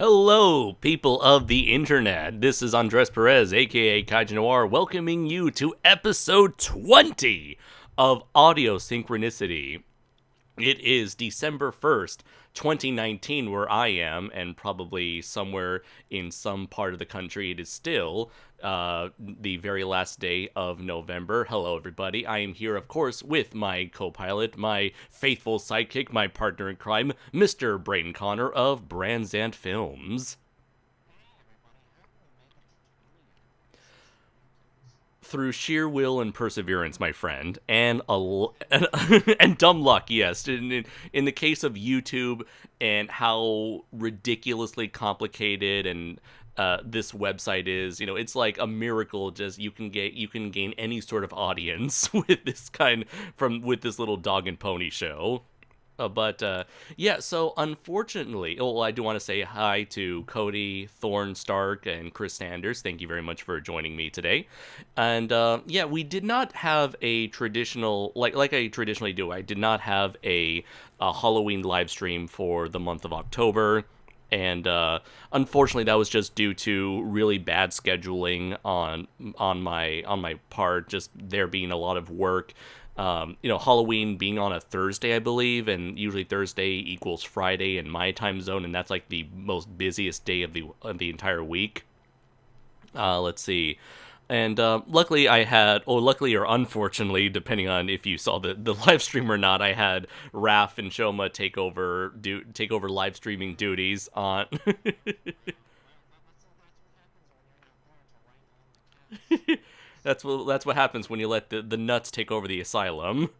Hello, people of the internet. This is Andres Perez, aka Kaiji Noir, welcoming you to episode 20 of Audio Synchronicity. It is December 1st, 2019, where I am, and probably somewhere in some part of the country, it is still the very last day of November. Hello, everybody. I am here, of course, with my co pilot, my faithful sidekick, my partner in crime, Mr. Brayden Connor of Brands and Films. Through sheer will and perseverance, my friend, and dumb luck, yes. In the case of YouTube and how ridiculously complicated and this website is, it's like a miracle. Just you can gain any sort of audience with this little dog and pony show. But yeah, so unfortunately, well, I do want to say hi to Cody, Thorn Stark, and Chris Sanders. Thank you very much for joining me today. And yeah, we did not have a traditional, like I traditionally do. I did not have a Halloween live stream for the month of October. And unfortunately, that was just due to really bad scheduling on my part. Just there being a lot of work, Halloween being on a Thursday, I believe, and usually Thursday equals Friday in my time zone, and that's like the most busiest day of the entire week. Let's see. And luckily or unfortunately, depending on if you saw the live stream or not, I had Raph and Shoma take over live streaming duties on. That's what happens when you let the nuts take over the asylum.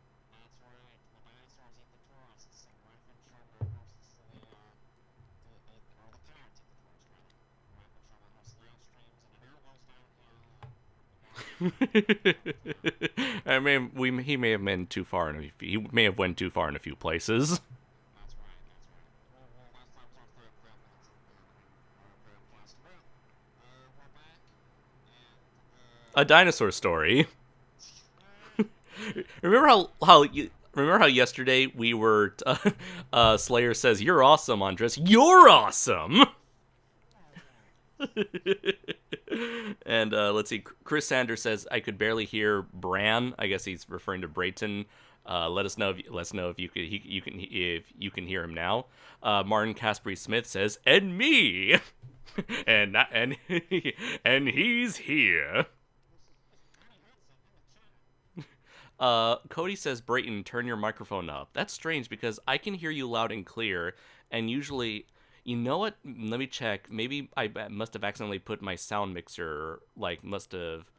I mean, he may have been too far, and he may have went too far in a few places. A dinosaur story. Remember how yesterday we were Slayer says you're awesome, Andres. You're awesome. And let's see. Chris Sanders says I could barely hear Bran. I guess he's referring to Brayton. Let us know if you can hear him now. Martin Caspery Smith says and me, and and he's here. Cody says, Brayton, turn your microphone up. That's strange because I can hear you loud and clear, and usually, you know what? Let me check. Maybe I must have accidentally put my sound mixer, must have.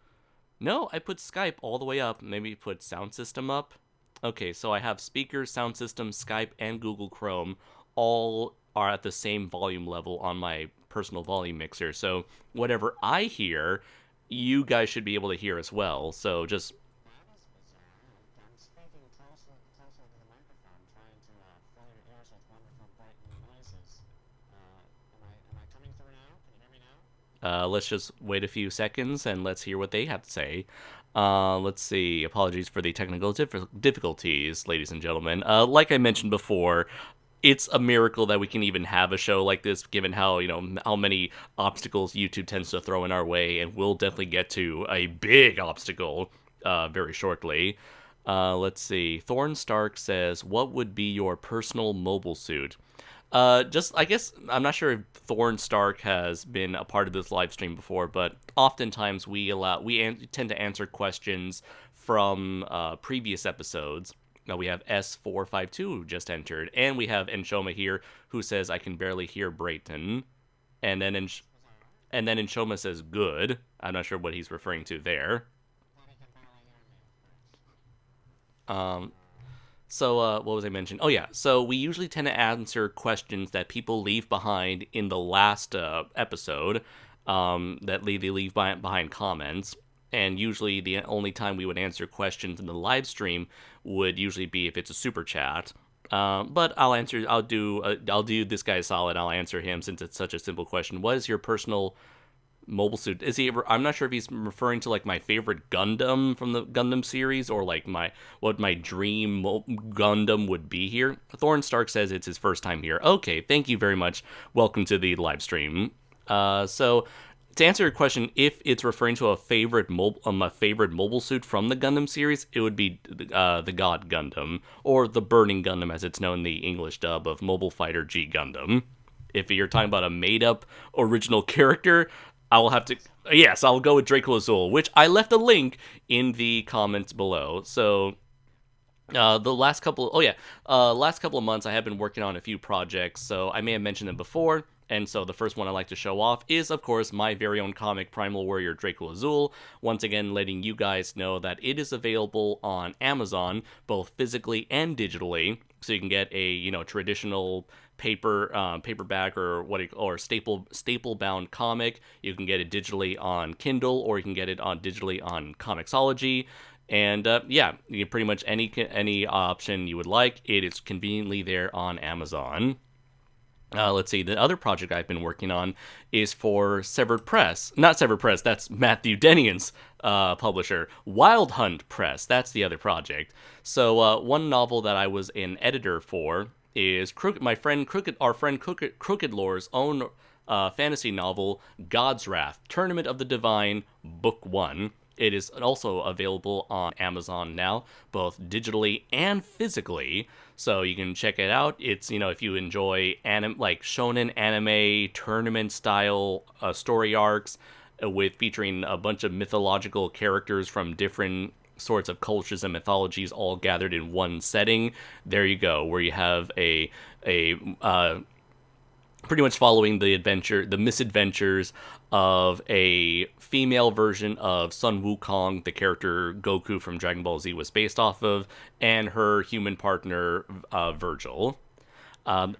No, I put Skype all the way up. Maybe put sound system up. Okay, so I have speakers, sound system, Skype, and Google Chrome all are at the same volume level on my personal volume mixer. So whatever I hear, you guys should be able to hear as well. So just let's just wait a few seconds and let's hear what they have to say. Let's see. Apologies for the technical difficulties, ladies and gentlemen. Like I mentioned before, it's a miracle that we can even have a show like this, given how many obstacles YouTube tends to throw in our way, and we'll definitely get to a big obstacle very shortly. Let's see. Thorn Stark says, "What would be your personal mobile suit?" Just I guess I'm not sure if Thorn Stark has been a part of this live stream before, but oftentimes we tend to answer questions from previous episodes. Now we have S452 who just entered, and we have Enshoma here who says I can barely hear Brayton, and then Enshoma says good. I'm not sure what he's referring to there. Um, So, what was I mentioning? Oh, yeah. So, we usually tend to answer questions that people leave behind in the last episode, they leave behind comments. And usually, the only time we would answer questions in the live stream would usually be if it's a super chat. But I'll do this guy solid. I'll answer him since it's such a simple question. What is your personal Mobile Suit. Is he ever, I'm not sure if he's referring to like my favorite Gundam from the Gundam series, or like my what my dream Gundam would be here. Thorn Stark says it's his first time here. Okay, thank you very much. Welcome to the live stream. So to answer your question, if it's referring to a favorite mobile suit from the Gundam series, it would be the God Gundam, or the Burning Gundam as it's known in the English dub of Mobile Fighter G Gundam. If you're talking about a made-up original character, I will have to. Yes, I'll go with Draco Azul, which I left a link in the comments below. So the last couple, last couple of months, I have been working on a few projects. So I may have mentioned them before. And so the first one I like to show off is, of course, my very own comic, Primal Warrior Draco Azul. Once again, letting you guys know that it is available on Amazon, both physically and digitally. So you can get a traditional paperback or staple bound comic. You can get it digitally on Kindle, or you can get it on digitally on Comixology. And yeah, you pretty much any option you would like. It is conveniently there on Amazon. Let's see. The other project I've been working on is for Severed Press. Not Severed Press. That's Matthew Denian's publisher. Wild Hunt Press. That's the other project. So one novel that I was an editor for is our friend Crooked Lore's own fantasy novel, God's Wrath: Tournament of the Divine, Book 1. It is also available on Amazon now, both digitally and physically, so you can check it out. It's, if you enjoy like shonen anime tournament style story arcs with featuring a bunch of mythological characters from different sorts of cultures and mythologies all gathered in one setting, there you go, where you have a pretty much following the misadventures of a female version of Sun Wukong, the character Goku from Dragon Ball Z was based off of, and her human partner, Virgil. Um,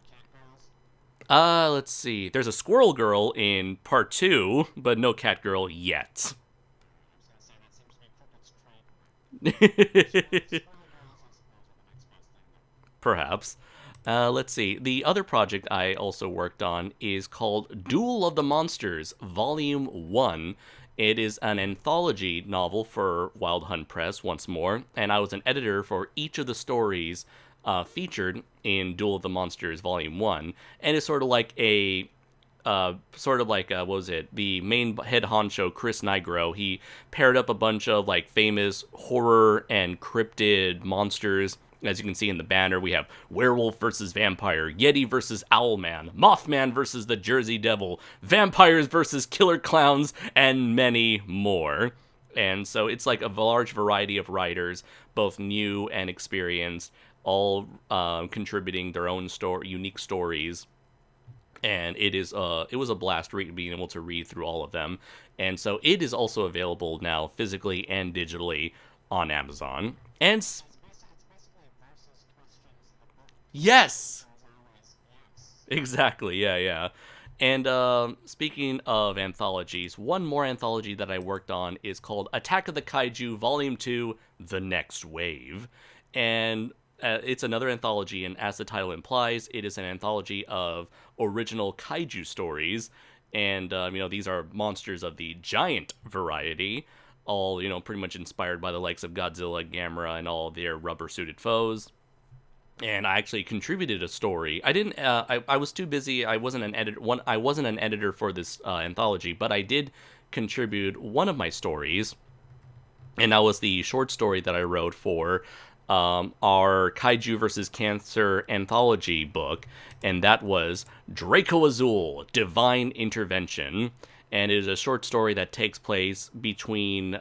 let's see. There's a Squirrel Girl in part 2, but no Cat Girl yet. Perhaps. Let's see. The other project I also worked on is called Duel of the Monsters, Volume 1. It is an anthology novel for Wild Hunt Press, once more, and I was an editor for each of the stories featured in Duel of the Monsters, Volume 1. And it's sort of like what was it? The main head honcho, Chris Nigro, he paired up a bunch of like famous horror and cryptid monsters. As you can see in the banner, we have Werewolf versus Vampire, Yeti versus Owlman, Mothman versus the Jersey Devil, Vampires versus Killer Clowns, and many more. And so it's like a large variety of writers, both new and experienced, all contributing their own unique stories. And it was a blast being able to read through all of them. And so it is also available now physically and digitally on Amazon. And yes, exactly. Yeah, yeah. And speaking of anthologies, one more anthology that I worked on is called Attack of the Kaiju Volume 2: The Next Wave. And it's another anthology, and as the title implies, it is an anthology of original kaiju stories. And, these are monsters of the giant variety, all, pretty much inspired by the likes of Godzilla, Gamera, and all their rubber-suited foes. And I actually contributed a story. I didn't. I was too busy. I wasn't an editor. I wasn't an editor for this anthology, but I did contribute one of my stories, and that was the short story that I wrote for our Kaiju versus Cancer anthology book, and that was Draco Azul: Divine Intervention. And it is a short story that takes place between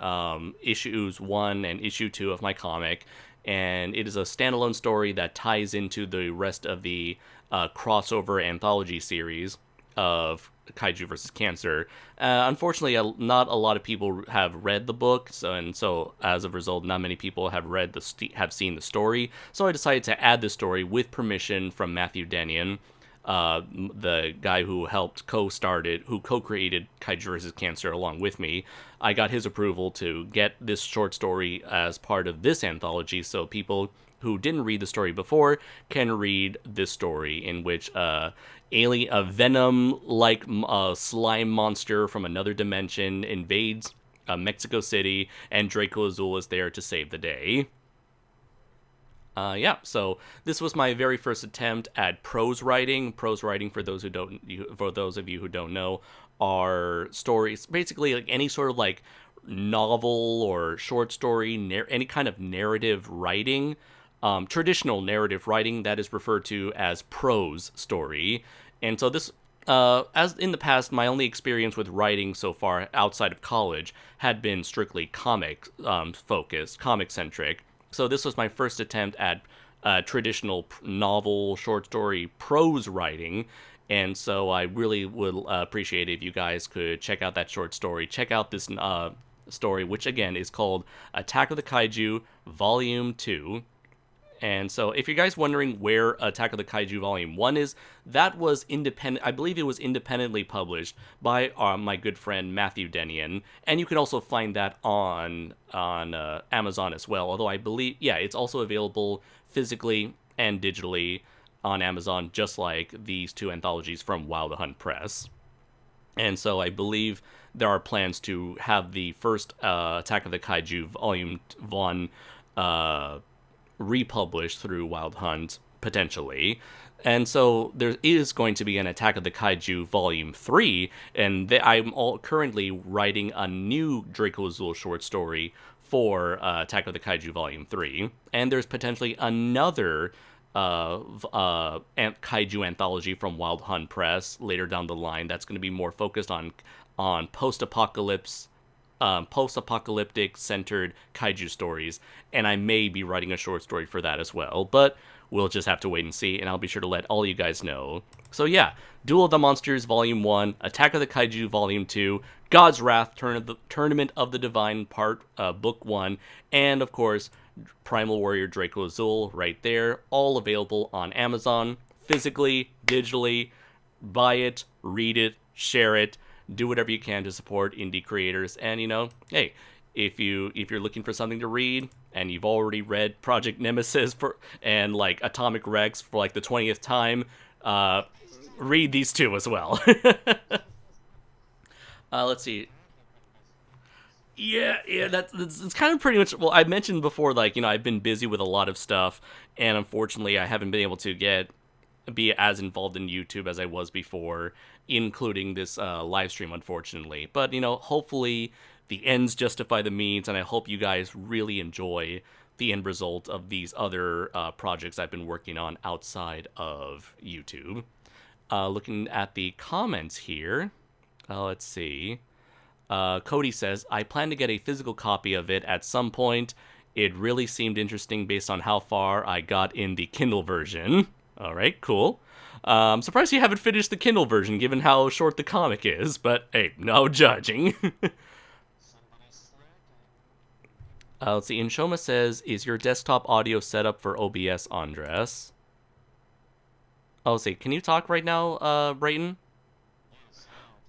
issues 1 and issue 2 of my comic. And it is a standalone story that ties into the rest of the crossover anthology series of Kaiju vs. Cancer. Unfortunately, not a lot of people have read the book, so as a result, not many people have have seen the story. So I decided to add the story with permission from Matthew Denian, the guy who helped who co-created Kaiju vs. Cancer along with me. I got his approval to get this short story as part of this anthology, so people who didn't read the story before can read this story, in which a venom like slime monster from another dimension invades Mexico City, and Draco Azul is there to save the day. Yeah, so this was my very first attempt at prose writing. Prose writing, for those of you who don't know, are stories, basically like any sort of like novel or short story, any kind of narrative writing, traditional narrative writing that is referred to as prose story. And so this, as in the past, my only experience with writing so far outside of college had been strictly comic focused, comic centric. So this was my first attempt at traditional novel, short story, prose writing. And so I really would appreciate it if you guys could check out that short story. Check out this story, which again is called Attack of the Kaiju Volume 2. And so if you guys wondering where Attack of the Kaiju Volume 1 is, that was independent. I believe it was independently published by my good friend Matthew Denian. And you can also find that on Amazon as well. Although I believe, yeah, it's also available physically and digitally on Amazon, just like these two anthologies from Wild Hunt Press. And so I believe there are plans to have the first Attack of the Kaiju Volume 1 republished through Wild Hunt, potentially. And so there is going to be an Attack of the Kaiju Volume 3, and I'm currently writing a new Draco Azul short story for Attack of the Kaiju Volume 3. And there's potentially another kaiju anthology from Wild Hunt Press later down the line that's going to be more focused on post-apocalyptic centered kaiju stories, and I may be writing a short story for that as well, but we'll just have to wait and see, and I'll be sure to let all you guys know. So yeah, Duel of the Monsters Volume 1, Attack of the Kaiju Volume 2, God's Wrath, Tournament of the Divine Book 1, and of course, Primal Warrior Draco Azul right there, all available on Amazon, physically, digitally. Buy it, read it, share it, do whatever you can to support indie creators. And hey, if you're looking for something to read and you've already read Project Nemesis and like Atomic Rex for like the 20th time, read these two as well. Let's see. Yeah, that's kind of pretty much. Well, I mentioned before, like, I've been busy with a lot of stuff, and unfortunately, I haven't been able to be as involved in YouTube as I was before, including this live stream, unfortunately. But hopefully, the ends justify the means, and I hope you guys really enjoy the end result of these other projects I've been working on outside of YouTube. Looking at the comments here, let's see. Cody says, I plan to get a physical copy of it at some point. It really seemed interesting based on how far I got in the Kindle version. All right, cool. I'm surprised you haven't finished the Kindle version, given how short the comic is, but hey, no judging. Let's see, Inshoma says, is your desktop audio set up for OBS, Andres? Oh, let's see, can you talk right now, Brayton?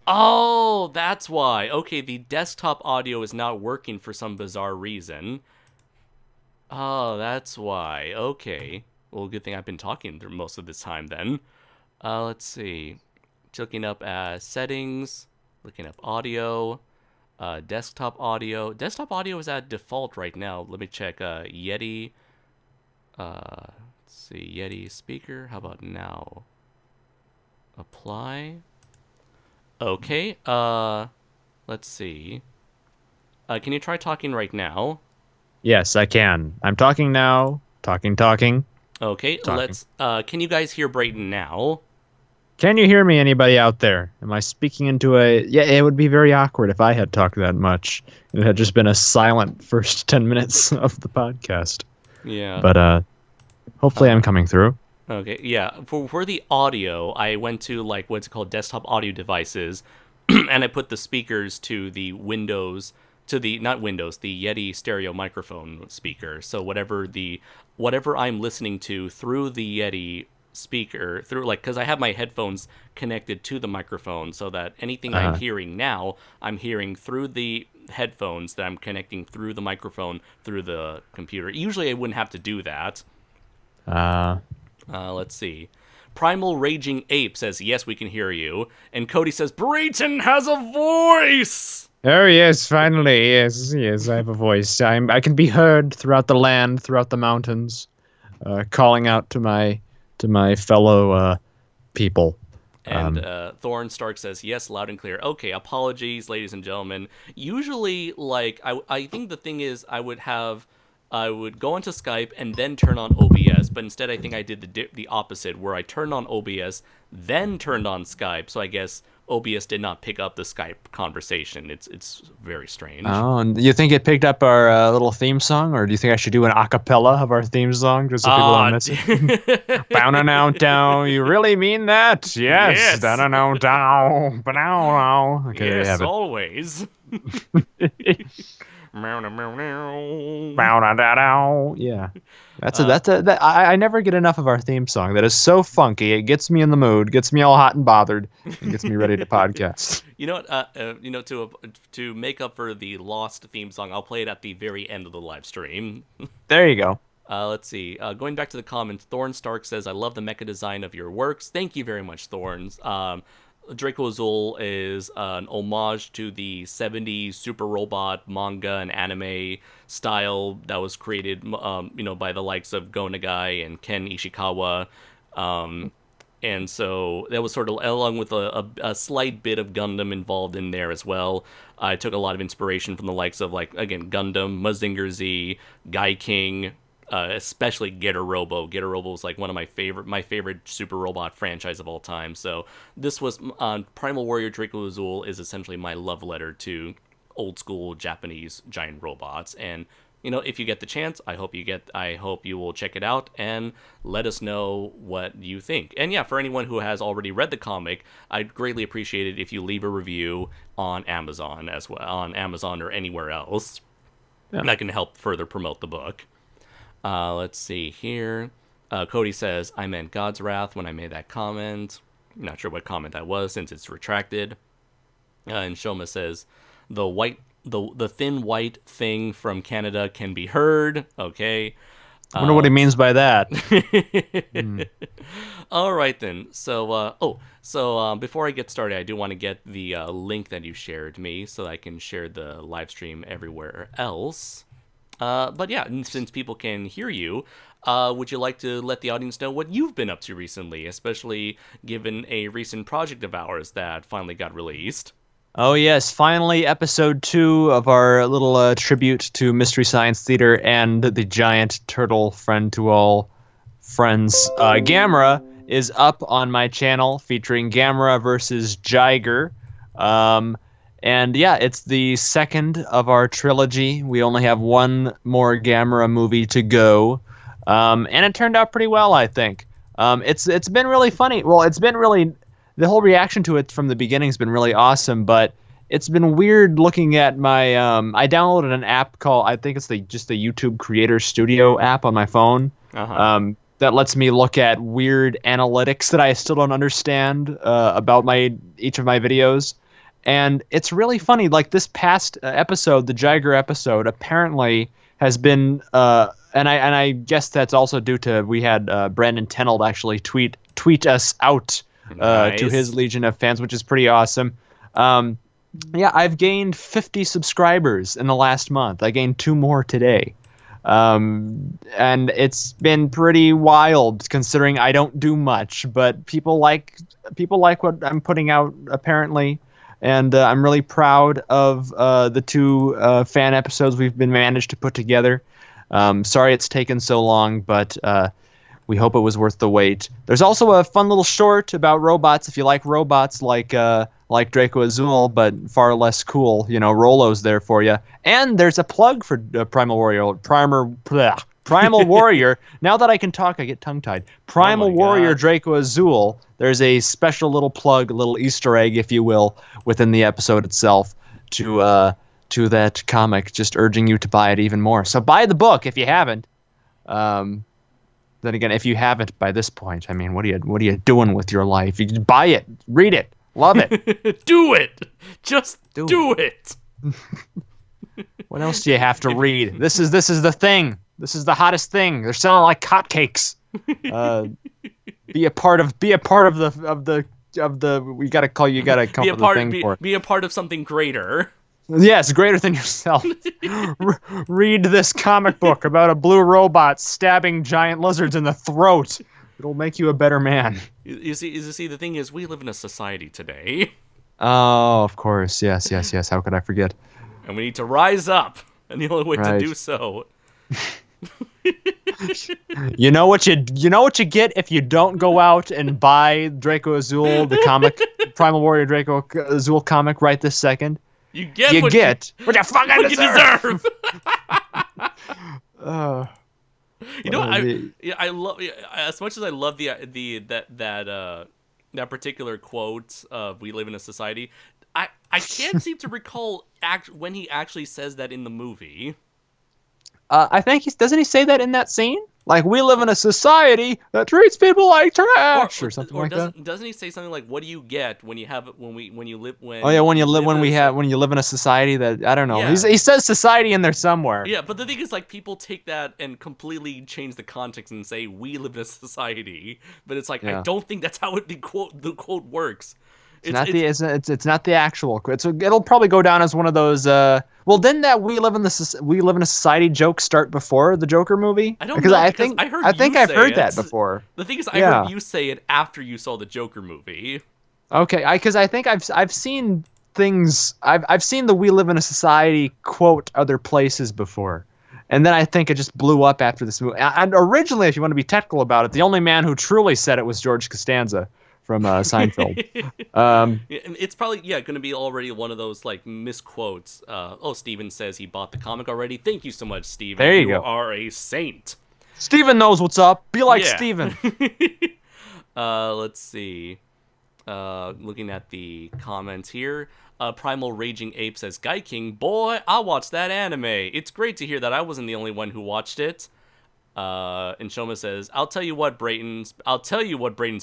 Oh, that's why. Okay, the desktop audio is not working for some bizarre reason. Oh, that's why. Okay. Well, good thing I've been talking through most of this time then. Let's see. Looking up settings, looking up audio, desktop audio. Desktop audio is at default right now. Let me check Yeti. Let's see, Yeti speaker. How about now? Apply. Okay, let's see. Can you try talking right now? Yes, I can. I'm talking now. Talking. Okay, Talking. Can you guys hear Brayton now? Can you hear me, anybody out there? Am I speaking into a... Yeah, it would be very awkward if I had talked that much. It had just been a silent first 10 minutes of the podcast. Yeah. But, hopefully I'm coming through. Okay, yeah. For the audio, I went to, like, what's it called, desktop audio devices, and I put the speakers to the Windows, not Windows, the Yeti stereo microphone speaker. So whatever I'm listening to through the Yeti speaker, because I have my headphones connected to the microphone, so that anything I'm hearing now, I'm hearing through the headphones that I'm connecting through the microphone through the computer. Usually I wouldn't have to do that. Let's see. Primal Raging Ape says, yes, we can hear you. And Cody says, Brayton has a voice! Oh yes, finally, yes, I have a voice. I can be heard throughout the land, throughout the mountains, calling out to my fellow people. And Thorn Stark says, yes, loud and clear. Okay, apologies, ladies and gentlemen. Usually, like, I think the thing is, I would go into Skype and then turn on OBS, but instead I think I did the opposite, where I turned on OBS, then turned on Skype, so I guess OBS did not pick up the Skype conversation. It's very strange. Oh, and you think it picked up our little theme song, or do you think I should do an acapella of our theme song just so people don't miss it? Bow-now-now-down, you really mean that? Yes. Down-now-down, bow-now-now. Okay, there you have it. Always. Yeah, I never get enough of our theme song. That is so funky. It gets me in the mood, gets me all hot and bothered, and gets me ready to podcast. You know what? To make up for the lost theme song, I'll play it at the very end of the live stream. There you go. Let's see. Going back to the comments, Thorn Stark says, "I love the mecha design of your works." Thank you very much, Thorns. Draco Azul is an homage to the 70s super robot manga and anime style that was created, by the likes of Go Nagai and Ken Ishikawa. And so that was sort of, along with a slight bit of Gundam involved in there as well. I took a lot of inspiration from the likes of, like, again, Gundam, Mazinger Z, Gai King, especially Getter Robo. Getter Robo was like one of my favorite super robot franchise of all time. So this was Primal Warrior Draco Azul is essentially my love letter to old school Japanese giant robots. And if you get the chance, I hope you will check it out and let us know what you think. And yeah, for anyone who has already read the comic, I'd greatly appreciate it if you leave a review on Amazon as well, on Amazon or anywhere else. Yeah. And that can help further promote the book. Let's see here. Cody says, I meant God's Wrath when I made that comment. I'm not sure what comment that was since it's retracted. And Shoma says, the thin white thing from Canada can be heard. Okay. I wonder what he means by that. All right, then. So before I get started, I do want to get the link that you shared me so I can share the live stream everywhere else. But yeah, since people can hear you, would you like to let the audience know what you've been up to recently, especially given a recent project of ours that finally got released? Oh yes, finally episode 2 of our little tribute to Mystery Science Theater and the giant turtle friend to all friends. Gamera is up on my channel featuring Gamera versus Jiger. And yeah, it's the second of our trilogy. We only have one more Gamera movie to go. And it turned out pretty well, I think. It's been really funny. Well, the whole reaction to it from the beginning has been really awesome, but it's been weird looking at my I downloaded an app called, I think it's just the YouTube Creator Studio app on my phone. That lets me look at weird analytics that I still don't understand about each of my videos. And it's really funny. Like this past episode, the Jiger episode, apparently has been, and I guess that's also due to we had Brandon Tenold actually tweet us out to his legion of fans, which is pretty awesome. Yeah, I've gained 50 subscribers in the last month. I gained 2 more today. And it's been pretty wild considering I don't do much, but people like what I'm putting out apparently. And I'm really proud of the 2 fan episodes we've been managed to put together. Sorry it's taken so long, but we hope it was worth the wait. There's also a fun little short about robots. If you like robots like Draco Azul, but far less cool, Rolo's there for you. And there's a plug for Primal Warrior. Primal Warrior. Now that I can talk, I get tongue-tied. Primal Warrior Draco Azul. There's a special little plug, a little Easter egg, if you will, within the episode itself to that comic, just urging you to buy it even more. So buy the book if you haven't. Then again, if you haven't by this point, I mean, what are you doing with your life? You can buy it, read it, love it. Do it. Just do it. What else do you have to read? This is the thing. This is the hottest thing. They're selling like hotcakes. Be a part of the we gotta call you gotta come up with a thing for it. Be a part of something greater. Yes, greater than yourself. Read this comic book about a blue robot stabbing giant lizards in the throat. It'll make you a better man. You see, the thing is, we live in a society today. Oh, of course. Yes. How could I forget? And we need to rise up. And the only way Right. to do so... You know what you get if you don't go out and buy Draco Azul, the comic, Primal Warrior Draco Azul comic right this second? You get what you fucking what you deserve. You know, I love, as much as I love that particular quote of "We live in a society," I can't seem to recall when he actually says that in the movie. I think doesn't he say that in that scene? Like, we live in a society that treats people like trash, or something like that. Doesn't he say something like, "What do you get when you live when?" Oh yeah, when you live in a society that, I don't know. Yeah. He says society in there somewhere. Yeah, but the thing is, like, people take that and completely change the context and say we live in a society, but it's like, I don't think that's how the quote works. It's not the actual. It'll probably go down as one of those. Well, didn't that "We live in a society" joke start before the Joker movie? I don't know, I think I've heard that before. The thing is, I heard you say it after you saw the Joker movie. Okay, because I think I've seen things. I've seen the "We live in a society" quote other places before. And then I think it just blew up after this movie. And originally, if you want to be technical about it, the only man who truly said it was George Costanza from Seinfeld. It's probably going to be already one of those like misquotes. Steven says he bought the comic already. Thank you so much, Steven. There you go. You are a saint. Steven knows what's up. Be like Steven. Let's see. Looking at the comments here. Primal Raging Ape says, "Guy King, boy, I watched that anime. It's great to hear that I wasn't the only one who watched it." And Shoma says, I'll tell you what Brayton's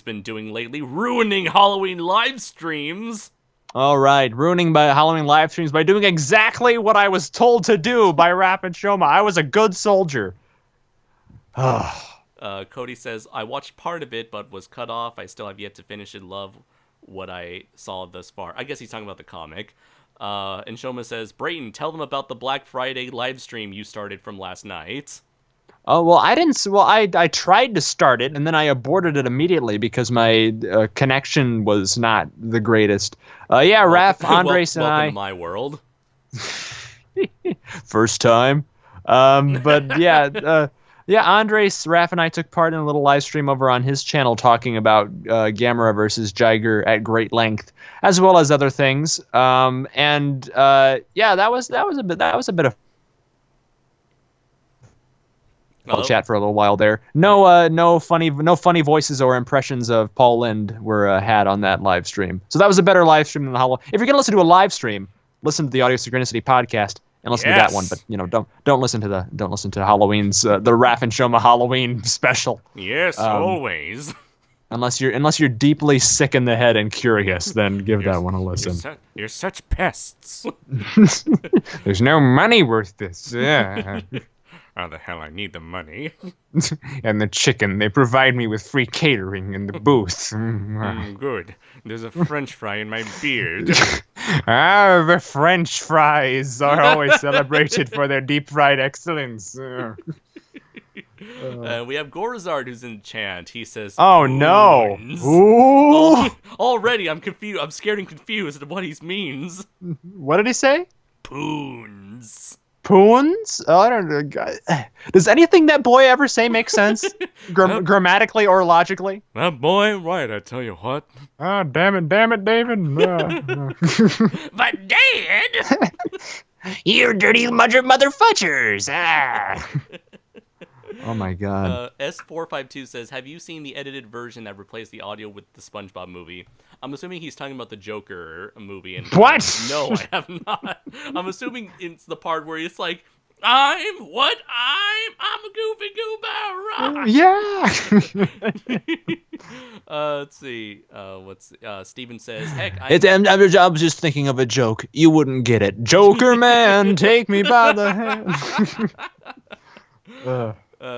been doing lately, ruining Halloween live streams. All right, ruining by Halloween live streams by doing exactly what I was told to do by Raph and Shoma. I was a good soldier. Cody says, I watched part of it, but was cut off. I still have yet to finish it. Love what I saw thus far. I guess he's talking about the comic. And Shoma says, Brayton, tell them about the Black Friday live stream you started from last night. Oh, well, I didn't. Well, I tried to start it, and then I aborted it immediately because my connection was not the greatest. Raph, Andres, and welcome to my world. First time. Andres, Raph, and I took part in a little live stream over on his channel talking about Gamera versus Jiger at great length, as well as other things. That was a bit of. I'll chat for a little while there. No funny voices or impressions of Paul Lind were had on that live stream. So that was a better live stream than the Halloween. If you're gonna listen to a live stream, listen to the Audio Synchronicity podcast and listen to that one. But don't listen to Halloween's the Raph and Shoma Halloween special. Yes, always. Unless you're deeply sick in the head and curious, then give that one a listen. You're such pests. There's no money worth this. Yeah. How the hell I need the money. And the chicken. They provide me with free catering in the booth. Good. There's a French fry in my beard. The French fries are always celebrated for their deep fried excellence. We have Gorazard who's in chant. He says, "Oh no! Ooh. Already, I'm confused. I'm scared and confused at what he means." What did he say? Poons. Poons? Oh, I don't know. Does anything that boy ever say make sense? Grammatically or logically? That boy, right, I tell you what. Oh, damn it, David. But Dad! You dirty motherfuckers! Ah. Oh my god. S452 says, have you seen the edited version that replaced the audio with the SpongeBob movie? I'm assuming he's talking about the Joker movie. And what? No, I have not. I'm assuming it's the part where it's like, I'm a goofy goober. Yeah. Let's see. Steven says, heck, I was just thinking of a joke. You wouldn't get it. Joker man, take me by the hand.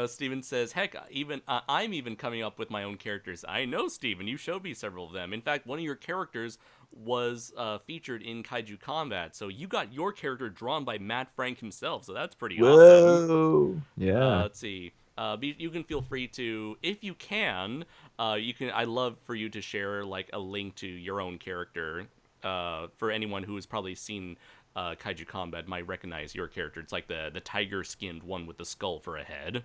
Steven says, heck, even I'm even coming up with my own characters. I know, Steven. You showed me several of them. In fact, one of your characters was featured in Kaiju Combat, so you got your character drawn by Matt Frank himself, so that's pretty awesome. Whoa. Yeah. Let's see. You can feel free to, if you can, you can. I love for you to share like a link to your own character. For anyone who has probably seen Kaiju Combat, might recognize your character. It's like the tiger-skinned one with the skull for a head.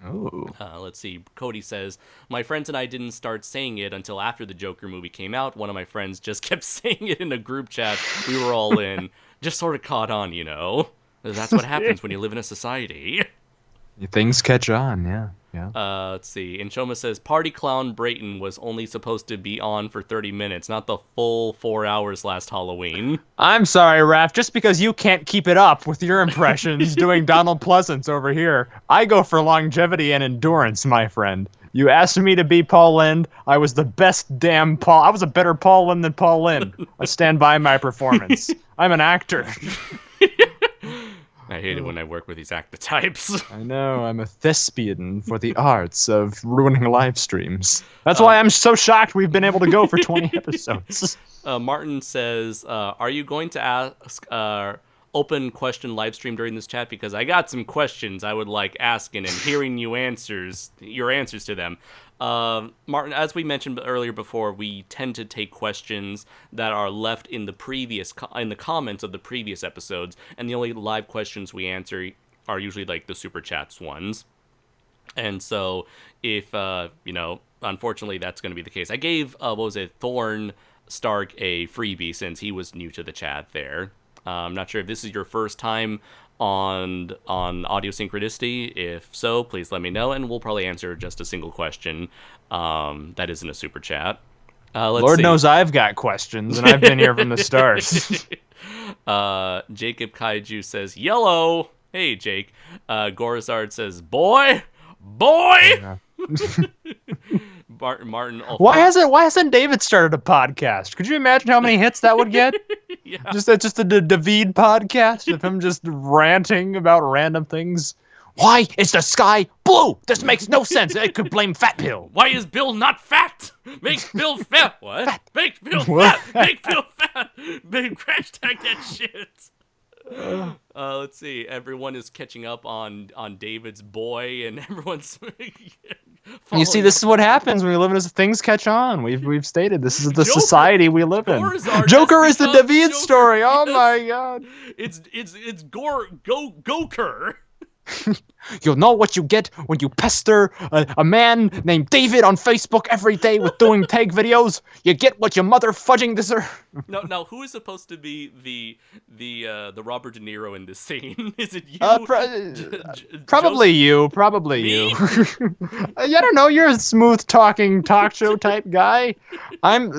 Oh. Let's see. Cody says, my friends and I didn't start saying it until after the Joker movie came out. One of my friends just kept saying it in a group chat we were all in. Just sort of caught on, you know. That's what happens when you live in a society. Things catch on, yeah. Let's see. And Shoma says, Party Clown Brayton was only supposed to be on for 30 minutes, not the full 4 hours last Halloween. I'm sorry, Raph. Just because you can't keep it up with your impressions doing Donald Pleasance over here, I go for longevity and endurance, my friend. You asked me to be Paul Lynde. I was the best damn Paul. I was a better Paul Lynde than Paul Lynde. I stand by my performance. I'm an actor. I hate it when I work with these actor types. I know, I'm a thespian for the arts of ruining live streams. That's why I'm so shocked we've been able to go for 20 episodes. Martin says, are you going to ask open question live stream during this chat? Because I got some questions I would like asking and hearing your answers to them. Martin, as we mentioned earlier before, we tend to take questions that are left in the comments of the previous episodes, and the only live questions we answer are usually like the super chats ones. And so, if unfortunately, that's going to be the case. I gave Thorn Stark a freebie since he was new to the chat there. I'm not sure if this is your first time on Audio Synchronicity. If so, please let me know, and we'll probably answer just a single question that isn't a super chat. Lord knows I've got questions, and I've been here from the start. Jacob Kaiju says, yellow! Hey, Jake. Gorizard says, boy! Yeah. Martin. Why hasn't David started a podcast? Could you imagine how many hits that would get? Yeah. Just a David podcast of him just ranting about random things. Why is the sky blue? This makes no sense. I could blame Fat Bill. Why is Bill not fat? Make Bill fat. What? Fat. Make Bill fat. Make Bill fat. Hashtag that shit. Let's see. Everyone is catching up on David's boy, and everyone's. You see, this is what happens when we live in things catch on. We've stated this is the society we live in. Joker is the David story. Oh my god! It's Goker. You'll know what you get when you pester a man named David on Facebook every day with doing tag videos. You get what your mother fudging deserves. Now, who is supposed to be the Robert De Niro in this scene? Is it you? Probably you. Probably me? You. I don't know. You're a smooth talking talk show type guy. I'm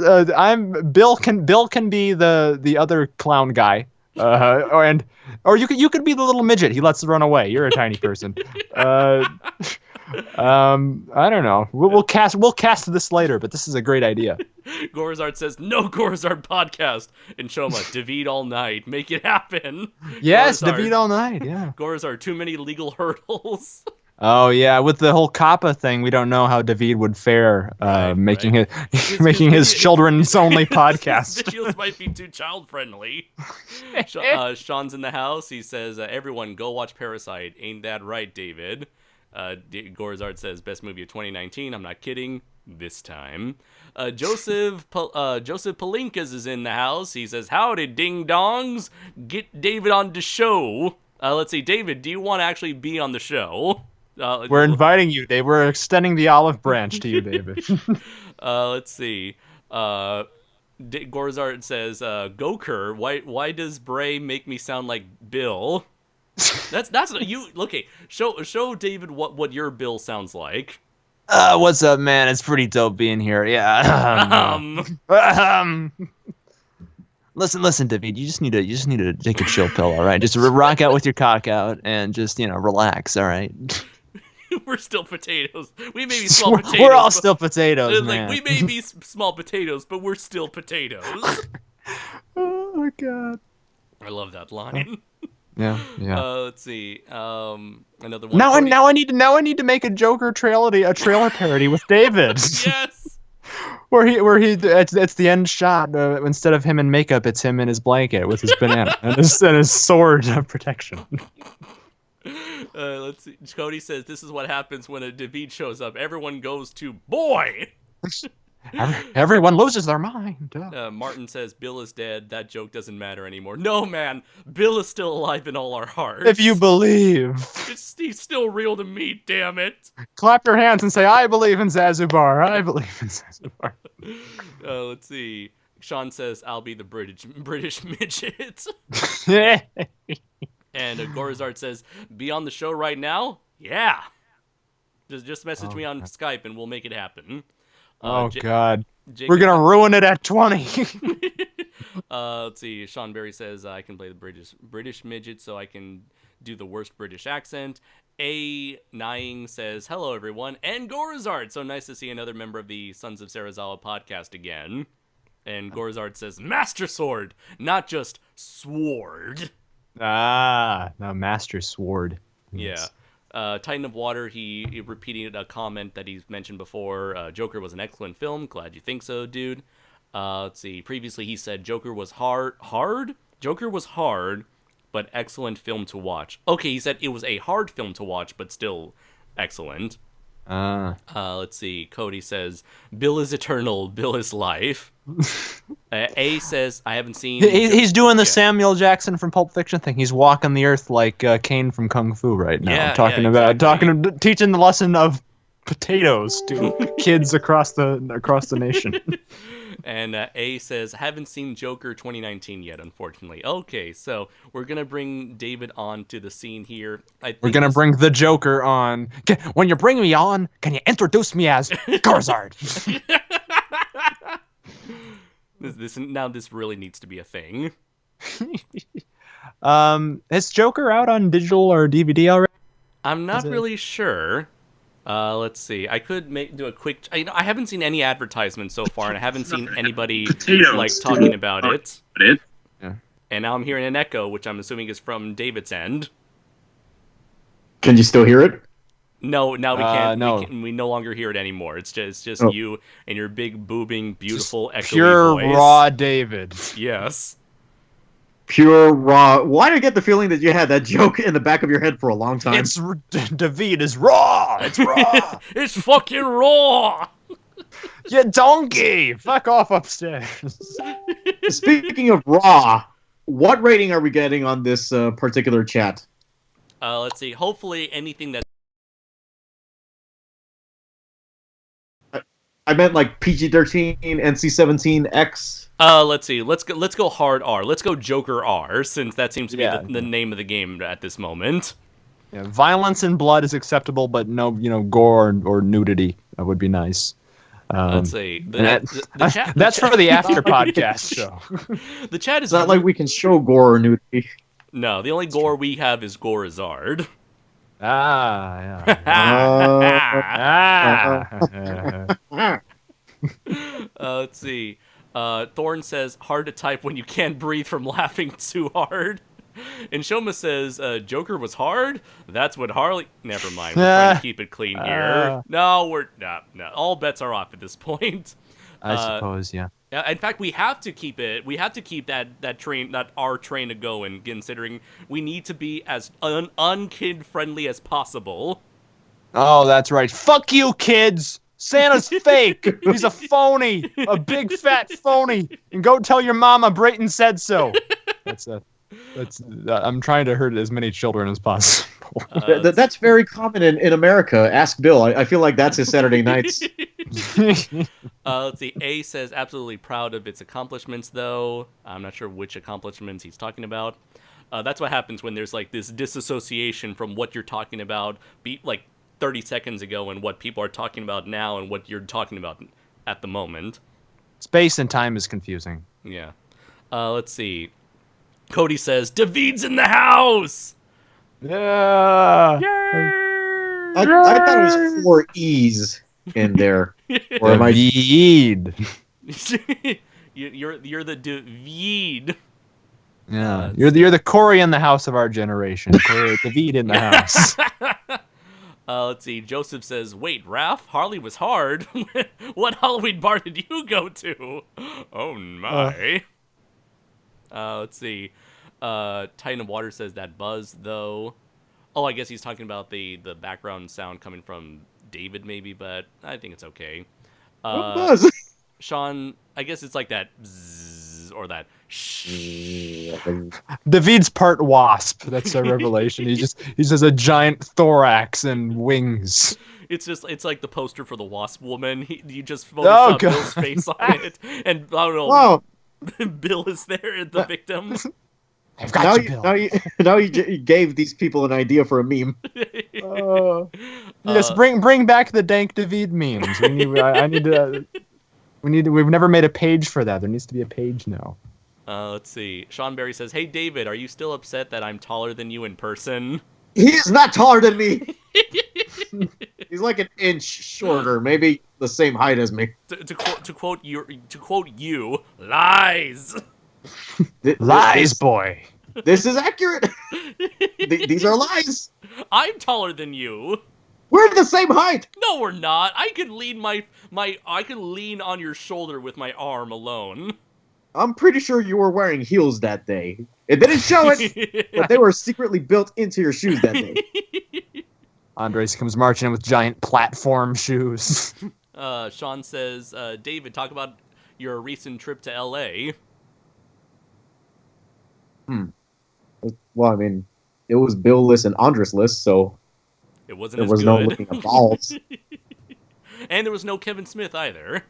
Bill. Bill can be the other clown guy. Or you could be the little midget he lets run away. You're a tiny person. I don't know. We'll cast this later, but this is a great idea. Gorizard says no Gorizard podcast, and Shoma David all night. Make it happen. Yes, David all night. Yeah. Gorizard, too many legal hurdles. Oh yeah, with the whole Kappa thing, we don't know how David would fare making his children's only podcast. His videos might be too child friendly. Sean's in the house. He says, "Everyone, go watch Parasite." Ain't that right, David? Gorizard says, "Best movie of 2019." I'm not kidding. This time, Joseph Palinkas is in the house. He says, "Howdy, ding dongs. Get David on the show." Let's see, David. Do you want to actually be on the show? We're inviting you, Dave. We're extending the olive branch to you, David. Let's see. Gorizard says, Goker, why does Bray make me sound like Bill? That's you. Okay, show David what your Bill sounds like. What's up, man? It's pretty dope being here. Yeah. Listen, David. You just need to take a chill pill, all right? Just rock out with your cock out and just relax, all right? We're still potatoes. We may be small potatoes. We're all still potatoes, man. We may be small potatoes, but we're still potatoes. Oh my god! I love that line. Yeah. Let's see. Another one. Now, Cody. now I need to make a Joker trailer parody with David, Yes. where he it's the end shot. Instead of him in makeup, it's him in his blanket with his banana and his sword of protection. Let's see. Cody says this is what happens when a David shows up. Everyone goes to boy. Everyone loses their mind. Martin says Bill is dead. That joke doesn't matter anymore. No, man. Bill is still alive in all our hearts. If you believe, He's still real to me. Damn it. clap your hands and say, "I believe in Zazubar. I believe in Zazubar." Let's see. Sean says I'll be the British midget. And Gorizard says, be on the show right now? Yeah. Just message me on Skype and we'll make it happen. God. Jacob, We're going to ruin it at 20. Let's see. Sean Berry says, I can play the British midget so I can do the worst British accent. A. Nying says, hello, everyone. And Gorizard. So nice to see another member of the Sons of Sarazawa podcast again. And Gorizard says, Master Sword, not just Sword. No, Master Sword. Yeah. Titan of Water, he repeated a comment that he's mentioned before. Joker was an excellent film. Glad you think so, dude. Let's see. Previously, he said Joker was hard? Joker was hard, but excellent film to watch. Okay, he said it was a hard film to watch, but still excellent. Let's see. Cody says, Bill is eternal. Bill is life. A says, I haven't seen... He's doing the Samuel Jackson from Pulp Fiction thing. He's walking the earth like Kane from Kung Fu right now. Teaching the lesson of potatoes to kids across the nation. And A says, haven't seen Joker 2019 yet, unfortunately. Okay, so we're going to bring David on to the scene here. We're going to bring the Joker on. When you bring me on, can you introduce me as Garzard? This really needs to be a thing. Is Joker out on digital or DVD already? I'm not really sure. Let's see. I could do a quick... I haven't seen any advertisements so far, and I haven't seen anybody talking about it. Yeah. And now I'm hearing an echo, which I'm assuming is from David's end. Can you still hear it? No, now we can't. No. We no longer hear it anymore. It's just you and your big, boobing, beautiful, echoey pure voice. raw David. Yes. Pure raw. Why do I get the feeling that you had that joke in the back of your head for a long time? David is raw. It's raw. It's fucking raw. You donkey. Fuck off upstairs. Speaking of raw, what rating are we getting on this particular chat? Let's see. Hopefully, anything that. I meant like PG-13, NC-17, X. Let's see. Let's go hard R. Let's go Joker R, since that seems to be the name of the game at this moment. Yeah, violence and blood is acceptable, but no, gore or nudity would be nice. Let's see. That's for the after podcast show. The chat is not like we can show gore or nudity. No, the only gore we have is Gorizard. Let's see. Thorn says, hard to type when you can't breathe from laughing too hard. And Shoma says, Joker was hard? That's what Harley... Never mind, we're trying to keep it clean here. No, all bets are off at this point. I suppose, yeah. In fact, we have to keep it. We have to keep that our train going, considering we need to be as unkid friendly as possible. Oh, that's right. Fuck you, kids. Santa's fake. He's a phony, a big fat phony. And go tell your mama Brayton said so. I'm trying to hurt as many children as possible. That's very common in America. Ask Bill. I feel like that's his Saturday nights. Let's see. A says absolutely proud of its accomplishments, though. I'm not sure which accomplishments he's talking about. That's what happens when there's like this disassociation from what you're talking about, 30 seconds ago, and what people are talking about now, and what you're talking about at the moment. Space and time is confusing. Yeah. Let's see. Cody says, David's in the house! Yeah! I thought it was 4 E's in there. Or am I... David. You're the David. Yeah, you're the Corey in the house of our generation. Corey David in the house. Let's see. Joseph says, "Wait, Raph, Harley was hard. What Halloween bar did you go to?" Oh my. Let's see. Titan of Water says that buzz though. Oh, I guess he's talking about the background sound coming from David maybe, but I think it's okay. What buzz? Sean, I guess it's like that bzzz or that shh. David's part wasp. That's a revelation. He has a giant thorax and wings. It's like the poster for the Wasp Woman. You just Photoshop Bill's face on it, and I don't know. Wow. Bill is there, the victim. I've got Now you gave these people an idea for a meme. Yes, bring back the dank David memes. We've never made a page for that. There needs to be a page now. Let's see. Sean Berry says, "Hey David, are you still upset that I'm taller than you in person?" He is not taller than me. He's like an inch shorter, maybe the same height as me. To quote you, lies. Lies, boy. This is accurate. These are lies. I'm taller than you. We're the same height. No, we're not. I could lean I could lean on your shoulder with my arm alone. I'm pretty sure you were wearing heels that day. It didn't show it, but they were secretly built into your shoes that day. Andres comes marching in with giant platform shoes. Sean says, "David, talk about your recent trip to L.A." Well, I mean, it was Bill-less and Andres-less, so it wasn't there as was good. no looking at balls. And there was no Kevin Smith either.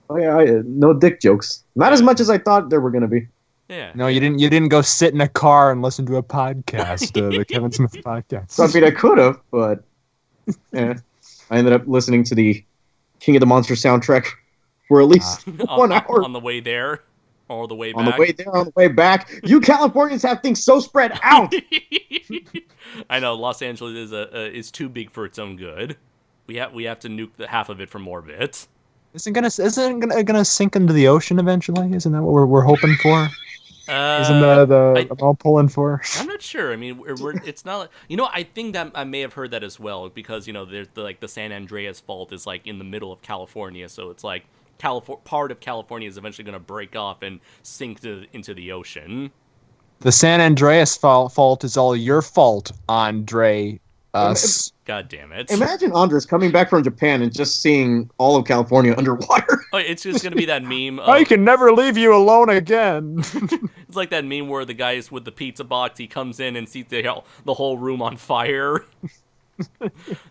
Oh yeah, no dick jokes. Not as much as I thought there were gonna be. Yeah. No, you didn't go sit in a car and listen to a podcast, the Kevin Smith podcast. So, I mean, I could have, but I ended up listening to the King of the Monster soundtrack for at least 1 hour. On the way there, or the way back. On the way there, on the way back. You Californians have things so spread out. I know Los Angeles is too big for its own good. We have to nuke half of it for more bits. Isn't it gonna sink into the ocean eventually? Isn't that what we're hoping for? Isn't I'm all pulling for? I'm not sure. I mean, it's not. I think that I may have heard that as well because there's the San Andreas Fault is like in the middle of California, so it's like part of California is eventually going to break off and sink into the ocean. The San Andreas fault is all your fault, Andre. God damn it. Imagine Andres coming back from Japan and just seeing all of California underwater. Oh, it's just going to be that meme. I can never leave you alone again. It's like that meme where the guy is with the pizza box, he comes in and sees the whole room on fire.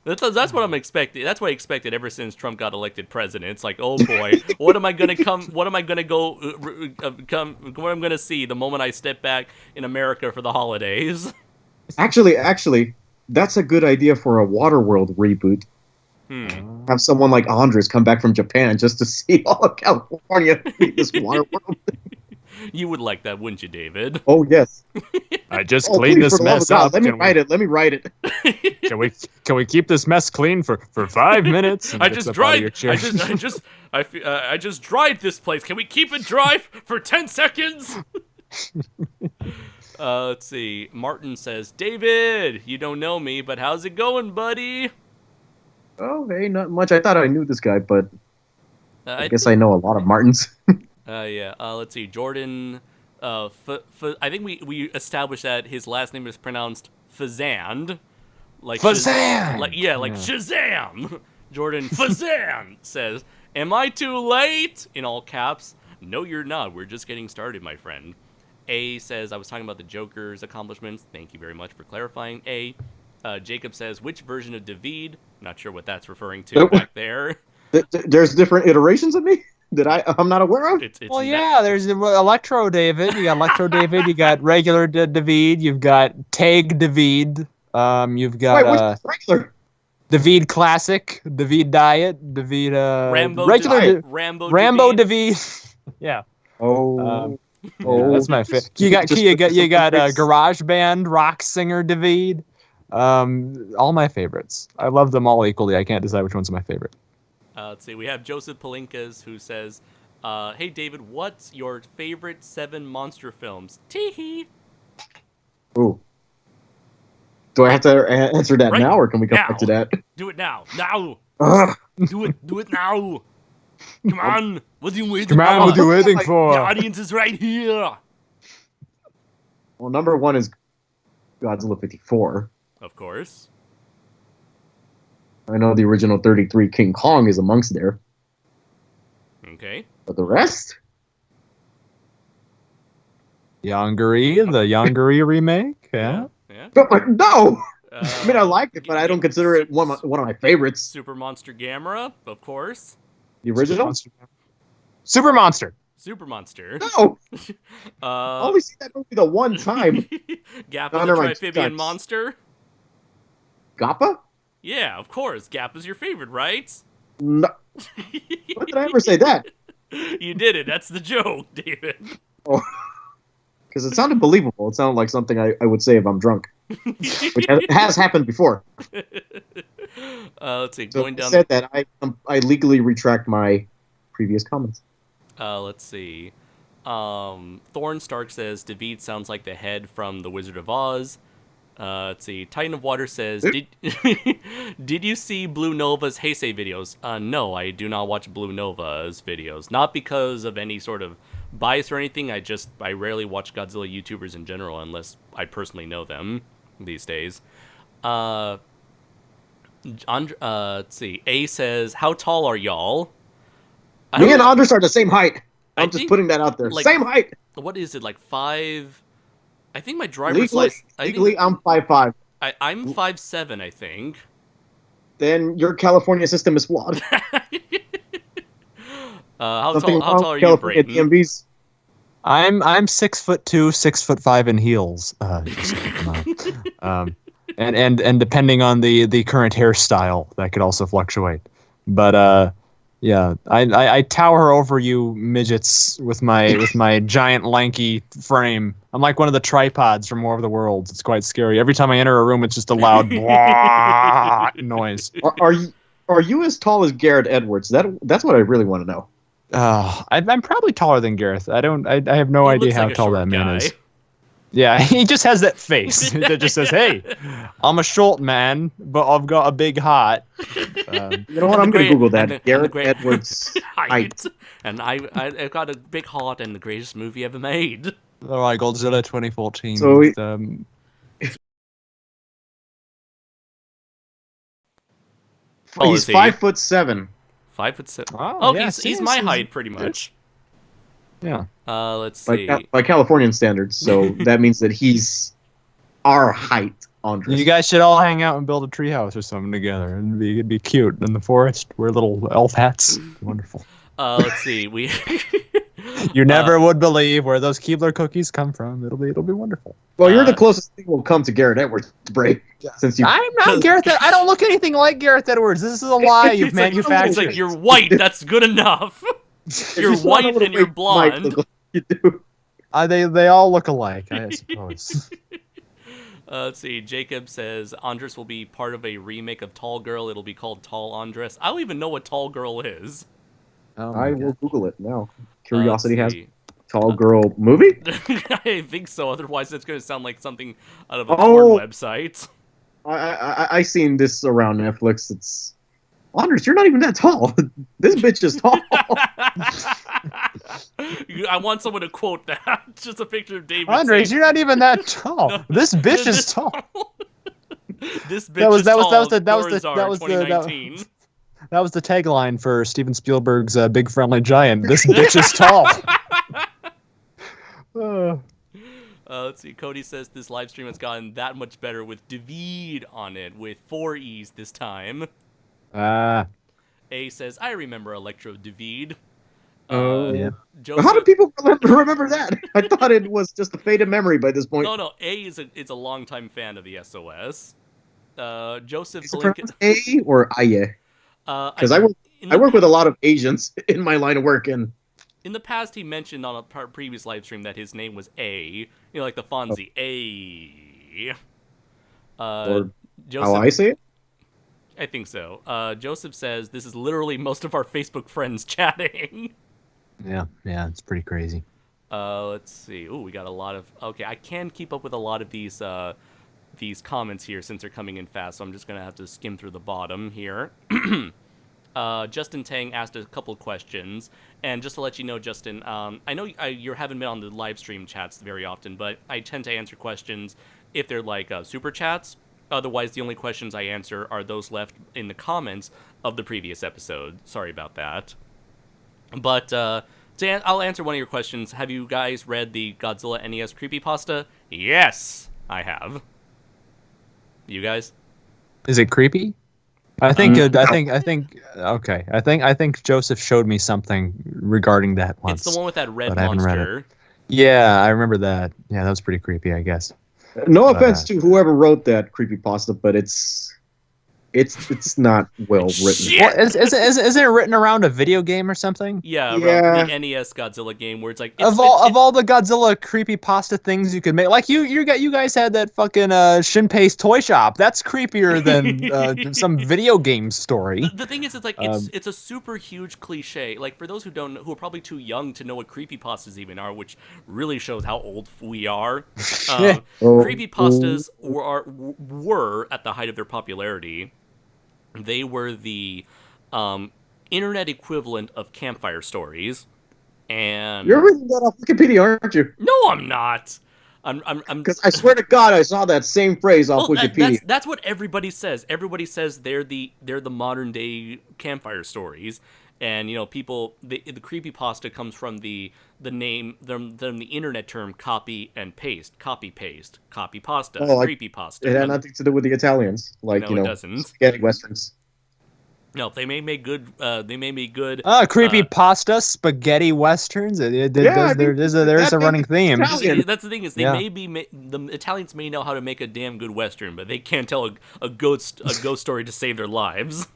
That's what I'm expecting. That's what I expected ever since Trump got elected president. It's like, oh boy, what am I gonna see the moment I step back in America for the holidays? Actually, that's a good idea for a Waterworld reboot. Have someone like Andres come back from Japan just to see all of California in this Waterworld. You would like that, wouldn't you, David? Oh yes. I just cleaned this mess up. Let me write it. Can we keep this mess clean for 5 minutes? I just dried this place. Can we keep it dry for 10 seconds? Let's see. Martin says, "David, you don't know me, but how's it going, buddy?" Oh, hey, not much. I thought I knew this guy, but I guess I know a lot of Martins. Yeah. Let's see. Jordan. I think we established that his last name is pronounced Fazand. Like Fazan! Like Shazam! Jordan Fazan says, "Am I too late?" In all caps. No, you're not. We're just getting started, my friend. A says, "I was talking about the Joker's accomplishments. Thank you very much for clarifying." A. Jacob says, "Which version of David?" Not sure what that's referring to back there. There's different iterations of me that I'm not aware of. There's Electro David. You got Electro David. You got regular David. You've got Tag David. You've got what's regular? David Classic, David Diet, David Rambo regular David. Rambo David. Yeah. Oh. Yeah, that's my favorite. You got Garage Band rock singer David. All my favorites. I love them all equally. I can't decide which one's my favorite. Let's see. We have Joseph Palinkas who says, Hey David, what's your favorite 7 monster films? Teehee. Ooh. Do I have to answer that Right now, or can we come now. back to that? Do it now. Now. Ugh. Do it now. Come on. What are you waiting Come on, for? what are you waiting The for? audience is right here. Well, number 1 is Godzilla 54. Of course. I know the original 33 King Kong is amongst there, Okay. but the rest? The Yongari remake. Yeah. Yeah. No! I mean, I like it, but I don't consider it one of my favorites. Super Monster Gamera, of course. The original? Super Monster. Super Monster. No! I Uh, only see that movie the one time. Gappa No, the never mind, Triphibian thanks. Monster. Gappa? Yeah, of course. Gappa's your favorite, right? No. When did I ever say that? You did it. That's the joke, David. Oh, because it sounded believable. It sounded like something I would say if I'm drunk, which has happened before. Let's see. So Going I down. said that I legally retract my previous comments. Let's see. Thorn Stark says David sounds like the head from The Wizard of Oz. Let's see. Titan of Water says, did you see Blue Nova's Heisei videos? No, I do not watch Blue Nova's videos. Not because of any sort of bias or anything. I rarely watch Godzilla YouTubers in general unless I personally know them these days. Let's see. A says, how tall are y'all? Me and Andres are the same height. I'm just think, putting that out there. like, Same height. What is it, like 5? I think my driver's Legally, license. I'm 5'5". I'm 5'7", I think. Then your California system is flawed. How Something tall wrong are with you, California Brayton? DMVs. I'm 6'2", 6'5" in heels. Come on. And depending on the current hairstyle, that could also fluctuate. But yeah, I tower over you midgets with my giant lanky frame. I'm like one of the tripods from War of the Worlds. It's quite scary. Every time I enter a room, it's just a loud blah noise. Are you as tall as Garrett Edwards? That's what I really want to know. I'm probably taller than Gareth. I have no He idea looks how like a tall short that man guy. is. Yeah, he just has that face that just says, "Hey, I'm a short man, but I've got a big heart." You know what? I'm going to Google that. Garrett Edwards height. And I've got a big heart and the greatest movie ever made. All right, Godzilla 2014. So with, he's 5'7". 5'7". Oh, yeah, he's my height pretty much. Yeah. Let's see. By Californian standards, so that means that he's our height, Andres. You guys should all hang out and build a treehouse or something together. It'd be cute in the forest. Wear little elf hats. Wonderful. Let's see. We. You never would believe where those Keebler cookies come from. It'll be wonderful. Well, you're the closest thing we'll come to Garrett Edwards, Bray. Since you, I'm not Gareth. I don't look anything like Gareth Edwards. This is a lie you've manufactured. It's like you're white. That's good enough. You're white and you're blonde. Like you do. They all look alike, I suppose. Let's see. Jacob says Andres will be part of a remake of Tall Girl. It'll be called Tall Andres. I don't even know what Tall Girl is. Oh I will Google it now. Curiosity has see. Tall Girl movie? I think so. Otherwise, it's going to sound like something out of a porn website. I seen this around Netflix. It's Andres, you're not even that tall. This bitch is tall. I want someone to quote that. Just a picture of David. Andres, you're not even that tall. No, this bitch is tall. This bitch is tall. That was the tagline for Steven Spielberg's Big Friendly Giant. This bitch is tall. Let's see. Cody says this live stream has gotten that much better with David on it, with 4 E's this time. A says, I remember Electro David. Yeah. How do people remember that? I thought it was just a faded memory by this point. No. A is a longtime fan of the SOS. Joseph Is it A or Aye? Because I work with a lot of Asians in my line of work, and in the past he mentioned on a previous live stream that his name was A, you know, like the Fonzie. A. Or Joseph, how I say it? I think so. Joseph says this is literally most of our Facebook friends chatting. Yeah, it's pretty crazy. Let's see. Ooh, we got a lot of. Okay, I can keep up with a lot of these comments here since they're coming in fast. So I'm just gonna have to skim through the bottom here. Justin Tang asked a couple questions, and just to let you know, Justin, I know you haven't been on the live stream chats very often, but I tend to answer questions if they're like super chats. Otherwise, the only questions I answer are those left in the comments of the previous episode. Sorry about that. But I'll answer one of your questions. Have you guys read the Godzilla NES creepypasta? Yes, I have. You guys? Is it creepy? I think. Okay. I think Joseph showed me something regarding that once. It's the one with that red but I haven't read monster. it. Yeah, I remember that. Yeah, that was pretty creepy, I guess. No offense to whoever wrote that creepypasta, but it's not well written. Shit! Well, isn't it written around a video game or something? Yeah, Yeah. around the NES Godzilla game where it's like Of all the Godzilla creepypasta things you could make, like you guys had that fucking Shinpei's toy shop. That's creepier than some video game story. The thing is, it's like it's a super huge cliche. Like for those who don't know, who are probably too young to know what creepypastas even are, which really shows how old we are. Creepypastas were at the height of their popularity. They were the internet equivalent of campfire stories, and You're reading that off Wikipedia, aren't you? no, I'm not. I'm Because I swear to God, I saw that same phrase off Wikipedia. That's what everybody says. Everybody says they're the modern day campfire stories, and you know people. The creepypasta comes from the name the internet term copy paste, creepypasta, creepypasta. It had nothing to do with the Italians, like No, it doesn't. spaghetti westerns. No, they may make good. Creepypasta, spaghetti westerns. There is a running theme. That's the thing is the Italians may know how to make a damn good western, but they can't tell a ghost story to save their lives.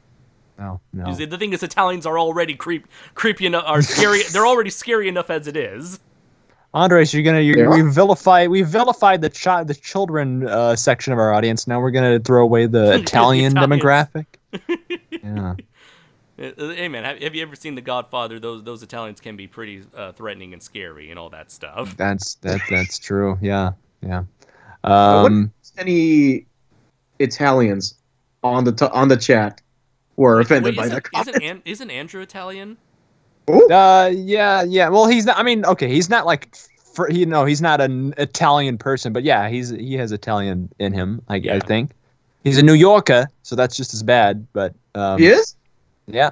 No. The thing is, Italians are already creepy enough, are scary. They're already scary enough as it is. Andres, we vilified the children section of our audience. Now we're gonna throw away the Italian demographic. Yeah. Hey man, have you ever seen The Godfather? Those Italians can be pretty threatening and scary and all that stuff. That's true. Yeah. Any Italians on the chat who are offended by that comment? Isn't Andrew Italian? Yeah. Well, he's not. I mean, okay, he's not like, he's not an Italian person, but yeah, he has Italian in him. I think he's a New Yorker, so that's just as bad. But he is. Yeah.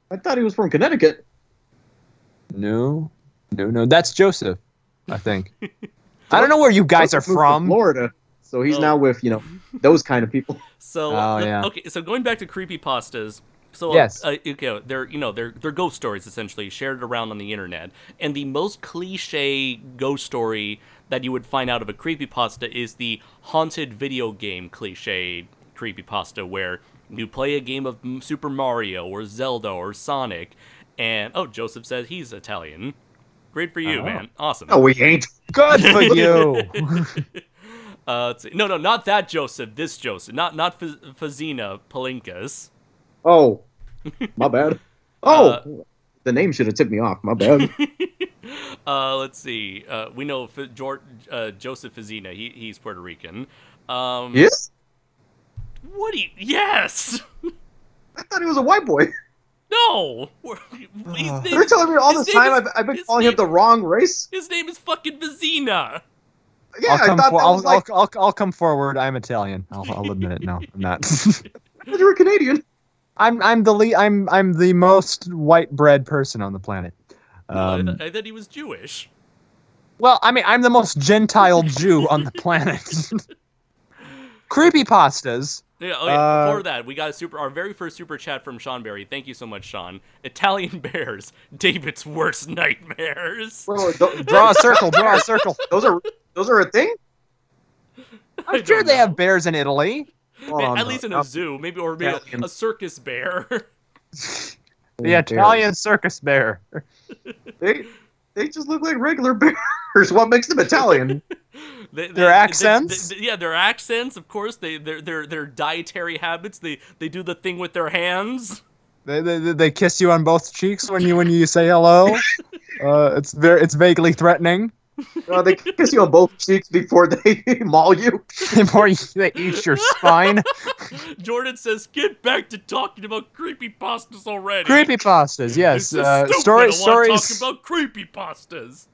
I thought he was from Connecticut. No, that's Joseph, I think. I don't know where you guys are from. Florida. So he's now with those kind of people. So okay, so going back to creepypastas. So yes. They're ghost stories essentially shared around on the internet, and the most cliche ghost story that you would find out of a creepypasta is the haunted video game cliche creepypasta where you play a game of Super Mario or Zelda or Sonic, and Joseph says he's Italian. Great for you, man. Awesome. No, we ain't. Good for you. Let's see. No, not that Joseph. This Joseph. Not Fazina Palinkas. Oh, my bad. The name should have tipped me off. My bad. Let's see. We know Joseph Fazina. He's Puerto Rican. Yes? What do you... Yes! I thought he was a white boy. No! You're telling me all this time I've been calling him the wrong race? His name is fucking Vizina. Yeah, I'll come forward. I'm Italian. I'll admit it. No, I'm not. You're a Canadian. I'm the most white bread person on the planet. I thought he was Jewish. Well, I mean, I'm the most Gentile Jew on the planet. Creepypastas. Yeah, before that, we got our very first super chat from Sean Berry. Thank you so much, Sean. Italian bears, David's worst nightmares. Bro, draw a circle. Those are a thing? I'm sure they have bears in Italy. At least in a zoo, maybe a circus bear. The Italian circus bear. They just look like regular bears. What makes them Italian? Their accents? Their accents. Of course, their dietary habits. They do the thing with their hands. They kiss you on both cheeks when you say hello. It's vaguely threatening. They kiss you on both cheeks before they maul you. Before they eat your spine. Jordan says, "Get back to talking about creepypastas already." Creepypastas, yes. This is stupid. I want to talk Stories. about creepypastas.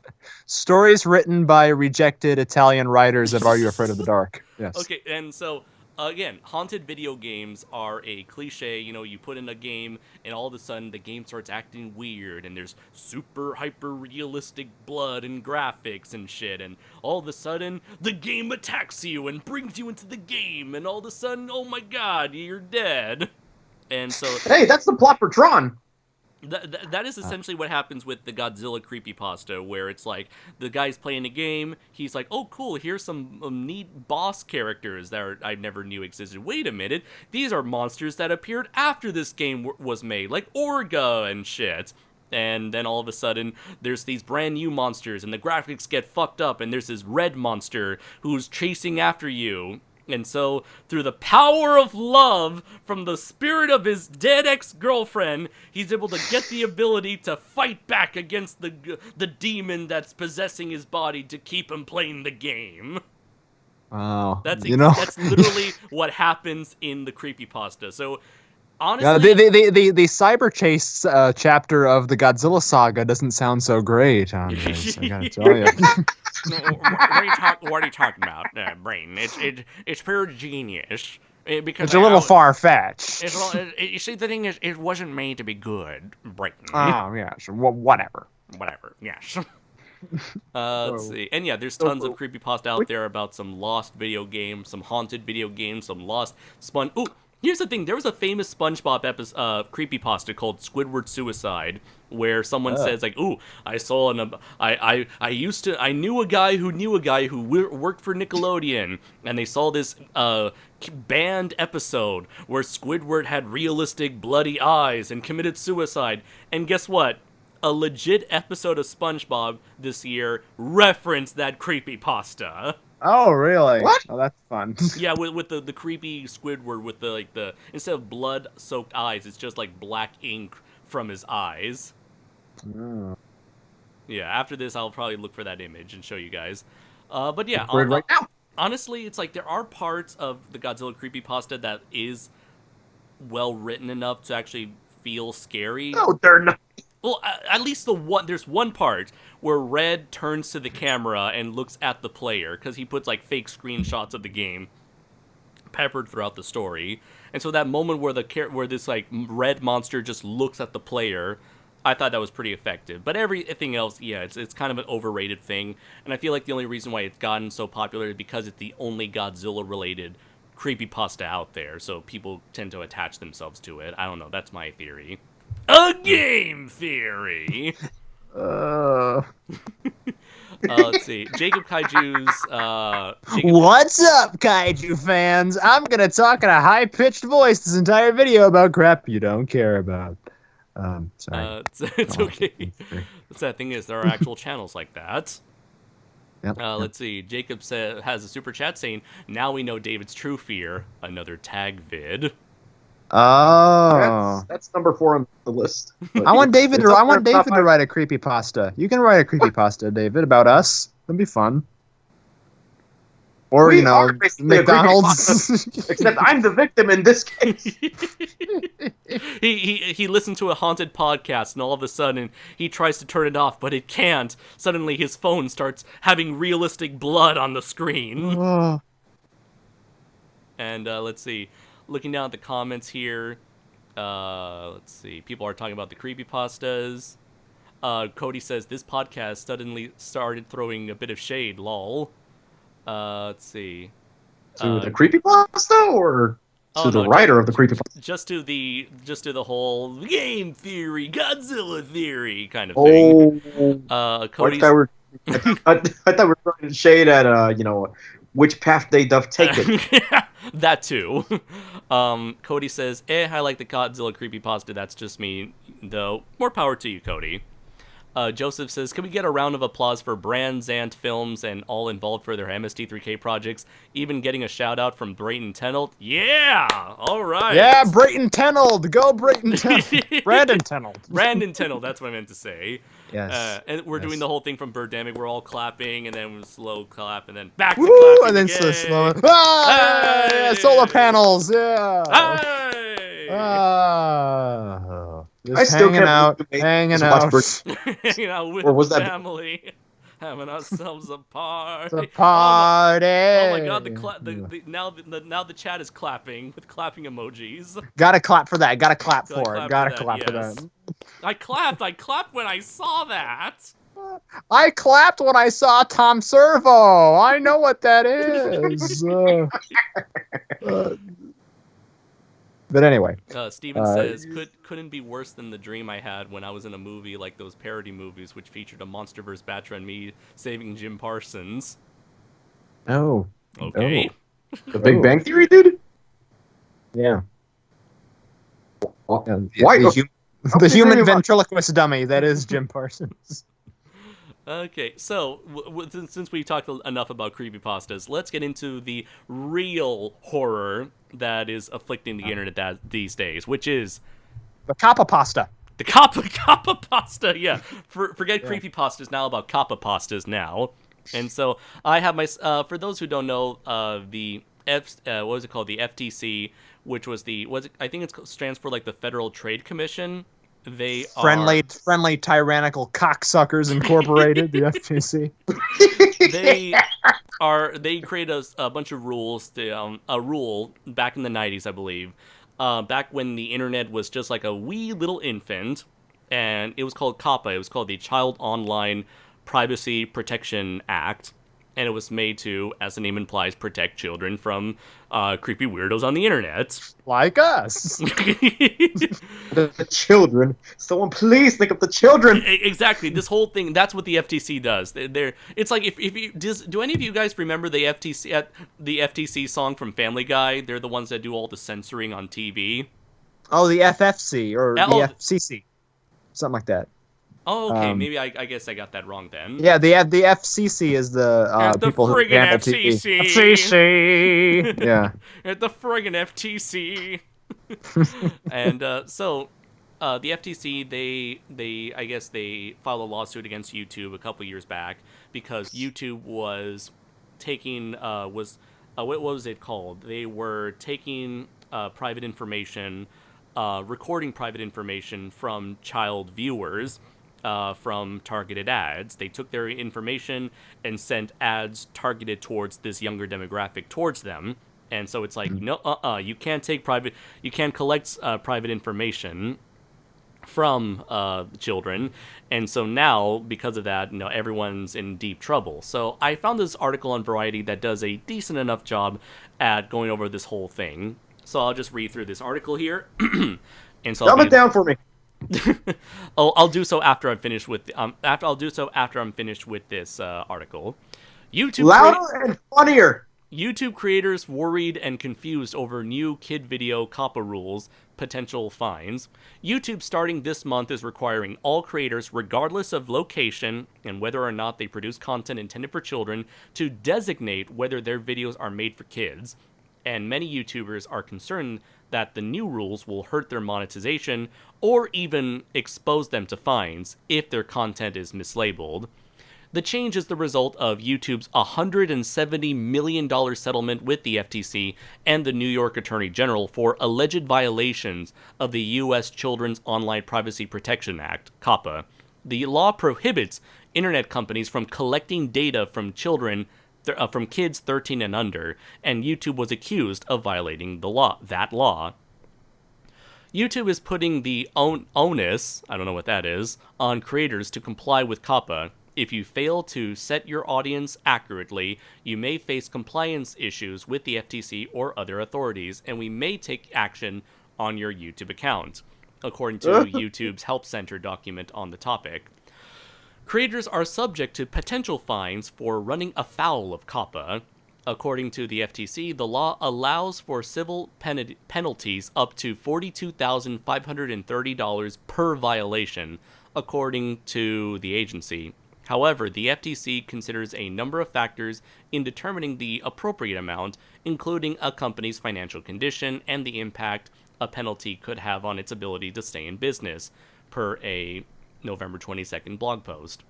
Stories written by rejected Italian writers of Are You Afraid of the Dark? Yes. Okay, and so again, haunted video games are a cliche. You know, you put in a game, and all of a sudden the game starts acting weird, and there's super hyper realistic blood and graphics and shit, and all of a sudden the game attacks you and brings you into the game, and all of a sudden, oh my god, you're dead. And so Hey, that's the plot for Tron. that is essentially what happens with the Godzilla creepypasta, where it's like the guy's playing a game, he's like, oh cool, here's some neat boss characters that I never knew existed. Wait a minute, these are monsters that appeared after this game was made, like Orga and shit. And then all of a sudden, there's these brand new monsters, and the graphics get fucked up, and there's this red monster who's chasing after you. And so, through the power of love from the spirit of his dead ex-girlfriend, he's able to get the ability to fight back against the demon that's possessing his body to keep him playing the game. Wow. That's that's literally what happens in the creepypasta. So, honestly, the cyber chase chapter of the Godzilla saga doesn't sound so great, Andres. I gotta tell you. What are you talking about, Brain? It's pure genius. Because It's a little far-fetched. You see, the thing is, it wasn't made to be good, Brain. Oh, yeah, sure. Whatever. Whatever, yes. Let's see. And yeah, there's tons of creepypasta out there about some lost video games, some haunted video games, some lost Ooh, here's the thing. There was a famous SpongeBob creepypasta called Squidward Suicide, where someone says like, "Ooh, I saw I knew a guy who knew a guy who worked for Nickelodeon, and they saw this banned episode where Squidward had realistic bloody eyes and committed suicide." And guess what? A legit episode of SpongeBob this year referenced that creepypasta. Oh, really? What? Oh, that's fun. Yeah, with the creepy Squidward with the instead of blood-soaked eyes, it's just like black ink from his eyes. Oh. Yeah, after this, I'll probably look for that image and show you guys. But yeah, Right now. honestly, it's like there are parts of the Godzilla creepypasta that is well written enough to actually feel scary. No, they're not. Well, at least there's one part where Red turns to the camera and looks at the player, because he puts like fake screenshots of the game peppered throughout the story. And so that moment where this like red monster just looks at the player, I thought that was pretty effective. But everything else, yeah, it's kind of an overrated thing. And I feel like the only reason why it's gotten so popular is because it's the only Godzilla-related creepypasta out there, so people tend to attach themselves to it. I don't know, that's my theory. A game theory! Let's see. Jacob Kaiju's... What's up, Kaiju fans? I'm gonna talk in a high-pitched voice this entire video about crap you don't care about. Sorry. It's okay. The sad thing is, there are actual channels like that. Yep. Let's see. Jacob has a super chat saying, "Now we know David's true fear. Another tag vid." Oh. That's number 4 on the list. I want David to to write a creepypasta. You can write a creepypasta, David, about us. That'd be fun. Or, We are basically a McDonald's. Except I'm the victim in this case. He listened to a haunted podcast, and all of a sudden he tries to turn it off, but it can't. Suddenly his phone starts having realistic blood on the screen. Oh. And let's see. Looking down at the comments here, let's see. People are talking about the creepypastas. Cody says, "This podcast suddenly started throwing a bit of shade, lol." Let's see. To the creepypasta or to the writer of the creepypasta? Just to the whole game theory, Godzilla theory kind of thing. Oh. Cody's... I thought we were throwing shade at, which path they doth take it. That too. Cody says, I like the Godzilla creepypasta. That's just me, though. More power to you, Cody. Joseph says, can we get a round of applause for Brands and Films and all involved for their MST3K projects, even getting a shout out from Brayton Tenold? Yeah! All right. Yeah, Brayton Tenold. Go Brayton Tenold. Brandon Tenold. Brandon Tenold, that's what I meant to say. Yes. And we're yes. doing the whole thing from Birdemic. We're all clapping, and then slow clap, and then back to Woo! clapping And then again. slow. Ah! Hey! Yeah, solar panels. Yeah. Hey! Just I still hanging can't out, believe you made hanging us watch out. Hanging out with Or was the that- family, having ourselves a party. The party. Oh my god! Now the chat is clapping with clapping emojis. Gotta clap for that. Gotta clap Gotta for it. clap Gotta for that, clap for yes. that. I clapped when I saw that. I clapped when I saw Tom Servo. I know what that is. But anyway, Steven says, couldn't be worse than the dream I had when I was in a movie like those parody movies which featured a MonsterVerse Batra and me saving Jim Parsons. oh, Okay. The Big Bang Theory, dude? yeah. Why? The human ventriloquist dummy that is Jim Parsons. Okay, so since we talked enough about creepypastas, let's get into the real horror that is afflicting the internet these days, which is The Kappa pasta. the kappa pasta. Yeah, forget creepypastas now about kappa pastas now. And so I have my for those who don't know, the what was it called? The FTC, which was I think it stands for like the Federal Trade Commission. They friendly tyrannical cocksuckers incorporated, the FTC. They created a bunch of rules. A rule back in the 90s, I believe, back when the internet was just like a wee little infant, and it was called COPPA. It was called the Child Online Privacy Protection Act, and it was made to, as the name implies, protect children from creepy weirdos on the internet. Like us. The children. Someone please think of the children. Exactly. This whole thing, that's what the FTC does. It's like, if you do any of you guys remember the FTC song from Family Guy? They're the ones that do all the censoring on TV. Oh, the FFC or the FCC. Something like that. Oh, okay. Maybe I guess I got that wrong then. Yeah, the FCC is the people who handle FCC. FCC. Yeah. At the friggin' FTC. And so the FTC, they filed a lawsuit against YouTube a couple years back because YouTube was taking what was it called? They were taking private information, recording private information from child viewers. From targeted ads. They took their information and sent ads targeted towards this younger demographic towards them. And so it's like, no, you can't collect private information from children. And so now, because of that, everyone's in deep trouble. So I found this article on Variety that does a decent enough job at going over this whole thing. So I'll just read through this article here. And so Dumb it down for me. I'll do so after I'm finished with after I'm finished with this article. YouTube Louder and funnier. YouTube creators worried and confused over new kid video COPPA rules, potential fines. YouTube starting this month is requiring all creators, regardless of location and whether or not they produce content intended for children, to designate whether their videos are made for kids. And many YouTubers are concerned that the new rules will hurt their monetization or even expose them to fines if their content is mislabeled. The change is the result of YouTube's $170 million settlement with the FTC and the New York Attorney General for alleged violations of the U.S. Children's Online Privacy Protection Act, COPPA. The law prohibits internet companies from collecting data from children from kids 13 and under, and YouTube was accused of violating that law. YouTube is putting the onus, I don't know what that is, on creators to comply with COPPA. If you fail to set your audience accurately, you may face compliance issues with the FTC or other authorities, and we may take action on your YouTube account, according to YouTube's Help Center document on the topic. Creators are subject to potential fines for running afoul of COPPA. According to the FTC, the law allows for civil penalties up to $42,530 per violation, according to the agency. However, the FTC considers a number of factors in determining the appropriate amount, including a company's financial condition and the impact a penalty could have on its ability to stay in business, per a November 22nd blog post.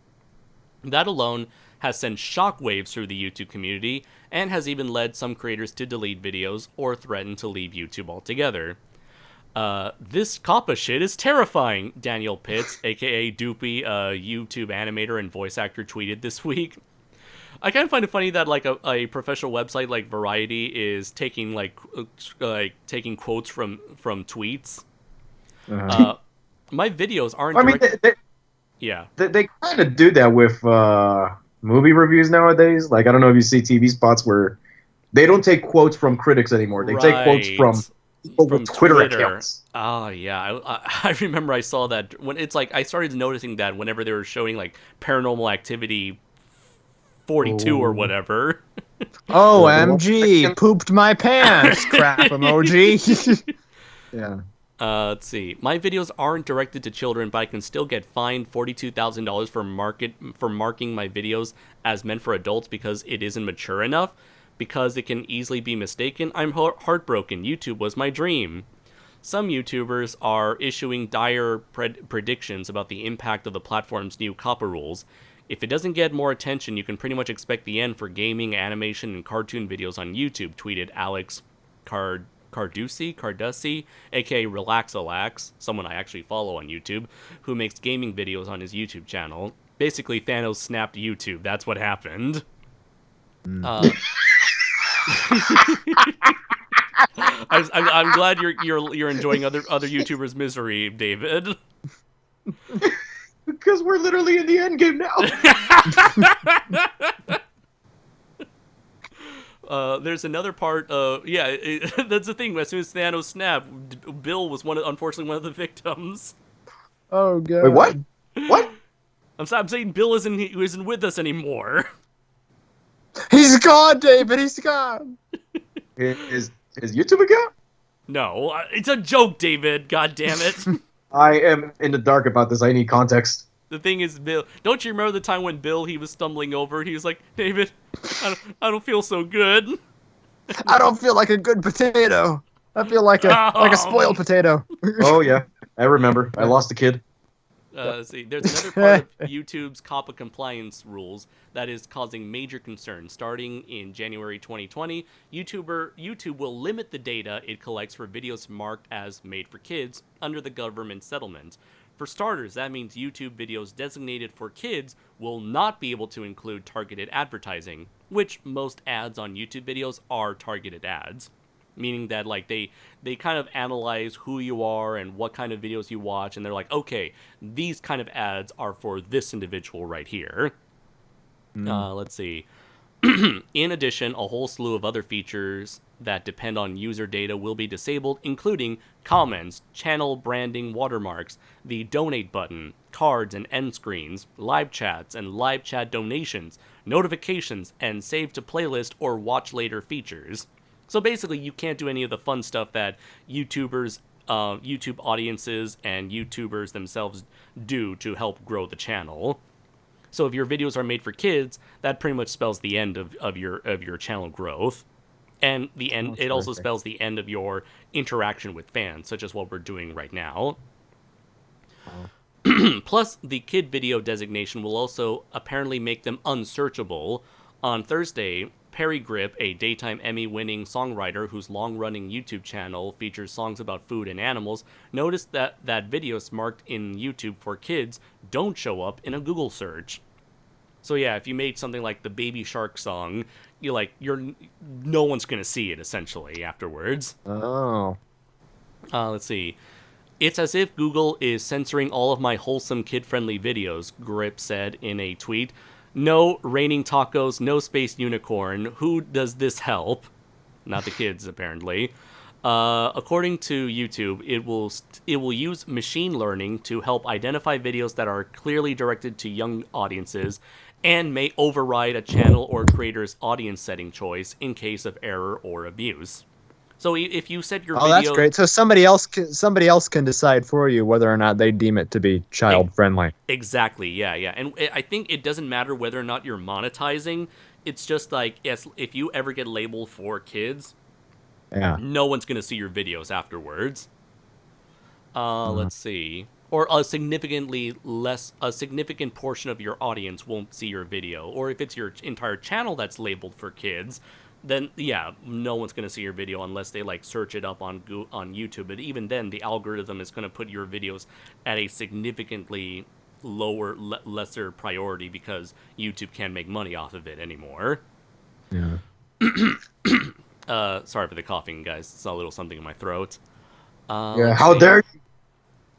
That alone has sent shockwaves through the YouTube community and has even led some creators to delete videos or threaten to leave YouTube altogether. This COPPA shit is terrifying, Daniel Pitts, aka Doopy, YouTube animator and voice actor, tweeted this week. I kind of find it funny that like a professional website like Variety is taking taking quotes from tweets. My videos aren't. I mean, yeah, they kind of do that with movie reviews nowadays. Like, I don't know if you see TV spots where they don't take quotes from critics anymore. They take quotes from people with Twitter accounts. Oh yeah, I remember I saw that when it's like I started noticing that whenever they were showing like Paranormal Activity 42 or whatever. OMG, pooped my pants, crap emoji. Yeah. Let's see. My videos aren't directed to children, but I can still get fined $42,000 for marking my videos as meant for adults because it isn't mature enough. Because it can easily be mistaken, I'm heartbroken. YouTube was my dream. Some YouTubers are issuing dire predictions about the impact of the platform's new COPPA rules. If it doesn't get more attention, you can pretty much expect the end for gaming, animation, and cartoon videos on YouTube, tweeted Alex Carducci, aka Relaxalax, someone I actually follow on YouTube, who makes gaming videos on his YouTube channel. Basically, Thanos snapped YouTube. That's what happened. I'm glad you're enjoying other YouTubers' misery, David. Because we're literally in the end game now. There's another part. That's the thing. As soon as Thanos snapped, Bill was unfortunately one of the victims. Oh god. Wait, what? What? I'm saying Bill isn't with us anymore. He's gone, David. He's gone. Is YouTube again? No, it's a joke, David. God damn it. I am in the dark about this. I need context. The thing is, Bill, don't you remember the time when Bill, he was stumbling over? He was like, David, I don't feel so good. I don't feel like a good potato. I feel like a spoiled potato. Oh yeah, I remember. I lost a kid. See, there's another part of YouTube's COPPA compliance rules that is causing major concern. Starting in January 2020, YouTube will limit the data it collects for videos marked as made for kids under the government settlement. For starters, that means YouTube videos designated for kids will not be able to include targeted advertising, which most ads on YouTube videos are targeted ads. Meaning that like they kind of analyze who you are and what kind of videos you watch, and they're like, okay, these kind of ads are for this individual right here. Let's see. In addition, a whole slew of other features that depend on user data will be disabled, including comments, channel branding watermarks, the donate button, cards and end screens, live chats and live chat donations, notifications, and save to playlist or watch later features. So basically, you can't do any of the fun stuff that YouTubers, YouTube audiences, and YouTubers themselves do to help grow the channel. So if your videos are made for kids, that pretty much spells the end of your channel growth, and the end. It also spells the end of your interaction with fans, such as what we're doing right now. Plus, the kid video designation will also apparently make them unsearchable. On Thursday, Perry Grip, a daytime Emmy-winning songwriter whose long-running YouTube channel features songs about food and animals, noticed that videos marked in YouTube for kids don't show up in a Google search. So yeah, if you made something like the Baby Shark song, no one's gonna see it essentially afterwards. Oh. Let's see. It's as if Google is censoring all of my wholesome kid-friendly videos, Grip said in a tweet. No raining tacos, no space unicorn. Who does this help? Not the kids, apparently. According to YouTube, it will use machine learning to help identify videos that are clearly directed to young audiences and may override a channel or creator's audience setting choice in case of error or abuse. So if you set your Oh, that's videos... great. So somebody else can decide for you whether or not they deem it to be child friendly. Exactly, yeah. And I think it doesn't matter whether or not you're monetizing. It's just like, yes, if you ever get labeled for kids, Yeah. no one's going to see your videos afterwards. Let's see. Or a significant portion of your audience won't see your video. Or if it's your entire channel that's labeled for kids, then yeah, no one's going to see your video unless they like search it up on YouTube. But even then, the algorithm is going to put your videos at a significantly lesser priority because YouTube can't make money off of it anymore. Yeah. Sorry for the coughing, guys. It's a little something in my throat. How dare you?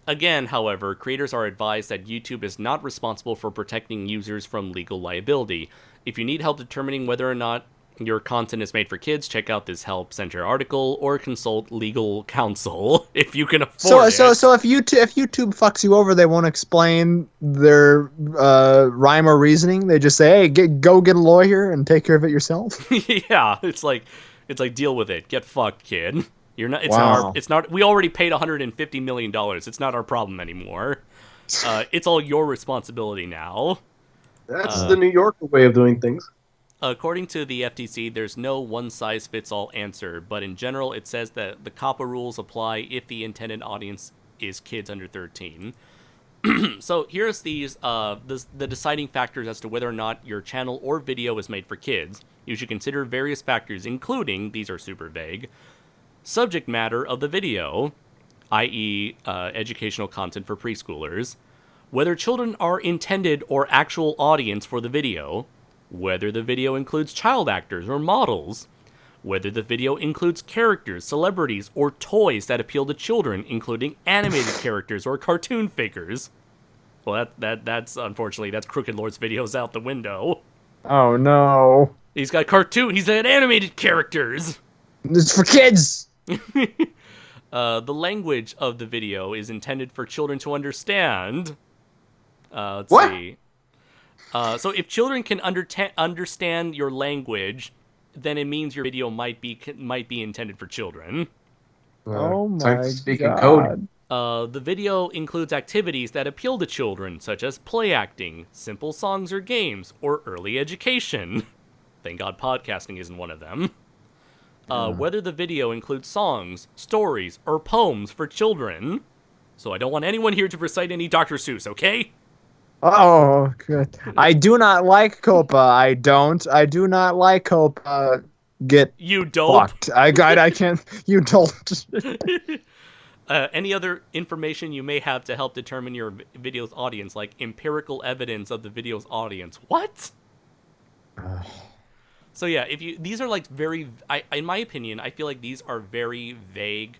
Again, however, creators are advised that YouTube is not responsible for protecting users from legal liability. If you need help determining whether or not your content is made for kids, check out this Help Center article or consult legal counsel if you can afford it. So if YouTube fucks you over, they won't explain their rhyme or reasoning. They just say, "Hey, go get a lawyer and take care of it yourself." Yeah, it's like deal with it. Get fucked, kid. You're not. Wow. It's not. We already paid $150 million. It's not our problem anymore. It's all your responsibility now. That's the New Yorker way of doing things. According to the FTC, there's no one-size-fits-all answer, but in general, it says that the COPPA rules apply if the intended audience is kids under 13. So here's the deciding factors as to whether or not your channel or video is made for kids. You should consider various factors, including, these are super vague, subject matter of the video, i.e. Educational content for preschoolers, whether children are intended or actual audience for the video, whether the video includes child actors or models, whether the video includes characters, celebrities, or toys that appeal to children, including animated characters or cartoon figures. Well, that's unfortunately, that's Crooked Lord's videos out the window. Oh no! He's got animated characters! It's for kids! The language of the video is intended for children to understand. Let's What? see. So if children can understand your language, then it means your video might be intended for children. Oh my Time to speak in God. code. The video includes activities that appeal to children, such as play acting, simple songs or games, or early education. Thank God podcasting isn't one of them. Whether the video includes songs, stories, or poems for children. So I don't want anyone here to recite any Dr. Seuss, okay? Oh, good. I do not like Copa. I do not like Copa. Get You dope. fucked. I can't. You don't. Any other information you may have to help determine your video's audience, like empirical evidence of the video's audience. What? So yeah, these are like in my opinion, I feel like these are very vague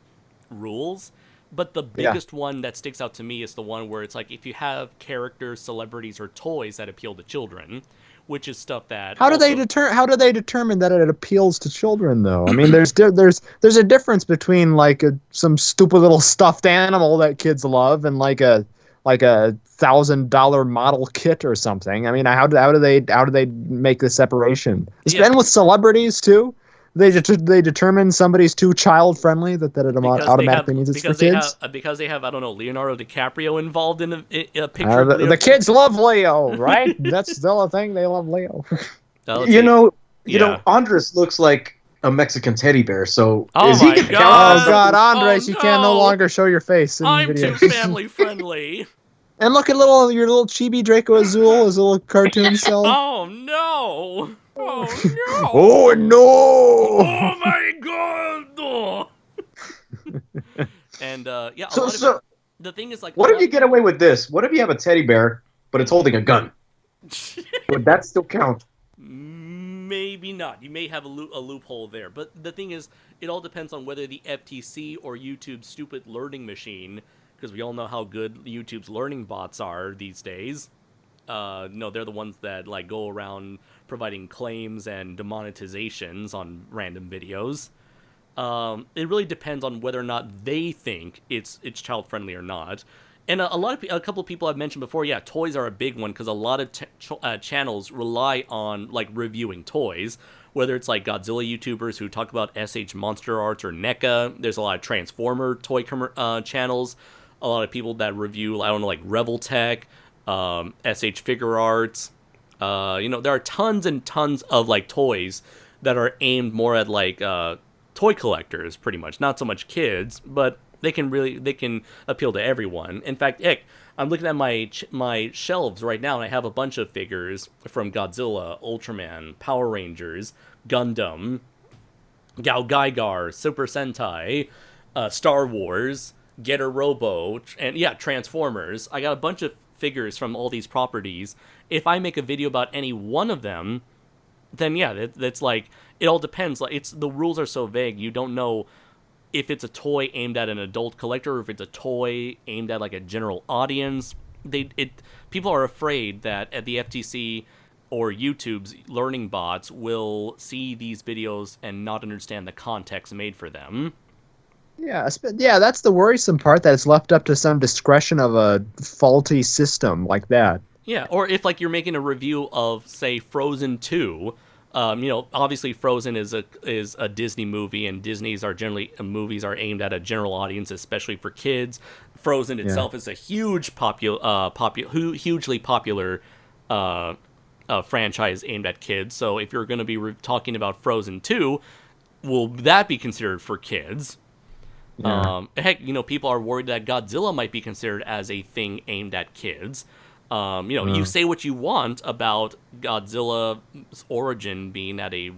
rules. But the biggest one that sticks out to me is the one where it's like if you have characters, celebrities, or toys that appeal to children, which is stuff that How do they determine that it appeals to children though? I mean, there's a difference between like some stupid little stuffed animal that kids love and like a $1,000 model kit or something. I mean, how do they make the separation? It's been with celebrities too. They determine somebody's too child friendly that it automatically means it's for kids. Because they have I don't know Leonardo DiCaprio involved in a picture. The kids love Leo, right? That's still a thing. They love Leo. You know, Andres looks like a Mexican teddy bear. So is he gonna count? Oh God, Andres, you can no longer show your face in I'm videos. too family friendly. And look at your little chibi Draco Azul, his little cartoon self. Oh no! Oh no! Oh no! Oh my God! And yeah. The thing is, like, what if you get away with this? What if you have a teddy bear, but it's holding a gun? Would that still count? Maybe not. You may have a loophole there. But the thing is, it all depends on whether the FTC or YouTube's stupid learning machine, because we all know how good YouTube's learning bots are these days. No, they're the ones that like go around providing claims and demonetizations on random videos. It really depends on whether or not they think it's child friendly or not. And a couple of people I've mentioned before, yeah, toys are a big one because a lot of channels rely on like reviewing toys. Whether it's like Godzilla YouTubers who talk about SH Monster Arts or NECA, there's a lot of Transformer toy channels. A lot of people that review, I don't know, like Revel Tech, SH Figure Arts. There are tons and tons of like toys that are aimed more at like toy collectors, pretty much. Not so much kids, but they can appeal to everyone. In fact, I'm looking at my shelves right now, and I have a bunch of figures from Godzilla, Ultraman, Power Rangers, Gundam, Gao Gaigar, Super Sentai, Star Wars, Getter Robo, and yeah, Transformers. I got a bunch of figures from all these properties. If I make a video about any one of them, then yeah, that's like, it all depends. Like, the rules are so vague, you don't know if it's a toy aimed at an adult collector or if it's a toy aimed at like a general audience. People are afraid that at the FTC or YouTube's learning bots will see these videos and not understand the context made for them. Yeah, yeah, that's the worrisome part, that it's left up to some discretion of a faulty system like that. Yeah, or if like you're making a review of, say, Frozen 2, obviously Frozen is a Disney movie, and Disney's are generally movies are aimed at a general audience, especially for kids. Frozen itself is a hugely popular franchise aimed at kids. So if you're going to be talking about Frozen 2, will that be considered for kids? Yeah. Heck, people are worried that Godzilla might be considered as a thing aimed at kids. You say what you want about Godzilla's origin being at a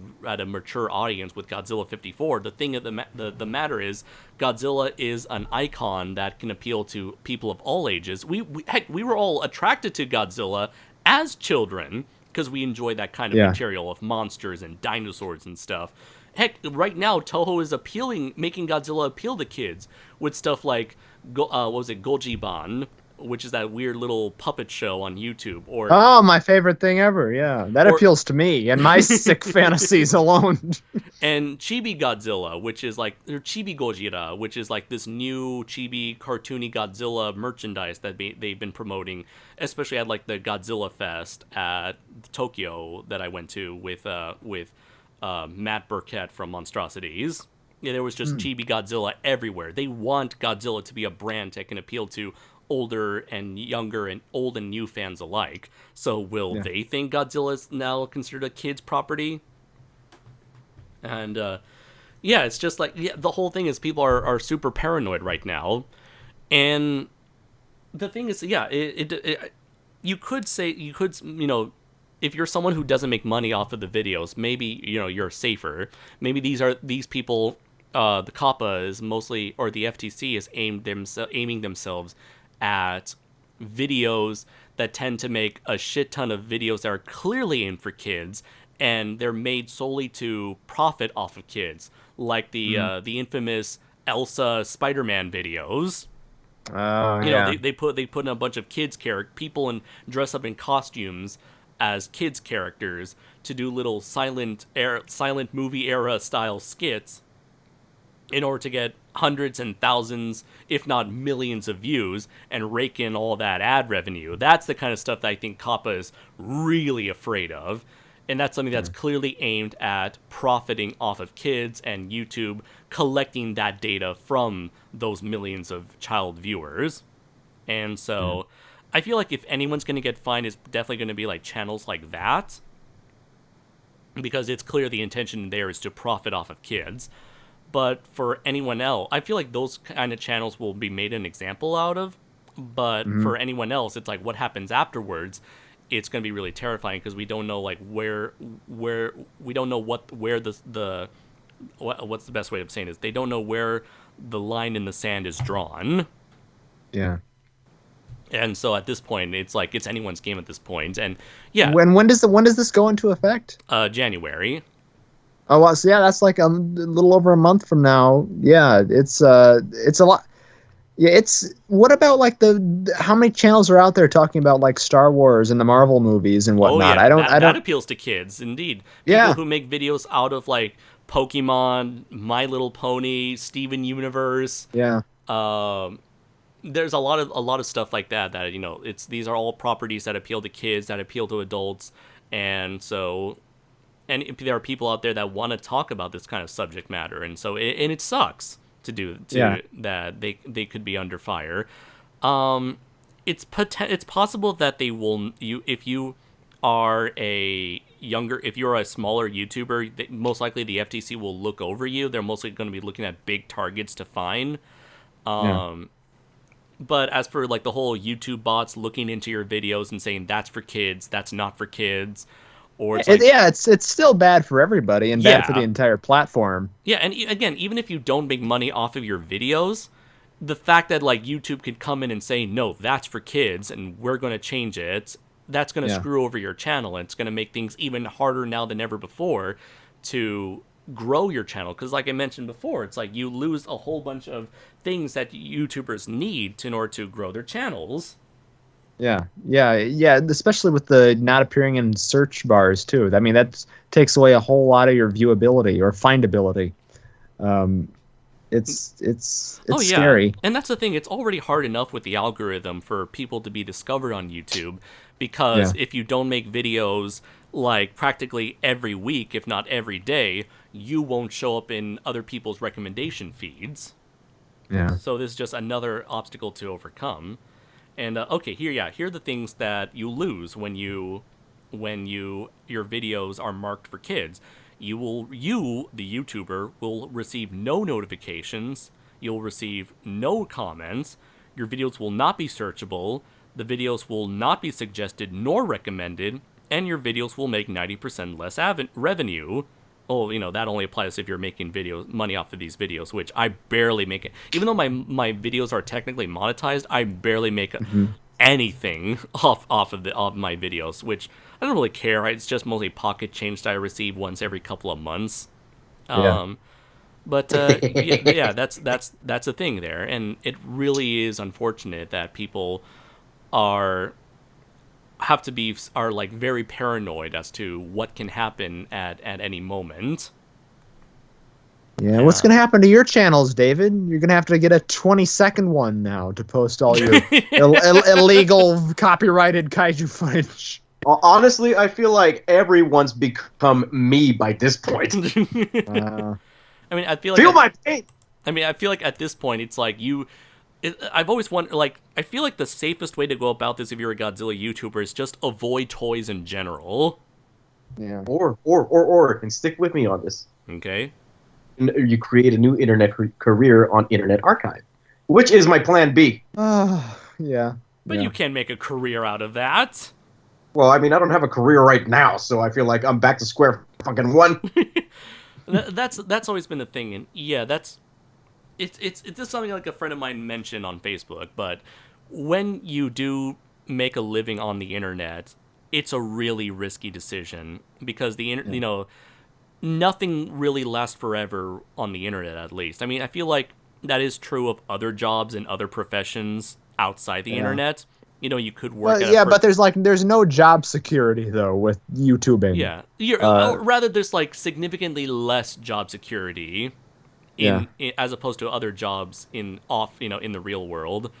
mature audience with Godzilla 54. The thing of the matter is, Godzilla is an icon that can appeal to people of all ages. We were all attracted to Godzilla as children because we enjoy that kind of material of monsters and dinosaurs and stuff. Heck, right now Toho is making Godzilla appeal to kids with stuff like Gojiban, which is that weird little puppet show on YouTube. Or my favorite thing ever. Yeah, that appeals to me and my sick fantasies alone. And Chibi Godzilla, which is like, or Chibi Gojira, which is like this new chibi cartoony Godzilla merchandise that they've been promoting, especially at like the Godzilla Fest at Tokyo that I went to with Matt Burkett from Monstrosities. Yeah, there was just Chibi Godzilla everywhere. They want Godzilla to be a brand that can appeal to older and younger and old and new fans alike. So will they think Godzilla is now considered a kid's property? And it's just like, the whole thing is people are super paranoid right now. And the thing is, you could if you're someone who doesn't make money off of the videos, maybe you're safer. Maybe these people, the COPPA is mostly, or the FTC is aiming themselves at videos that tend to make a shit ton of videos that are clearly aimed for kids, and they're made solely to profit off of kids, like the infamous Elsa Spider-Man videos. They put in a bunch of kids people and dress up in costumes as kids characters to do little silent movie era style skits in order to get hundreds and thousands, if not millions of views, and rake in all that ad revenue. That's the kind of stuff that I think COPPA is really afraid of. And that's something that's clearly aimed at profiting off of kids and YouTube collecting that data from those millions of child viewers. And so I feel like if anyone's going to get fined, it's definitely going to be like channels like that, because it's clear the intention there is to profit off of kids. But for anyone else, I feel like those kind of channels will be made an example out of. But for anyone else, it's like what happens afterwards. It's going to be really terrifying because we don't know like where we don't know what's the best way of saying this. They don't know where the line in the sand is drawn. Yeah. And so at this point, it's like it's anyone's game at this point. And yeah, when does this go into effect? January. Oh, well, so yeah, that's like a little over a month from now. Yeah, it's a lot. Yeah, what about like how many channels are out there talking about like Star Wars and the Marvel movies and whatnot? Oh yeah, that appeals to kids indeed. People who make videos out of like Pokemon, My Little Pony, Steven Universe. Yeah. there's a lot of stuff like that these are all properties that appeal to kids, that appeal to adults, and so and there are people out there that want to talk about this kind of subject matter, and so it sucks Yeah. that they could be under fire. It's possible that they will if you are if you're a smaller YouTuber, most likely the FTC will look over you. They're mostly going to be looking at big targets to fine. Yeah. But as for like the whole YouTube bots looking into your videos and saying that's for kids, that's not for kids, or it's like It's still bad for everybody and bad for the yeah, entire platform. yeah, and again, even if you don't make money off of your videos, the fact that like YouTube could come in and say no, that's for kids, and we're going to change it, that's going to Yeah. screw over your channel, and it's going to make things even harder now than ever before to grow your channel. Because like I mentioned before, it's like you lose a whole bunch of things that YouTubers need in order to grow their channels. Yeah. Especially with the not appearing in search bars too. I mean, that takes away a whole lot of your viewability or findability. Um, it's Oh yeah, scary. and that's the thing. It's already hard enough with the algorithm for people to be discovered on YouTube, because Yeah. if you don't make videos like practically every week, if not every day, you won't show up in other people's recommendation feeds. Yeah. So this is just another obstacle to overcome. And okay, here are the things that you lose when your videos are marked for kids. The YouTuber will receive no notifications. You'll receive no comments. Your videos will not be searchable. The videos will not be suggested nor recommended, and your videos will make 90% less revenue. Oh, that only applies if you're making money off of these videos, which I barely make it. Even though my videos are technically monetized, I barely make Mhm. anything off my videos, which I don't really care. Right? It's just mostly pocket change that I receive once every couple of months. Yeah. Um, but yeah, that's a thing there, and it really is unfortunate that people are are like very paranoid as to what can happen at any moment. Yeah, what's Yeah. going to happen to your channels, David? You're going to have to get a 20-second one now to post all your illegal copyrighted kaiju footage. Honestly, I feel like everyone's become me by this point. Uh, I mean, Feel my pain. I feel like at this point, it's like I've always wondered, like, I feel like the safest way to go about this if you're a Godzilla YouTuber is just avoid toys in general. yeah. Or, and stick with me on this. Okay. You create a new internet career on Internet Archive, which is my plan B. Yeah. But yeah. you can make a career out of that. Well, I mean, I don't have a career right now, so I feel like I'm back to square fucking one. That's always been the thing, and yeah, it's just something like a friend of mine mentioned on Facebook. But when you do make a living on the internet, it's a really risky decision, because nothing really lasts forever on the internet, at least. I mean, I feel like that is true of other jobs and other professions outside the internet. You could work at but there's no job security though with YouTubing. yeah, rather there's like significantly less job security in as opposed to other jobs in the real world.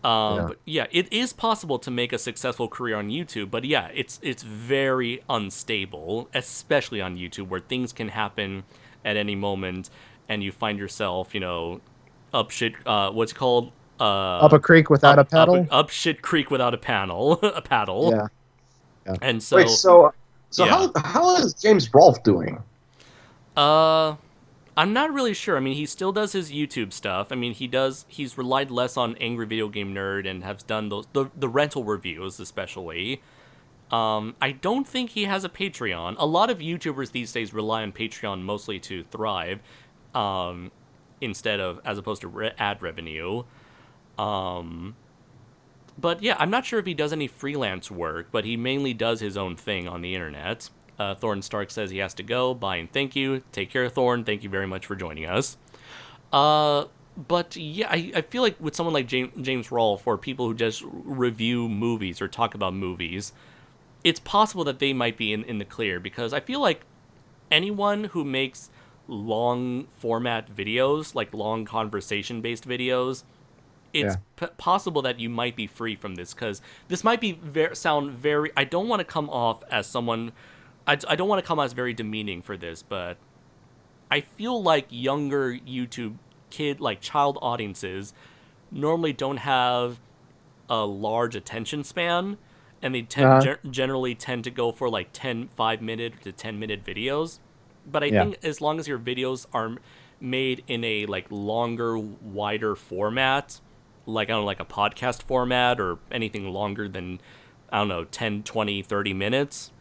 But yeah, it is possible to make a successful career on YouTube, but yeah, it's very unstable, especially on YouTube, where things can happen at any moment, and you find yourself, up shit. What's it called? Up a creek without a paddle. Up shit creek without a paddle. Yeah. Yeah. And so Wait, so yeah. how is James Rolfe doing? I'm not really sure. I mean, he still does his YouTube stuff. I mean, he's relied less on Angry Video Game Nerd and has done the rental reviews, especially. I don't think he has a Patreon. A lot of YouTubers these days rely on Patreon mostly to thrive, as opposed to ad revenue. But yeah, I'm not sure if he does any freelance work, but he mainly does his own thing on the internet. Thorn Stark says he has to go. Bye and thank you. Take care, Thorn. Thank you very much for joining us. But yeah, I feel like with someone like James Rolfe, or people who just review movies or talk about movies, it's possible that they might be in the clear, because I feel like anyone who makes long format videos, like long conversation based videos, it's possible that you might be free from this, because this might be sound very. I don't want to come off as someone. I don't want to come as very demeaning for this, but I feel like younger YouTube child audiences normally don't have a large attention span, and they generally tend to go for like 5-minute to 10-minute videos. But I think as long as your videos are made in a like longer, wider format, like I don't know, like a podcast format or anything longer than, I don't know, 10, 20, 30 minutes,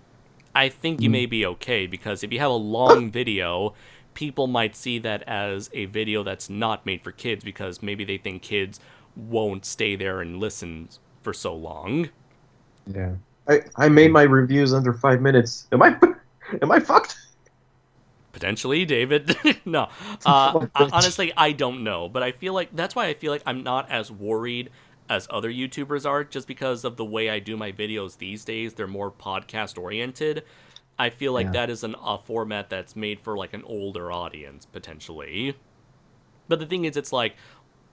I think you may be okay, because if you have a long video, people might see that as a video that's not made for kids, because maybe they think kids won't stay there and listen for so long. Yeah. I made my reviews under 5 minutes. Am I fucked? Potentially, David. No. Honestly, I don't know. But I feel like that's why I feel like I'm not as worried as other YouTubers are, just because of the way I do my videos these days. They're more podcast oriented. I feel like that is a format that's made for like an older audience, potentially. But the thing is, it's like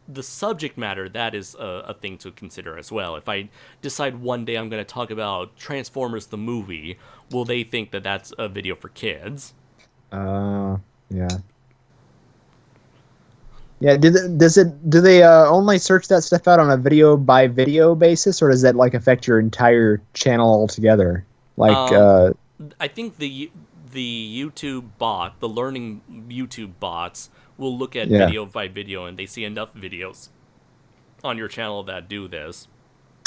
the subject matter, that is a thing to consider as well. If I decide one day I'm going to talk about Transformers the movie, will they think that that's a video for kids? Yeah. Yeah, do they only search that stuff out on a video by video basis, or does that like affect your entire channel altogether? Like I think the YouTube bot, the learning YouTube bots, will look at video by video, and they see enough videos on your channel that do this.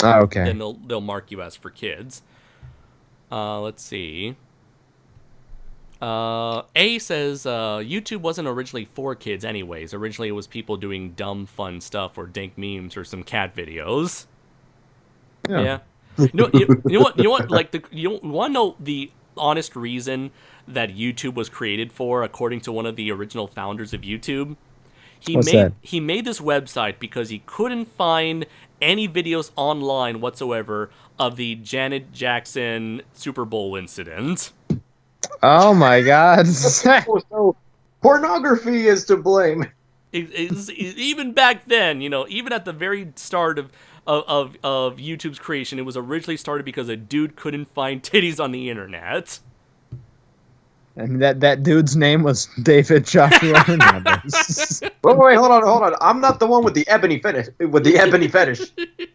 Oh, okay. Then they'll mark you as for kids. Let's see. A says YouTube wasn't originally for kids anyways. Originally it was people doing dumb fun stuff or dank memes or some cat videos. Yeah. You know what? Like you want to know the honest reason that YouTube was created for, according to one of the original founders of YouTube? He made this website because he couldn't find any videos online whatsoever of the Janet Jackson Super Bowl incident. Oh my God! So pornography is to blame. Even back then, even at the very start of YouTube's creation, it was originally started because a dude couldn't find titties on the internet. And that dude's name was David Joshua Hernandez. Wait, hold on. I'm not the one with the ebony fetish.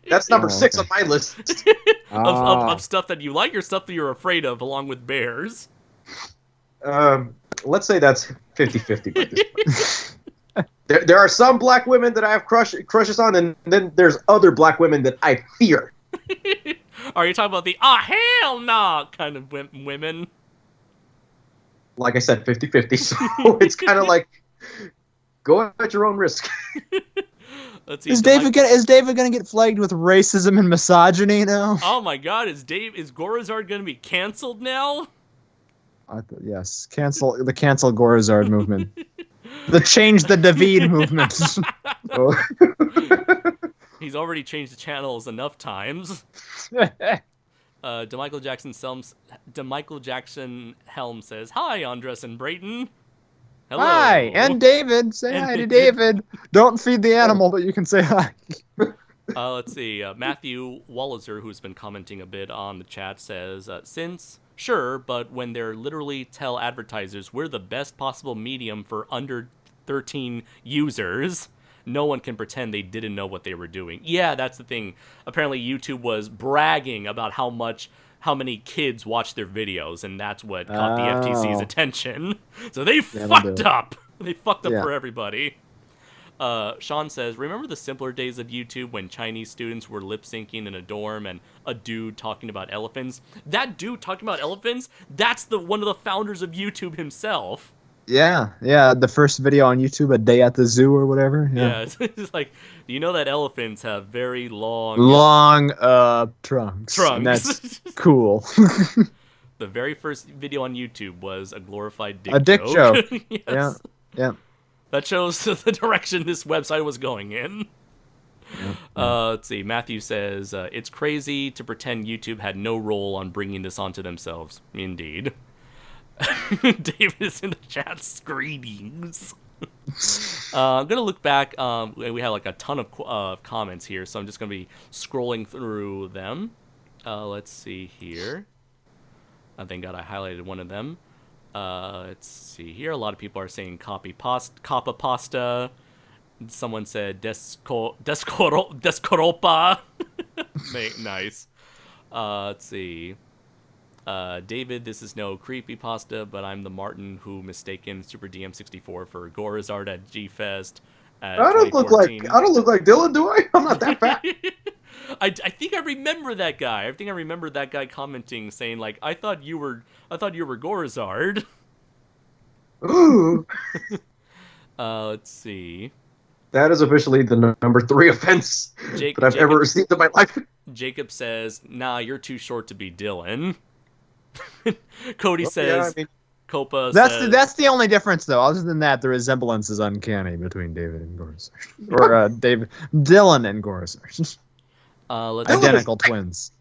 That's number 6 on my list. of stuff that you like or stuff that you're afraid of, along with bears. Let's say that's 50-50 by this point. There are some black women that I have crushes on, and then there's other black women that I fear. Are you talking about the hell nah kind of women? Like I said, 50-50, so it's kind of like, go at your own risk. Let's see, is David gonna get flagged with racism and misogyny now? Oh my God, is Gorazard gonna be canceled now? Yes, cancel Gorazard movement. The change the David movement. He's already changed the channels enough times. DeMichael Jackson Helm says, "Hi, Andres and Brayton." Hello. Hi, and David. Say hi to David. Don't feed the animal, but you can say hi. Let's see. Matthew Walliser, who's been commenting a bit on the chat, says, Sure, but when they're literally tell advertisers we're the best possible medium for under 13 users, no one can pretend they didn't know what they were doing. Yeah, that's the thing. Apparently YouTube was bragging about how many kids watch their videos, and that's what caught the FTC's attention. So they fucked up. They fucked up for everybody. Sean says, remember the simpler days of YouTube when Chinese students were lip-syncing in a dorm and a dude talking about elephants? That dude talking about elephants, that's one of the founders of YouTube himself. Yeah, the first video on YouTube, A Day at the Zoo or whatever. Yeah, it's like, do you know that elephants have very long trunks? And that's cool. The very first video on YouTube was a glorified dick joke. Yes. Yeah. That shows the direction this website was going in. Let's see. Matthew says, it's crazy to pretend YouTube had no role on bringing this onto themselves. Indeed. David is in the chat. Greetings. I'm gonna look back. We have like a ton of comments here, so I'm just gonna be scrolling through them. Let's see here. I think I highlighted one of them. Let's see here. A lot of people are saying coppa pasta. Someone said descoropa. Nice. Let's see. David, this is no creepy pasta, but I'm the Martin who mistaken Super DM64 for Gorizard at G-Fest at I don't look like 2014. Dylan, do I? I'm not that fat. I think I remember that guy. I think I remember that guy commenting saying like, I thought you were Gorizard. Ooh, Let's see. that is officially the number 3 offense that I've ever received in my life. Jacob says, "Nah, you're too short to be Dylan." Cody Well, says, yeah, I mean, Copa says, That's the only difference, though. Other than that, the resemblance is uncanny between David and Gorizar, or Dylan and Gorizar, identical twins.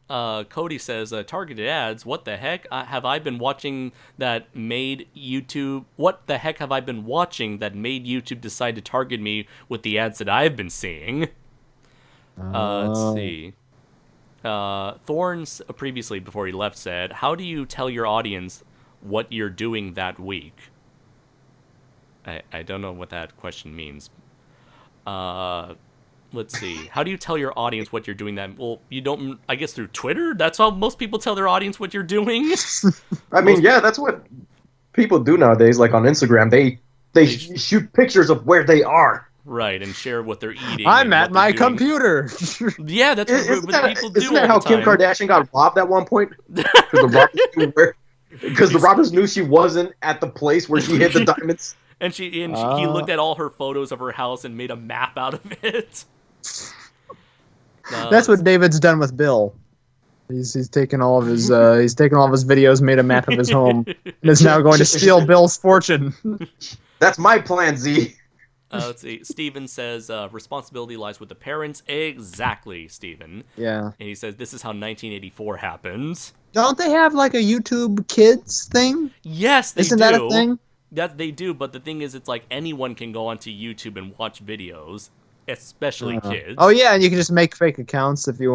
Cody says, targeted ads. What the heck have I been watching that made YouTube? What the heck have I been watching that made YouTube decide to target me with the ads that I've been seeing? Let's see. Thorns previously before he left said, "How do you tell your audience what you're doing that week?" I don't know what that question means. Let's see. How do you tell your audience what you're doing that? Well, you don't. I guess through Twitter. That's how most people tell their audience what you're doing. I mean, yeah, that's what people do nowadays. Like on Instagram, they shoot pictures of where they are. Right, and share what they're eating. I'm at my computer. Yeah, that's what people do. Isn't that how Kim Kardashian got robbed at one point? Because the robbers knew she wasn't at the place where she hid the diamonds. And he looked at all her photos of her house and made a map out of it. That's what David's done with Bill. He's taken all of his videos, made a map of his home, and is now going to steal Bill's fortune. That's my plan, Z. Let's see. Steven says, responsibility lies with the parents. Exactly, Steven. Yeah. And he says, this is how 1984 happens. Don't they have like a YouTube Kids thing? Yes, they do. Isn't that a thing? That they do, but the thing is, it's like anyone can go onto YouTube and watch videos, especially kids. Oh yeah, and you can just make fake accounts if you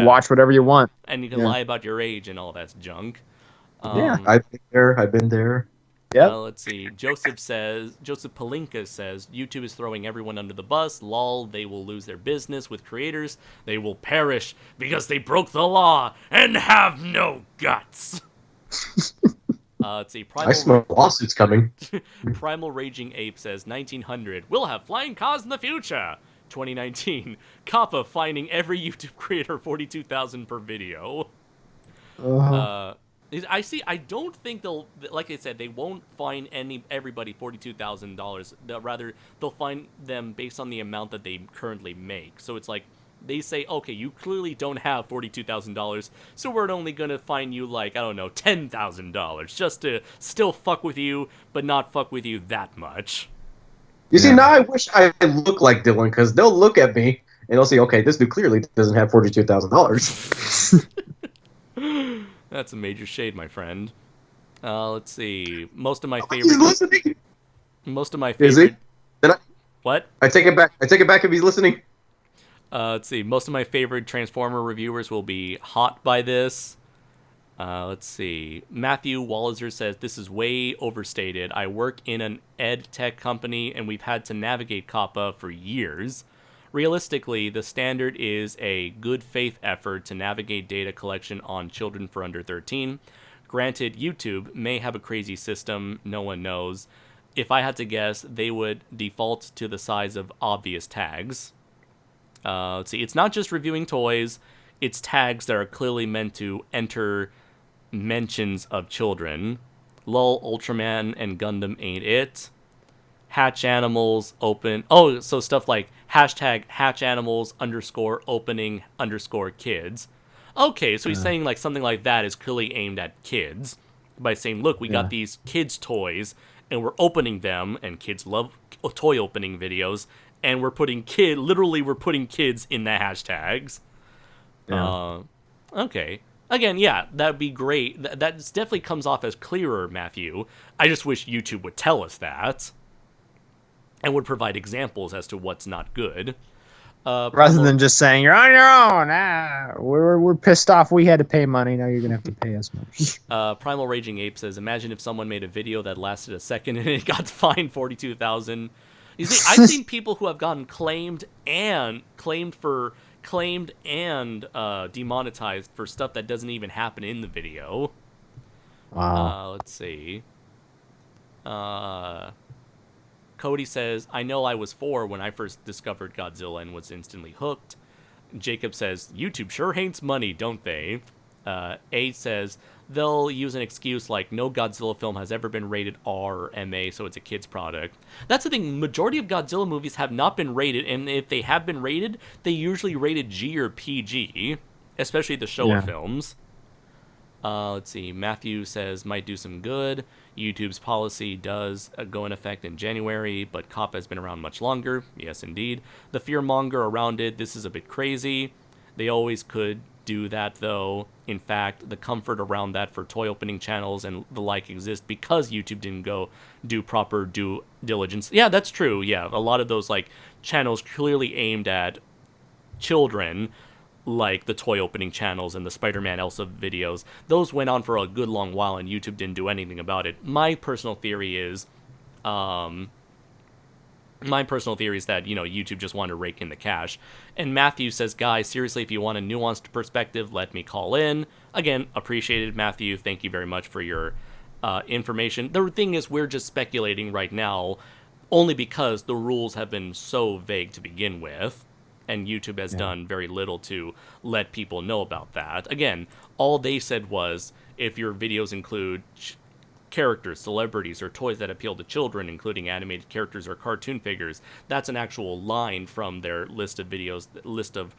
watch whatever you want. And you can lie about your age and all that junk. Yeah. I've been there. Yep. Let's see. Joseph Palinka says, YouTube is throwing everyone under the bus. Lol, they will lose their business with creators. They will perish because they broke the law and have no guts. Let's see. I smell lawsuits coming. Primal Raging Ape says, 1900. We'll have flying cars in the future. 2019. Kappa finding every YouTube creator $42,000 per video. I see. I don't think they'll, like I said, they won't fine everybody $42,000. Rather, they'll fine them based on the amount that they currently make. So it's like they say, okay, you clearly don't have $42,000, so we're only gonna fine you like, I don't know, $10,000 just to still fuck with you, but not fuck with you that much. You see, now I wish I looked like Dylan, because they'll look at me and they'll say, okay, this dude clearly doesn't have $42,000. That's a major shade, my friend. Let's see. Most of my favorite. He's listening. Most of my favorite. Is he? What? I take it back. I take it back if he's listening. Let's see. Most of my favorite Transformer reviewers will be hot by this. Let's see. Matthew Walliser says, this is way overstated. I work in an ed tech company, and we've had to navigate COPPA for years. Realistically, the standard is a good faith effort to navigate data collection on children for under 13. Granted, YouTube may have a crazy system, no one knows. If I had to guess, they would default to the size of obvious tags. Let's see, it's not just reviewing toys, it's tags that are clearly meant to enter mentions of children. Lol, Ultraman and Gundam ain't it. Hatch animals open. Oh, so stuff like hashtag hatch animals _opening _kids. Okay, so he's saying like something like that is clearly aimed at kids by saying, look, we got these kids toys and we're opening them, and kids love toy opening videos, and we're putting kids in the hashtags. Yeah. Okay. Again, yeah, that'd be great. That definitely comes off as clearer, Matthew. I just wish YouTube would tell us that and would provide examples as to what's not good. Rather than just saying you're on your own. We're pissed off. We had to pay money. Now you're gonna have to pay us money. Primal Raging Ape says, "Imagine if someone made a video that lasted a second and it got fined 42,000." You see, I've seen people who have gotten claimed and demonetized for stuff that doesn't even happen in the video. Wow. Let's see. Cody says, "I know I was 4 when I first discovered Godzilla and was instantly hooked." Jacob says, "YouTube sure hates money, don't they?" A says, "They'll use an excuse like no Godzilla film has ever been rated R or MA, so it's a kid's product." That's the thing. Majority of Godzilla movies have not been rated, and if they have been rated, they usually rated G or PG, especially the Showa films. Let's see. Matthew says, "Might do some good. YouTube's policy does go in effect in January, but COPPA has been around much longer." Yes, indeed. "The fearmonger around it, this is a bit crazy. They always could do that, though. In fact, the comfort around that for toy opening channels and the like exists because YouTube didn't go do proper due diligence." Yeah, that's true. Yeah, a lot of those like channels clearly aimed at children, like the toy opening channels and the Spider-Man Elsa videos, those went on for a good long while and YouTube didn't do anything about it. My personal theory is that, YouTube just wanted to rake in the cash. And Matthew says, "Guys, seriously, if you want a nuanced perspective, let me call in." Again, appreciated, Matthew. Thank you very much for your information. The thing is, we're just speculating right now only because the rules have been so vague to begin with. And YouTube has done very little to let people know about that. Again, all they said was, if your videos include characters, celebrities, or toys that appeal to children, including animated characters or cartoon figures, that's an actual line from their list of videos, list of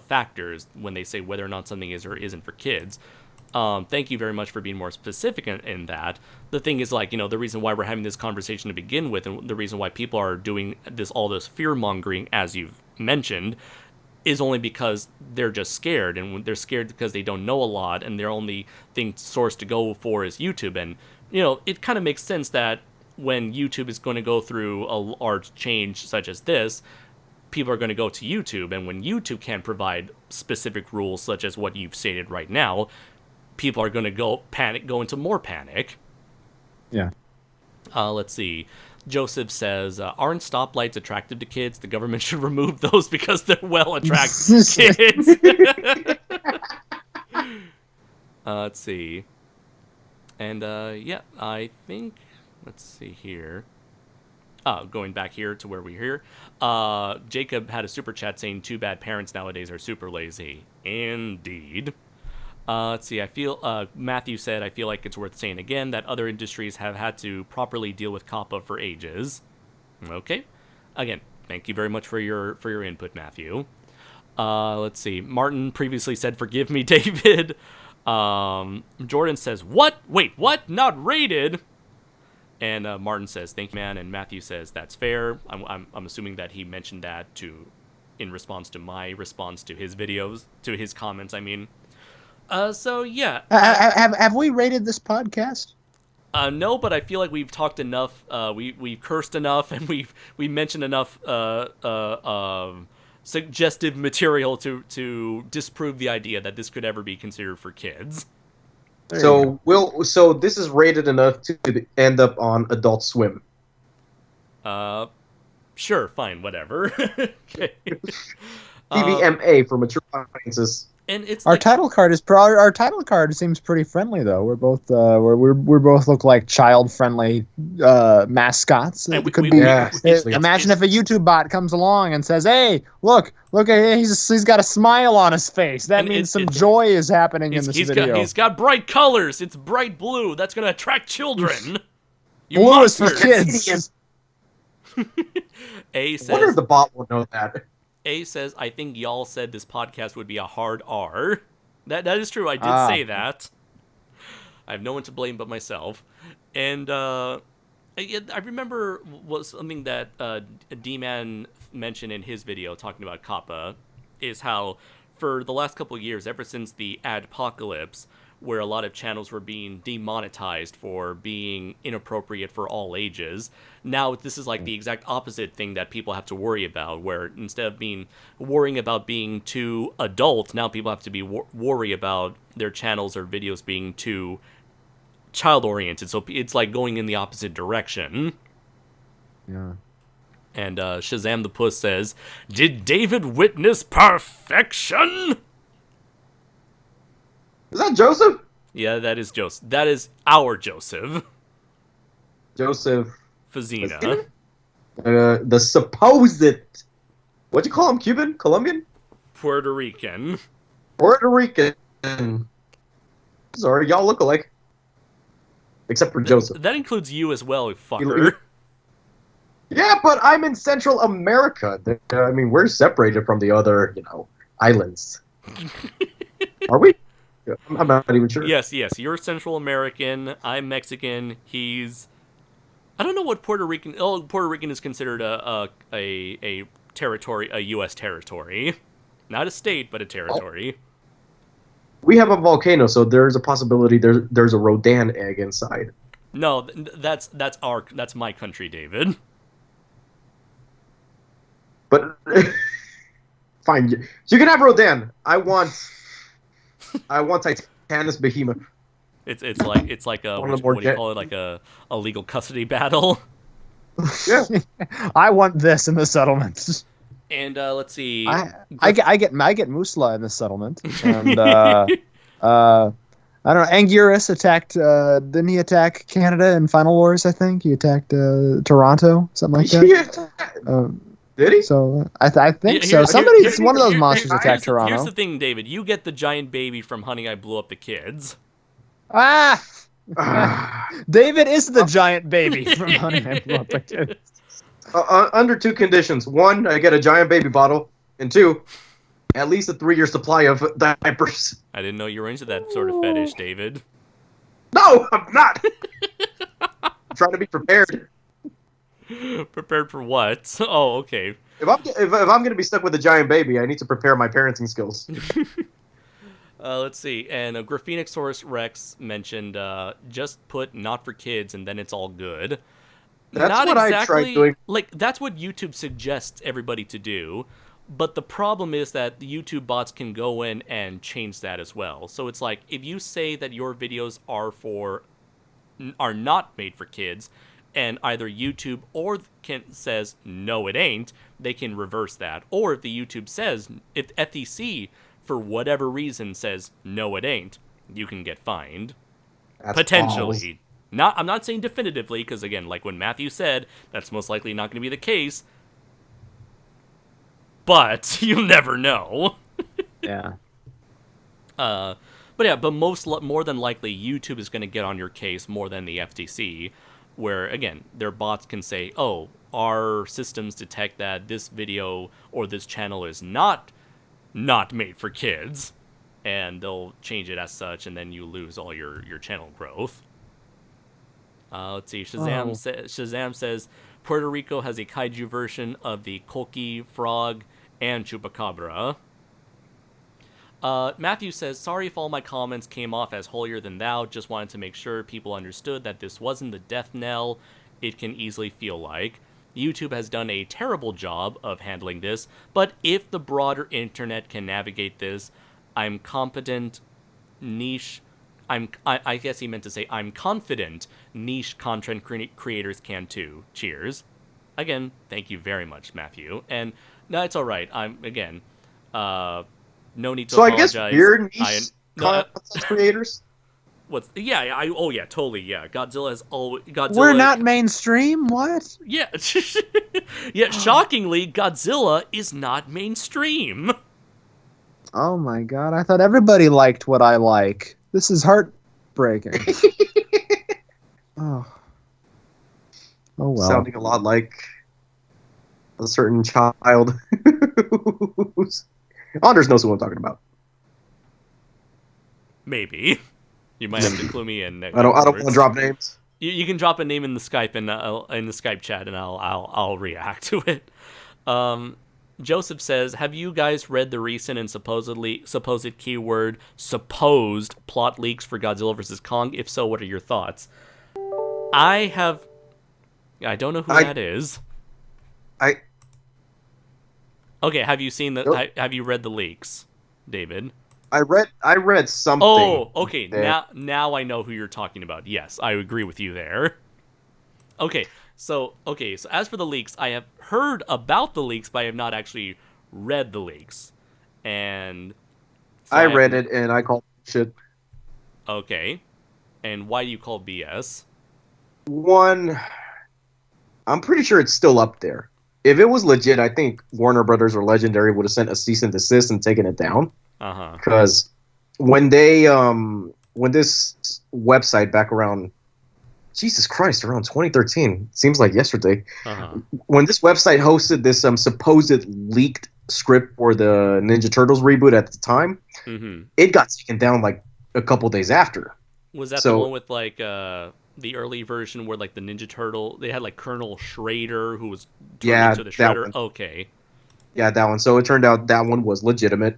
factors when they say whether or not something is or isn't for kids. Thank you very much for being more specific in that. The thing is, like, the reason why we're having this conversation to begin with, and the reason why people are doing all this fear-mongering, as you've mentioned, is only because they're just scared, and they're scared because they don't know a lot, and their only source to go for is YouTube. And, it kind of makes sense that when YouTube is going to go through a large change such as this, people are going to go to YouTube, and when YouTube can't provide specific rules such as what you've stated right now, people are going to go into more panic. Yeah. Let's see. Joseph says, "Aren't stoplights attractive to kids? The government should remove those because they're attract kids." Let's see. And, I think, let's see here. Going back here to where we're here. Jacob had a super chat saying, "Too bad parents nowadays are super lazy." Indeed. Let's see, Matthew said, "I feel like it's worth saying again that other industries have had to properly deal with COPPA for ages." Okay. Again, thank you very much for your input, Matthew. Let's see. Martin previously said, "Forgive me, David." Jordan says, "What? Wait, what? Not rated?" And Martin says, "Thank you, man." And Matthew says, "That's fair." I'm assuming that he mentioned that in response to my response to his videos, to his comments, I mean. So yeah. Have we rated this podcast? No, but I feel like we've talked enough. We've cursed enough, and we mentioned enough suggestive material to disprove the idea that this could ever be considered for kids. So this is rated enough to end up on Adult Swim. Sure, fine, whatever. Okay. TVMA for mature audiences. And it's our title card is our title card seems pretty friendly though. We're both we both look like child friendly mascots. It could be. Imagine if a YouTube bot comes along and says, "Hey, look at he's got a smile on his face. That means some joy is happening in this video. He's got bright colors. It's bright blue. That's going to attract children." Blue is for kids. A says, I wonder if the bot will know that. A says, "I think y'all said this podcast would be a hard R." That is true. I did say that. I have no one to blame but myself. And I remember was something that D-Man mentioned in his video talking about COPPA is how for the last couple of years, ever since the adpocalypse, where a lot of channels were being demonetized for being inappropriate for all ages, now this is like the exact opposite thing that people have to worry about, where instead of worrying about being too adult, now people have to be worry about their channels or videos being too child-oriented. So it's like going in the opposite direction. Yeah. And Shazam the Puss says, "Did David witness perfection?" Is that Joseph? Yeah, that is Joseph. That is our Joseph. Joseph Fazina. The supposed, what'd you call him? Cuban? Colombian? Puerto Rican. Puerto Rican. Sorry, y'all look alike. Except for Joseph. That includes you as well, fucker. Yeah, but I'm in Central America. I mean, we're separated from the other, islands. Are we? I'm not even sure. Yes, you're Central American. I'm Mexican. He's... I don't know what Puerto Rican... Oh, Puerto Rican is considered a territory, a U.S. territory. Not a state, but a territory. We have a volcano, so there's a possibility there's a Rodan egg inside. No, that's my country, David. But fine, you can have Rodan. I want Titanus Behemoth. It's like a what do you call it? Like a legal custody battle. Yeah, I want this in the settlement. And let's see. I get Musla in the settlement, and I don't know. Anguirus attacked. Didn't he attack Canada in Final Wars? I think he attacked Toronto, something like that. Did he? So I think so. One of those monsters attacked Toronto. Here's the thing, David. You get the giant baby from Honey, I Blew Up the Kids. Ah! David is the giant baby from Honey, I Blew Up the Kids. Under two conditions. One, I get a giant baby bottle. And two, at least a 3-year supply of diapers. I didn't know you were into that sort of fetish, David. No, I'm not! I'm trying to be prepared. Prepared for what? Oh, okay. If I'm going to be stuck with a giant baby, I need to prepare my parenting skills. Let's see. And Graphenixsaurus Rex mentioned, just put not for kids and then it's all good. That's not what exactly, I tried doing. Like, that's what YouTube suggests everybody to do. But the problem is that the YouTube bots can go in and change that as well. So it's like, if you say that your videos are not made for kids, and either YouTube says no, it ain't, they can reverse that. Or if the YouTube says, if FTC for whatever reason says no, it ain't, you can get fined. That's potentially. I'm not saying definitively, because again, like when Matthew said, that's most likely not going to be the case. But you never know. Yeah. But more than likely, YouTube is going to get on your case more than the FTC. Where, again, their bots can say, oh, our systems detect that this video or this channel is not made for kids, and they'll change it as such, and then you lose all your channel growth. Let's see, Shazam says, Puerto Rico has a kaiju version of the Kolki frog and Chupacabra. Matthew says, sorry if all my comments came off as holier than thou, just wanted to make sure people understood that this wasn't the death knell it can easily feel like. YouTube has done a terrible job of handling this, but if the broader internet can navigate this, I'm confident niche content creators can too. Cheers. Again, thank you very much, Matthew. And no, it's alright. No need to apologize. So I guess we're niche content creators? Totally, yeah. Godzilla has always... We're not mainstream? What? Yeah. Yeah, shockingly, Godzilla is not mainstream. Oh my god, I thought everybody liked what I like. This is heartbreaking. Oh well. Sounding a lot like a certain child. Anders knows who I'm talking about. Maybe. You might have to clue me in. I don't want to drop names. You can drop a name in the Skype in the Skype chat, and I'll react to it. Joseph says, have you guys read the recent and supposed keyword supposed plot leaks for Godzilla vs. Kong? If so, what are your thoughts? I don't know who that is. Okay, have you seen the? Have you read the leaks, David? I read something. Oh, okay. Now I know who you're talking about. Yes, I agree with you there. Okay, so as for the leaks, I have heard about the leaks, but I have not actually read the leaks. And so I read it and I called shit. Okay. And why do you call BS? One, I'm pretty sure it's still up there. If it was legit, I think Warner Brothers or Legendary would have sent a cease and desist and taken it down. Because when this website back around, Jesus Christ, around 2013, seems like yesterday, when this website hosted this supposed leaked script for the Ninja Turtles reboot at the time, it got taken down like a couple days after. Was that the one with like the early version where like the Ninja Turtle, they had like Colonel Schrader who was turned into the Shredder? Okay. Yeah, that one. So it turned out that one was legitimate.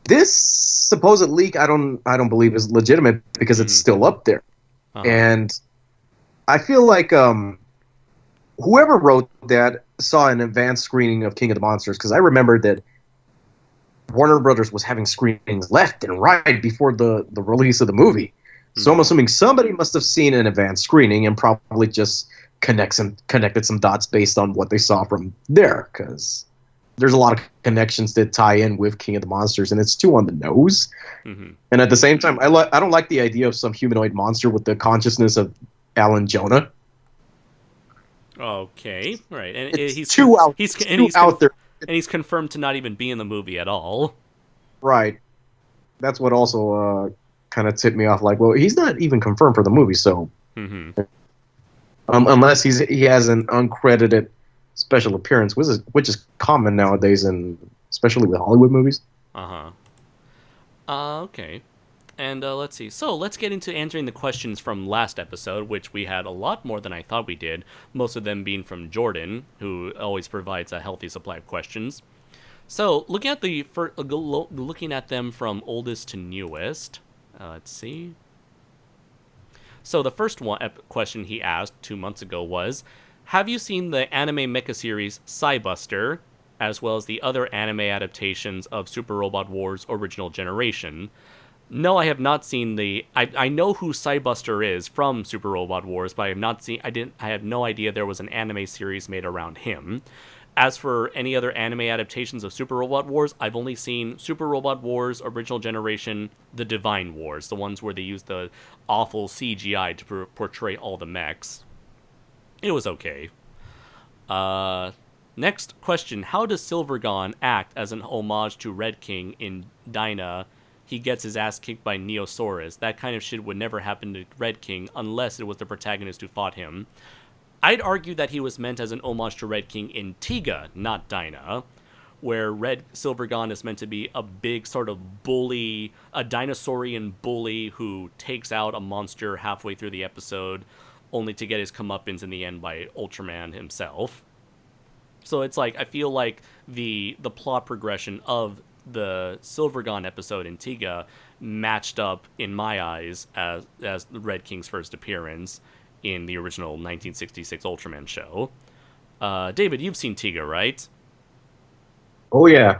This supposed leak, I don't believe is legitimate because it's still up there. And I feel like whoever wrote that saw an advanced screening of King of the Monsters, because I remember that Warner Brothers was having screenings left and right before the release of the movie. So I'm assuming somebody must have seen an advanced screening and probably just connected some dots based on what they saw from there, because there's a lot of connections that tie in with King of the Monsters, and it's too on the nose. And at the same time, I don't like the idea of some humanoid monster with the consciousness of Alan Jonah. Okay, right, and he's too out there, and he's confirmed to not even be in the movie at all. Right, that's what also kind of tipped me off. Like, well, he's not even confirmed for the movie, so unless he has an uncredited special appearance, which is common nowadays, and especially with Hollywood movies. Okay. And let's see. So let's get into answering the questions from last episode, which we had a lot more than I thought we did. Most of them being from Jordan, who always provides a healthy supply of questions. So looking at them from oldest to newest. Let's see. So the first question he asked 2 months ago was, have you seen the anime mecha series Cybuster, as well as the other anime adaptations of Super Robot Wars Original Generation? No, I have not seen I know who Cybuster is from Super Robot Wars, but I have not seen. I had no idea there was an anime series made around him. As for any other anime adaptations of Super Robot Wars, I've only seen Super Robot Wars Original Generation, The Divine Wars, the ones where they used the awful CGI to portray all the mechs. It was okay. Next question: how does Silvergon act as an homage to Red King in Dyna? He gets his ass kicked by Neosaurus. That kind of shit would never happen to Red King unless it was the protagonist who fought him. I'd argue that he was meant as an homage to Red King in Tiga, not Dyna, where Silvergon is meant to be a big sort of bully, a dinosaurian bully who takes out a monster halfway through the episode, only to get his comeuppance in the end by Ultraman himself. So it's like, I feel like the plot progression of the Silvergon episode in Tiga matched up, in my eyes, as the Red King's first appearance in the original 1966 Ultraman show. David, you've seen Tiga, right? Oh yeah,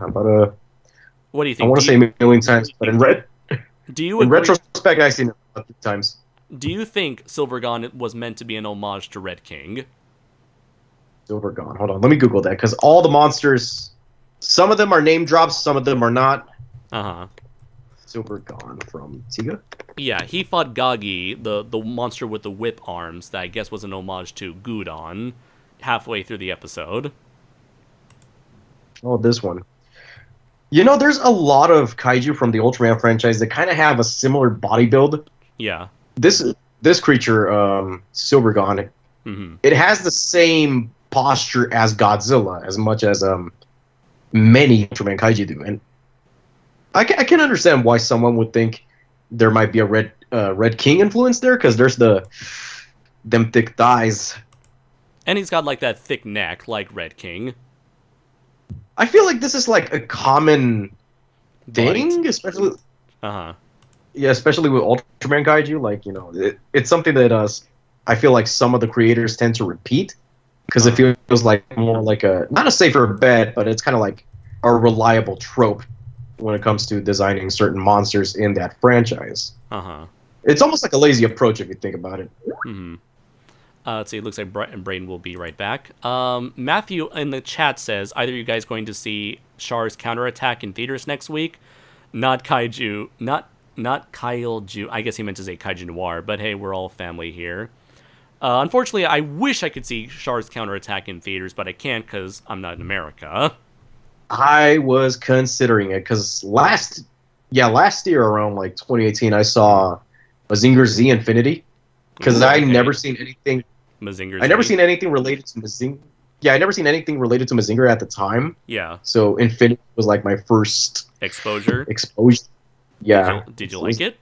what do you think? I want to say a million times, but in retrospect, I've seen it a few times. Do you think Silvergon was meant to be an homage to Red King? Silvergon. Hold on, let me Google that, because all the monsters, some of them are name drops, some of them are not. Silvergon from Tiga? Yeah, he fought Gagi, the monster with the whip arms, that I guess was an homage to Gudon, halfway through the episode. Oh, this one. You know, there's a lot of kaiju from the Ultraman franchise that kind of have a similar body build. Yeah. This creature, Silvergon, it has the same posture as Godzilla, as much as many Ultraman kaiju do. And I can understand why someone would think there might be a Red King influence there, because there's them thick thighs. And he's got like that thick neck, like Red King. I feel like this is like a common thing, especially especially with Ultraman Kaiju. Like, it's something that I feel like some of the creators tend to repeat because it feels like more like not a safer bet, but it's kind of like a reliable trope when it comes to designing certain monsters in that franchise. It's almost like a lazy approach if you think about it. Let's see. It looks like Braden will be right back. Matthew in the chat says, either you guys going to see Char's counterattack in theaters next week? Not Kaiju. Not Kaiju. I guess he meant to say Kaiju Noir, but hey, we're all family here. Unfortunately, I wish I could see Char's counterattack in theaters, but I can't because I'm not in America. I was considering it because last year around like 2018, I saw Mazinger Z Infinity because I never seen anything. Mazinger Z. I never seen anything related to Mazinger. Yeah, I never seen anything related to Mazinger at the time. Yeah. So Infinity was like my first exposure. Yeah. Did you like it?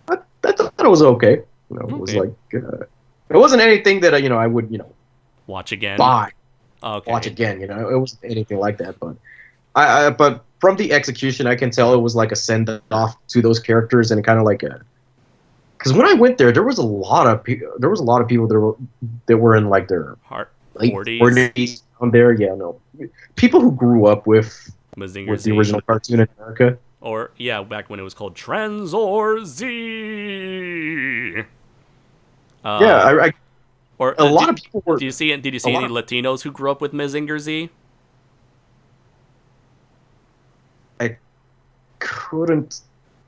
I thought it was okay. It was like it wasn't anything that I would watch again. Buy. Watch again. It wasn't anything like that. But but from the execution, I can tell it was like a send off to those characters and kind of like a. Because when I went there was a lot of people that were in like their late 40s down there. Yeah, no, people who grew up with the original cartoon in America. Or back when it was called Transor Z. Or a lot of people were. Did you see any Latinos who grew up with Mazinger Z? I couldn't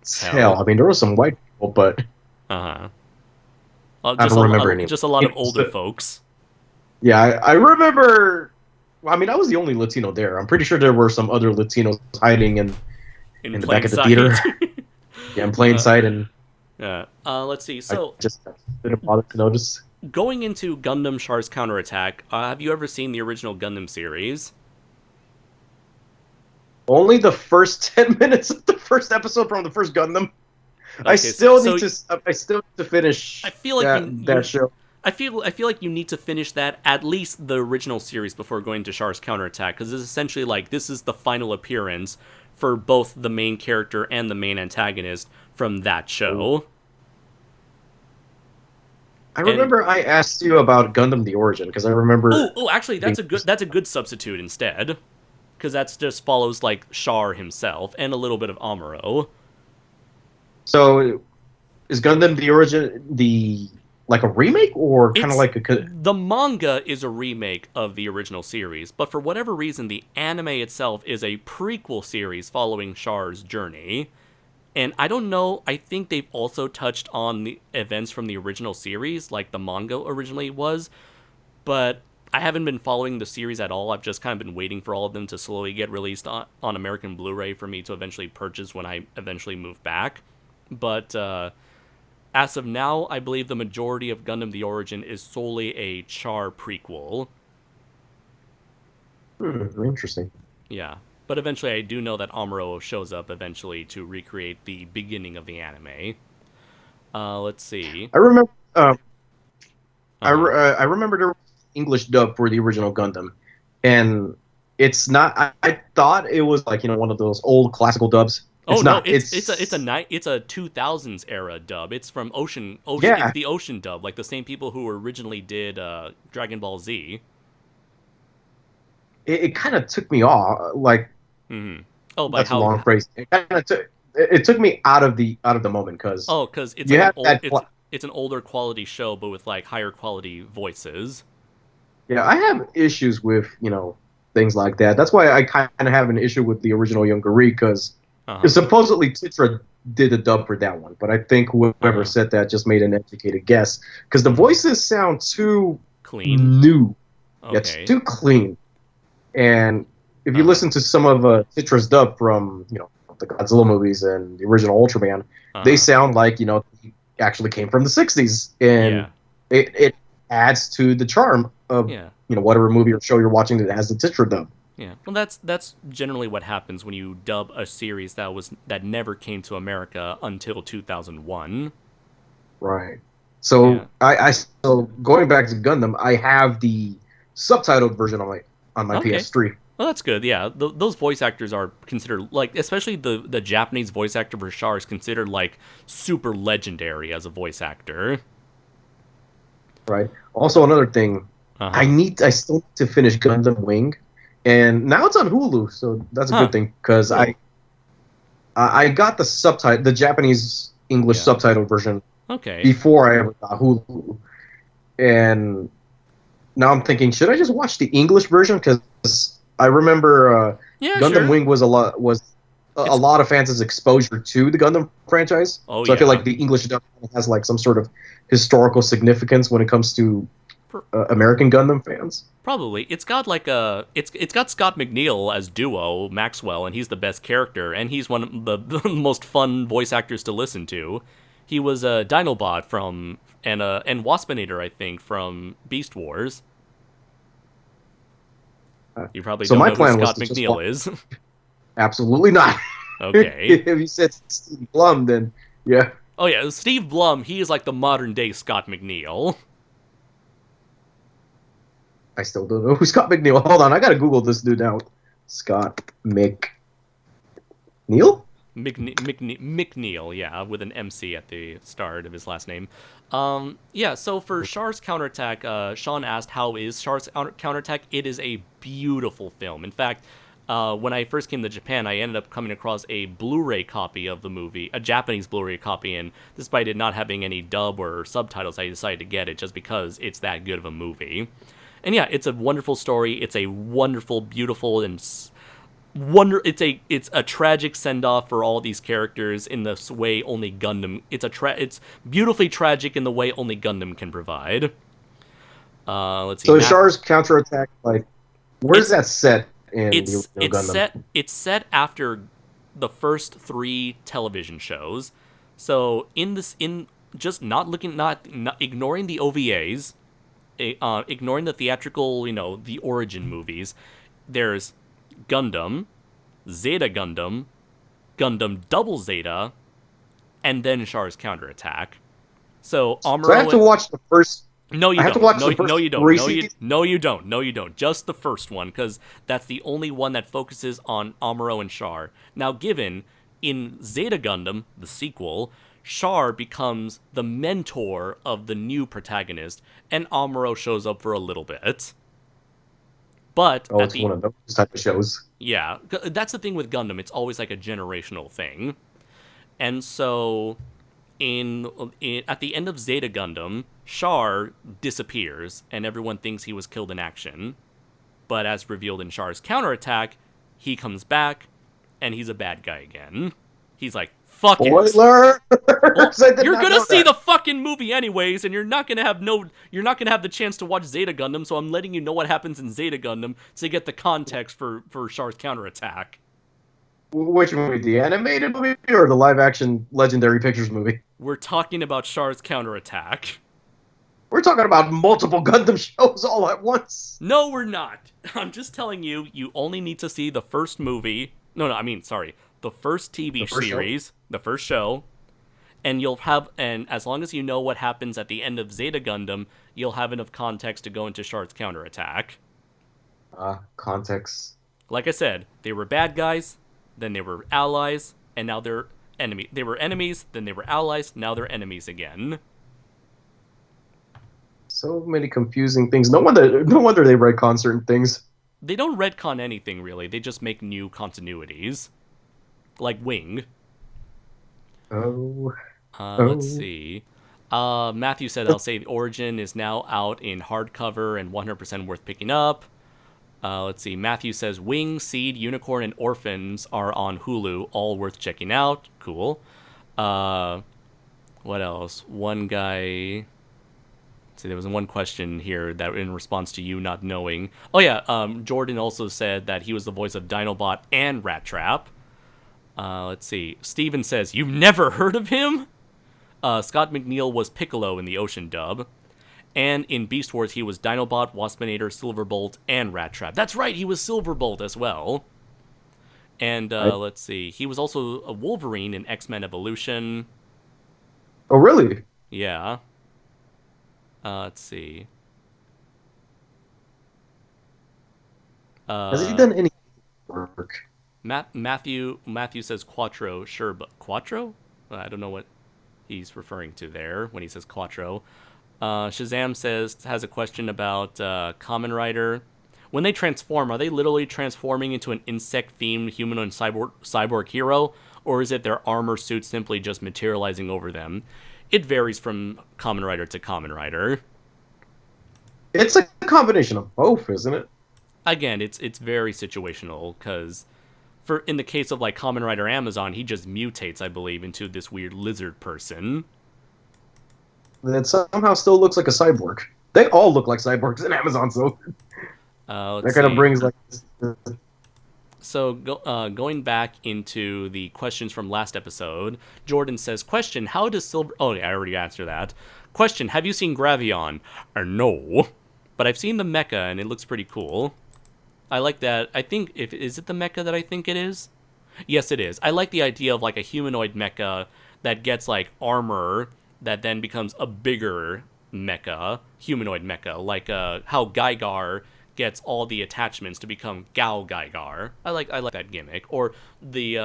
tell. I mean, there were some white people, but I don't remember any. Just a lot of older folks. Yeah, I remember. I mean, I was the only Latino there. I'm pretty sure there were some other Latinos hiding in the back of the theater. Yeah, in plain sight, and let's see. So I just didn't bother to notice. Going into Gundam Char's Counterattack, have you ever seen the original Gundam series? Only the first 10 minutes of the first episode from the first Gundam. Okay, I still need to finish. I feel like that show. I feel like you need to finish that, at least the original series, before going to Char's Counterattack, because it's essentially like this is the final appearance for both the main character and the main antagonist from that show. I remember I asked you about Gundam the Origin because I remember. Actually, that's a good substitute instead, because that just follows like Char himself and a little bit of Amuro. So, is Gundam the Origin like a remake or kind of like a? The manga is a remake of the original series, but for whatever reason, the anime itself is a prequel series following Char's journey. And I don't know, I think they've also touched on the events from the original series, like the manga originally was, but I haven't been following the series at all. I've just kind of been waiting for all of them to slowly get released on American Blu-ray for me to eventually purchase when I eventually move back. But as of now, I believe the majority of Gundam The Origin is solely a Char prequel. Interesting. Yeah. But eventually, I do know that Amuro shows up eventually to recreate the beginning of the anime. Let's see. I remember. I remember there was English dub for the original Gundam, and it's not. I thought it was like one of those old classical dubs. It's not. It's a 2000s era dub. It's from Ocean. Yeah. It's the Ocean dub, like the same people who originally did Dragon Ball Z. It kind of took me off, like. Mm-hmm. Oh, by that's a long phrase. It took me out of the moment because it's an older quality show, but with like higher quality voices. Yeah, I have issues with things like that. That's why I kind of have an issue with the original Yongari because supposedly Titra did a dub for that one, but I think whoever said that just made an educated guess because the voices sound too clean, new. Okay. Yeah, it's too clean, and if you listen to some of Titra's dub from the Godzilla movies and the original Ultraman, they sound like he actually came from the 60s, and it adds to the charm of whatever movie or show you're watching that has the Titra dub. Yeah, well, that's generally what happens when you dub a series that never came to America until 2001. Right. So so going back to Gundam, I have the subtitled version on my PS3. Well, that's good. Yeah, those voice actors are considered like, especially the Japanese voice actor for Char is considered like super legendary as a voice actor. Right. Also, another thing, Uh-huh. I still need to finish Gundam Wing, and now it's on Hulu, so that's a Huh. good thing because Cool. I got the Japanese English Yeah. subtitle version Okay. before I ever got Hulu, and now I'm thinking, should I just watch the English version? Because I remember Yeah, Gundam sure. Wing was a It's lot of fans' exposure to the Gundam franchise. oh So I feel yeah. like the English dub has like some sort of historical significance when it comes to American Gundam fans. Probably. It's got like it's got Scott McNeil as Duo Maxwell, and he's the best character, and he's one of the most fun voice actors to listen to. He was a Dinobot from and Waspinator, I think, from Beast Wars. You probably So don't my know who plan was Scott to just McNeil is. absolutely not. Okay. If you said Steve Blum, then yeah, Oh yeah, Steve Blum. He is like the modern day Scott McNeil. I still don't know who Scott McNeil. Hold on, I gotta Google this dude now. Scott McNeil. McNeil, yeah, with an MC at the start of his last name. Yeah, so for Char's Counterattack, Sean asked, how is Char's Counterattack? It is a beautiful film. In fact, when I first came to Japan, I ended up coming across a Blu-ray copy of the movie, a Japanese Blu-ray copy, and despite it not having any dub or subtitles, I decided to get it just because it's that good of a movie. And yeah, it's a wonderful story. It's a wonderful, beautiful, and it's a tragic send off for all these characters in this way only Gundam. It's beautifully tragic in the way only Gundam can provide. Let's see. So Char's counterattack, like, where's that set in the original It's Gundam? it's set after the first 3 television shows. So in just not ignoring the OVAs, ignoring the theatrical, the origin movies, there's Gundam, Zeta Gundam, Gundam Double Zeta, and then Char's Counterattack. So Amuro. So I have to watch the first. No, you I have don't. to watch No, the first no, you don't. three No, seasons? you don't. No, you don't. Just the first one, because that's the only one that focuses on Amuro and Char. Now, given in Zeta Gundam, the sequel, Char becomes the mentor of the new protagonist, and Amuro shows up for a little bit. But Oh, it's one of those type of shows. yeah, that's the thing with Gundam. It's always like a generational thing. And so at the end of Zeta Gundam, Char disappears and everyone thinks he was killed in action. But as revealed in Char's Counterattack, he comes back and he's a bad guy again. He's like, fuck it. Spoiler! Well, I did you're not gonna know see that. the fucking movie anyways, and you're not gonna have the chance to watch Zeta Gundam, so I'm letting you know what happens in Zeta Gundam to get the context for Char's Counterattack. Which movie? The animated movie or the live action Legendary Pictures movie? We're talking about Char's Counterattack. We're talking about multiple Gundam shows all at once. No, we're not. I'm just telling you, you only need to see the first movie. The first TV series, the first show, and as long as you know what happens at the end of Zeta Gundam, you'll have enough context to go into Char's Counterattack. Context. Like I said, they were bad guys, then they were allies, and now they're enemies. They were enemies, then they were allies, now they're enemies again. So many confusing things. No wonder they retcon certain things. They don't retcon anything, really. They just make new continuities. Like Wing. Oh. Let's see. Matthew said, I'll say Origin is now out in hardcover and 100% worth picking up. Let's see. Matthew says Wing, Seed, Unicorn, and Orphans are on Hulu, all worth checking out. Cool. What else? One guy... See, there was one question here that in response to you not knowing. Oh yeah, Jordan also said that he was the voice of Dinobot and Rat Trap. Let's see. Steven says, you've never heard of him? Scott McNeil was Piccolo in the Ocean dub. And in Beast Wars, he was Dinobot, Waspinator, Silverbolt, and Rat Trap. That's right, he was Silverbolt as well. And let's see. He was also a Wolverine in X-Men Evolution. Oh, really? Yeah. Let's see. Has he done any work? Matthew says Quattro. Sure, but Quattro? I don't know what he's referring to there when he says Quattro. Shazam has a question about Kamen Rider. When they transform, are they literally transforming into an insect-themed humanoid cyborg hero, or is it their armor suit simply just materializing over them? It varies from Kamen Rider to Kamen Rider. It's a combination of both, isn't it? Again, it's very situational, because in the case of like Kamen Rider Amazon, he just mutates, I believe, into this weird lizard person. That somehow still looks like a cyborg. They all look like cyborgs in Amazon, so that kind of brings like. So going back into the questions from last episode, Jordan says, question, how does Silver... Oh, yeah, I already answered that. Question, have you seen Gravion? No. But I've seen the mecha, and it looks pretty cool. I like that. I think... Is it the mecha that I think it is? Yes, it is. I like the idea of like a humanoid mecha that gets like armor that then becomes a bigger mecha, humanoid mecha, like how Gygar gets all the attachments to become Gao Gygar. I like that gimmick. Or the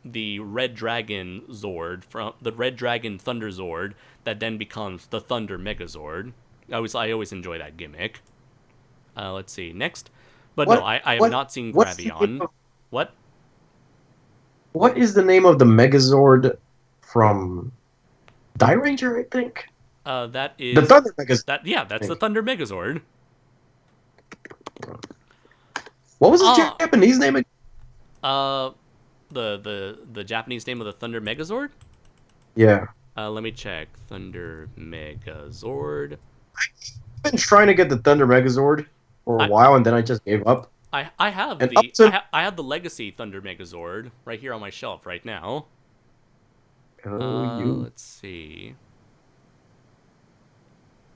Red Dragon Zord from the Red Dragon Thunder Zord that then becomes the Thunder Megazord. I always enjoy that gimmick. Let's see next, but no, I have not seen Gravion. What? What is the name of the Megazord from Die Ranger? I think. That is the Thunder Megazord. That's the Thunder Megazord. What was his Japanese name again? The Japanese name of the Thunder Megazord? Yeah. Let me check. Thunder Megazord. I've been trying to get the Thunder Megazord for a while, and then I just gave up. I have I have the Legacy Thunder Megazord right here on my shelf right now. Let's see.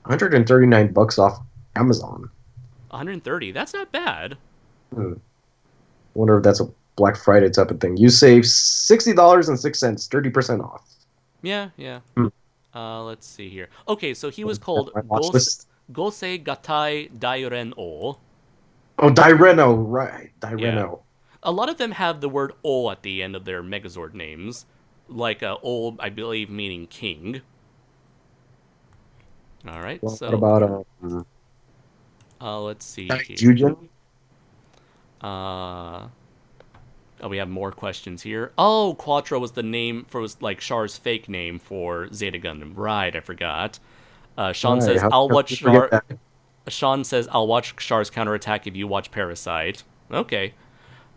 $139 off Amazon. 130. That's not bad. Wonder if that's a Black Friday type of thing. You save $60.06, 30% off. Yeah. Let's see here. Okay, so he was called Gosei Gatai Dairen O. Oh, Daireno, right. Daireno. Yeah. A lot of them have the word O at the end of their Megazord names. Like O, I believe, meaning king. All right, Well, so... What about... let's see here. Jujin? We have more questions here. Oh, Quattro was the name like Char's fake name for Zeta Gundam. Right, I forgot. Sean says, Sean says, I'll watch Char's counterattack if you watch Parasite. Okay.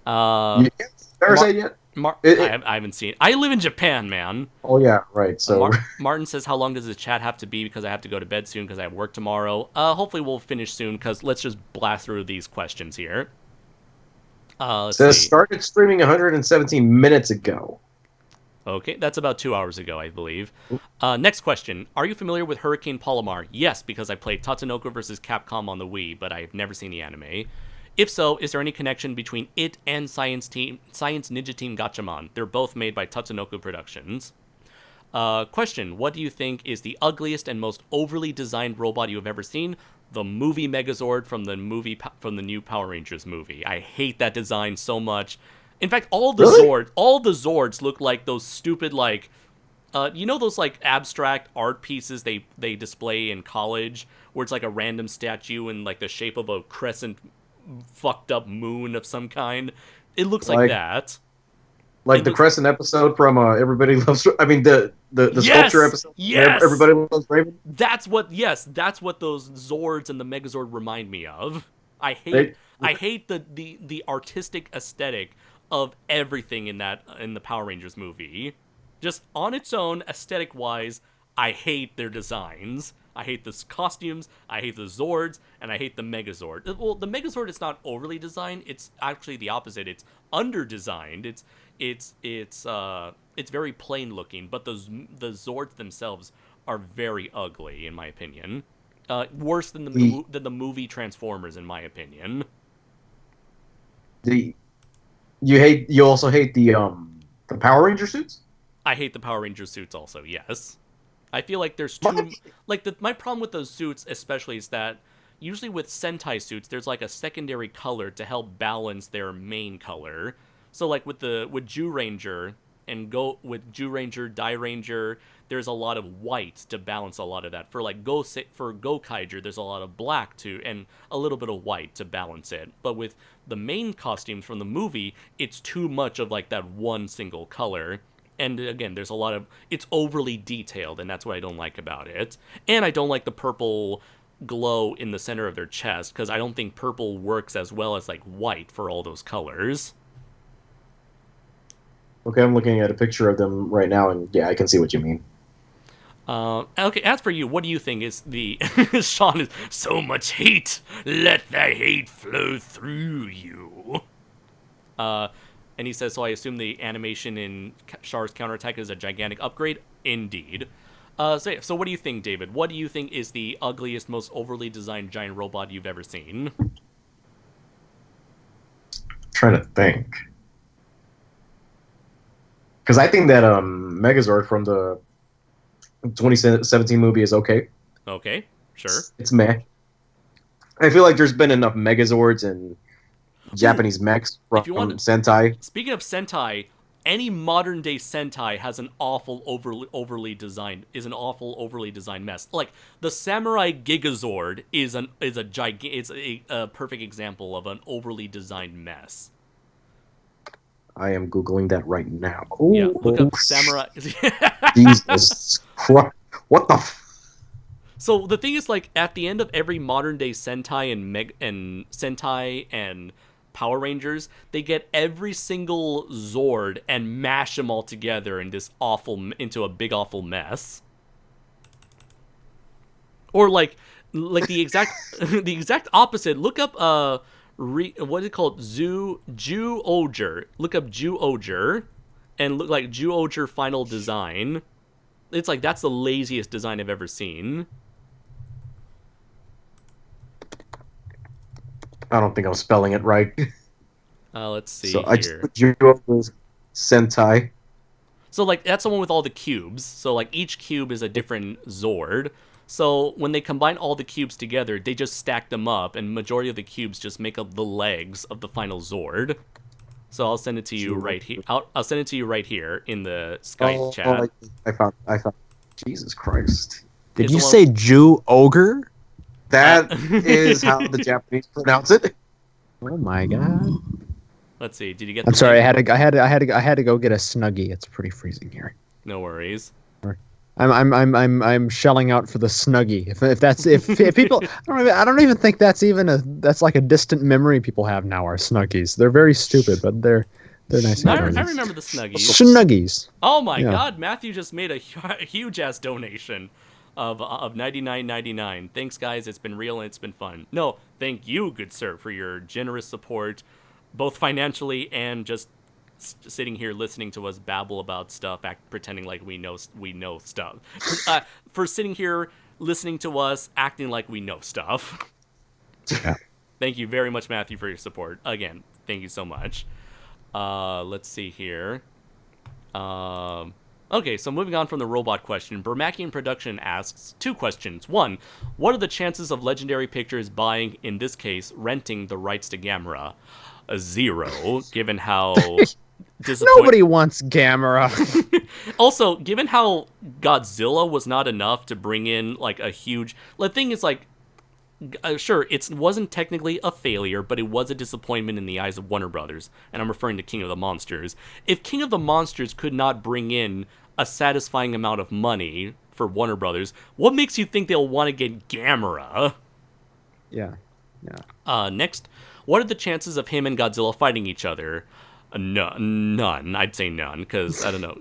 Parasite yet? I haven't seen it. I live in Japan, man. Oh, yeah, right. So Martin says, how long does the chat have to be? Because I have to go to bed soon because I have work tomorrow. Hopefully we'll finish soon because let's just blast through these questions here. Started streaming 117 minutes ago. Okay, that's about 2 hours ago, I believe. Next question. Are you familiar with Hurricane Palomar? Yes, because I played Tatsunoko vs. Capcom on the Wii, but I have never seen the anime. If so, is there any connection between it and Science Ninja Team Gatchaman? They're both made by Tatsunoko Productions. Question. What do you think is the ugliest and most overly designed robot you have ever seen? The movie Megazord from the new Power Rangers movie. I hate that design so much. In fact, all the Zords look like those stupid like those like abstract art pieces they display in college where it's like a random statue in like the shape of a crescent fucked up moon of some kind. It looks like that. Like the Crescent episode from Everybody Loves... I mean, the sculpture episode. Yes! Everybody Loves Raven? That's what those Zords and the Megazord remind me of. I hate the artistic aesthetic of everything in the Power Rangers movie. Just on its own, aesthetic-wise, I hate their designs. I hate the costumes, I hate the Zords, and I hate the Megazord. Well, the Megazord is not overly designed, it's actually the opposite. It's under-designed. It's very plain looking, but the Zords themselves are very ugly in my opinion. Worse than the movie Transformers in my opinion. You also hate the Power Ranger suits? I hate the Power Ranger suits also. Yes. I feel like there's too my problem with those suits especially is that usually with Sentai suits, there's like a secondary color to help balance their main color. So like with Jew Ranger with Jew Ranger, Dai Ranger, there's a lot of white to balance a lot of that. For like Go Kaiger, there's a lot of black too, and a little bit of white to balance it. But with the main costumes from the movie, it's too much of like that one single color. And again, it's overly detailed, and that's what I don't like about it. And I don't like the purple glow in the center of their chest, because I don't think purple works as well as like white for all those colors. Okay, I'm looking at a picture of them right now, and yeah, I can see what you mean. Okay, as for you, what do you think is the... Sean is so much hate. Let the hate flow through you. And he says, so I assume the animation in Char's counterattack is a gigantic upgrade? Indeed. So what do you think, David? What do you think is the ugliest, most overly designed giant robot you've ever seen? Trying to think. Because I think that Megazord from the 2017 movie is okay. Okay, sure. It's meh. I feel like there's been enough Megazords and Japanese mechs from Sentai. Speaking of Sentai, any modern day Sentai has an awful overly designed mess. Like the Samurai Gigazord is a perfect example of an overly designed mess. I am Googling that right now. Ooh. Yeah, look up Samurai. Jesus Christ. What the So the thing is, like, at the end of every modern day Sentai and Sentai and Power Rangers, they get every single Zord and mash them all together in into a big awful mess. Or like the exact opposite. Look up what is it called? Jew Oger. Look up Jew Oger, and look like Jew Oger final design. It's like that's the laziest design I've ever seen. I don't think I'm spelling it right. Let's see so here. I just put Jew Oger's Sentai. So like that's the one with all the cubes. So like each cube is a different Zord. So when they combine all the cubes together, they just stack them up, and majority of the cubes just make up the legs of the final Zord. So I'll send it to you right here. I'll send it to you right here in the Skype chat. I found. Jesus Christ! Did you say Jew Ogre? That is how the Japanese pronounce it. Oh my god! Let's see. Did you get? I'm sorry. I had to go get a Snuggie. It's pretty freezing here. No worries. I'm shelling out for the Snuggie. If people, I don't even think that's like a distant memory people have now. Are Snuggies? They're very stupid, but they're nice. I remember the Snuggies. Snuggies. Oh my god! Matthew just made a huge ass donation of $99.99. Thanks, guys. It's been real and it's been fun. No, thank you, good sir, for your generous support, both financially and just sitting here listening to us babble about stuff, pretending like we know stuff. For sitting here listening to us acting like we know stuff. Yeah. Thank you very much, Matthew, for your support. Again, thank you so much. Let's see here. Okay, so moving on from the robot question, Burmakian Production asks 2 questions. 1, what are the chances of Legendary Pictures buying, in this case, renting the rights to Gamera? 0, given how... Nobody wants Gamera. Also, given how Godzilla was not enough to bring in like a huge... The thing is, like, sure, it wasn't technically a failure, but it was a disappointment in the eyes of Warner Brothers, and I'm referring to King of the Monsters. If King of the Monsters could not bring in a satisfying amount of money for Warner Brothers, what makes you think they'll want to get Gamera? Yeah. Next, what are the chances of him and Godzilla fighting each other? None. I'd say none, because, I don't know.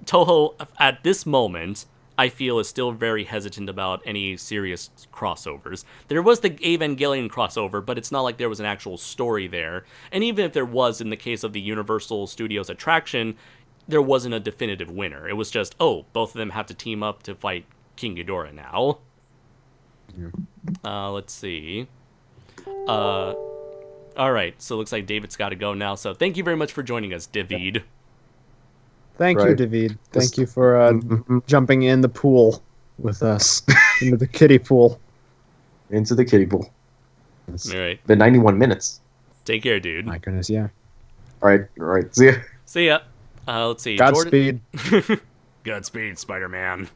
Toho, at this moment, I feel is still very hesitant about any serious crossovers. There was the Evangelion crossover, but it's not like there was an actual story there. And even if there was, in the case of the Universal Studios attraction, there wasn't a definitive winner. It was just, oh, both of them have to team up to fight King Ghidorah now. Yeah. Let's see. All right, so it looks like David's got to go now. So thank you very much for joining us, David. Thank you, David. Thank you for jumping in the pool with us, into the kiddie pool. Into the kiddie pool. All right. Been 91 minutes. Take care, dude. My goodness, yeah. All right. See ya. See ya. Let's see. Godspeed. Godspeed, Spider-Man.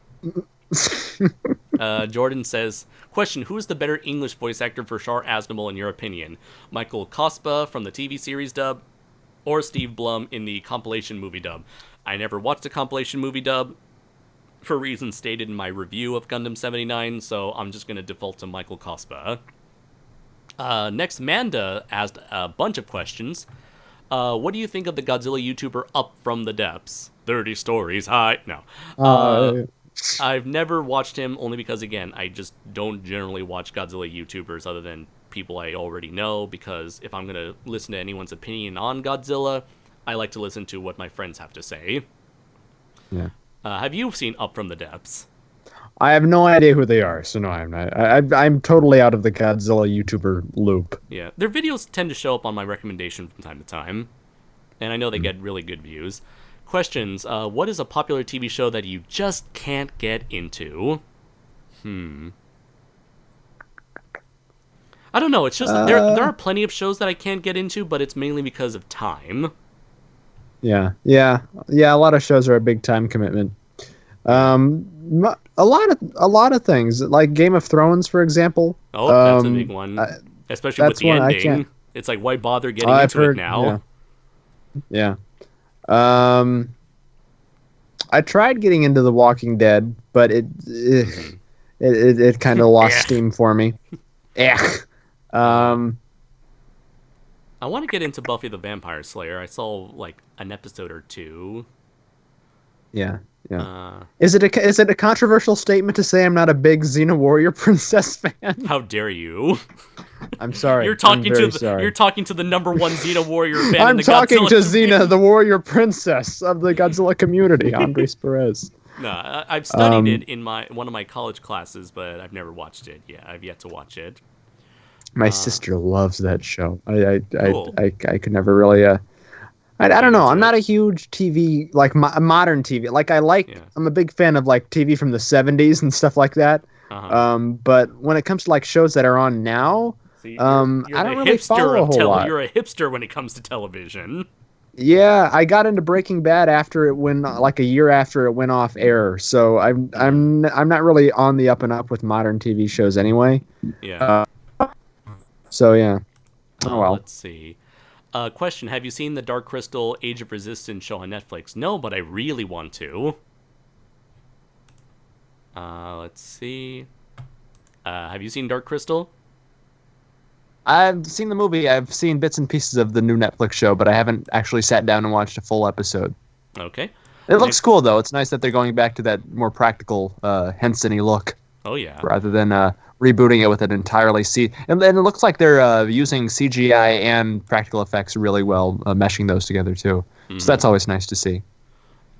Jordan says, question, who is the better English voice actor for Char Aznavour in your opinion? Michael Cospa from the TV series dub or Steve Blum in the compilation movie dub? I never watched the compilation movie dub for reasons stated in my review of Gundam 79, so I'm just going to default to Michael Cospa. Next, Manda asked a bunch of questions. What do you think of the Godzilla YouTuber Up From the Depths? 30 stories high. No. I've never watched him, only because, again, I just don't generally watch Godzilla YouTubers other than people I already know, because if I'm going to listen to anyone's opinion on Godzilla, I like to listen to what my friends have to say. Yeah. Have you seen Up From the Depths? I have no idea who they are, so no, I'm not. I'm totally out of the Godzilla YouTuber loop. Yeah, their videos tend to show up on my recommendation from time to time, and I know they get really good views. Questions, what is a popular TV show that you just can't get into? I don't know, it's just, there are plenty of shows that I can't get into, but it's mainly because of time. Yeah, a lot of shows are a big time commitment. A lot of things, like Game of Thrones, for example. Oh, that's a big one. Especially with the ending. It's like, why bother getting into it now? Yeah. I tried getting into The Walking Dead, but it kind of lost steam for me. I want to get into Buffy the Vampire Slayer. I saw like an episode or two. Yeah. Is it a controversial statement to say I'm not a big Xena Warrior Princess fan? How dare you? I'm sorry. You're talking to the number one Xena Warrior fan. I'm in the talking Godzilla to community. Xena, the Warrior Princess of the Godzilla community, Andres Perez. No, I've studied it in one of my college classes, but I've never watched it. Yeah, I've yet to watch it. My sister loves that show. Cool. I could never really. I don't know. I'm not a huge TV, like modern TV. Like I'm a big fan of like TV from the 70s and stuff like that. But when it comes to like shows that are on now, See, I don't really follow a whole lot. You're a hipster when it comes to television. Yeah, I got into Breaking Bad after it went like a year after it went off air. So I'm not really on the up and up with modern TV shows anyway. Yeah. So yeah. Oh well. Let's see. Question, have you seen the Dark Crystal Age of Resistance show on Netflix? No, but I really want to. Let's see. Have you seen Dark Crystal? I've seen the movie. I've seen bits and pieces of the new Netflix show, but I haven't actually sat down and watched a full episode. Okay. It looks cool, though. It's nice that they're going back to that more practical Henson-y look. Oh, yeah. Rather than rebooting it with an entirely and then it looks like they're using CGI and practical effects really well, meshing those together too. So that's always nice to see.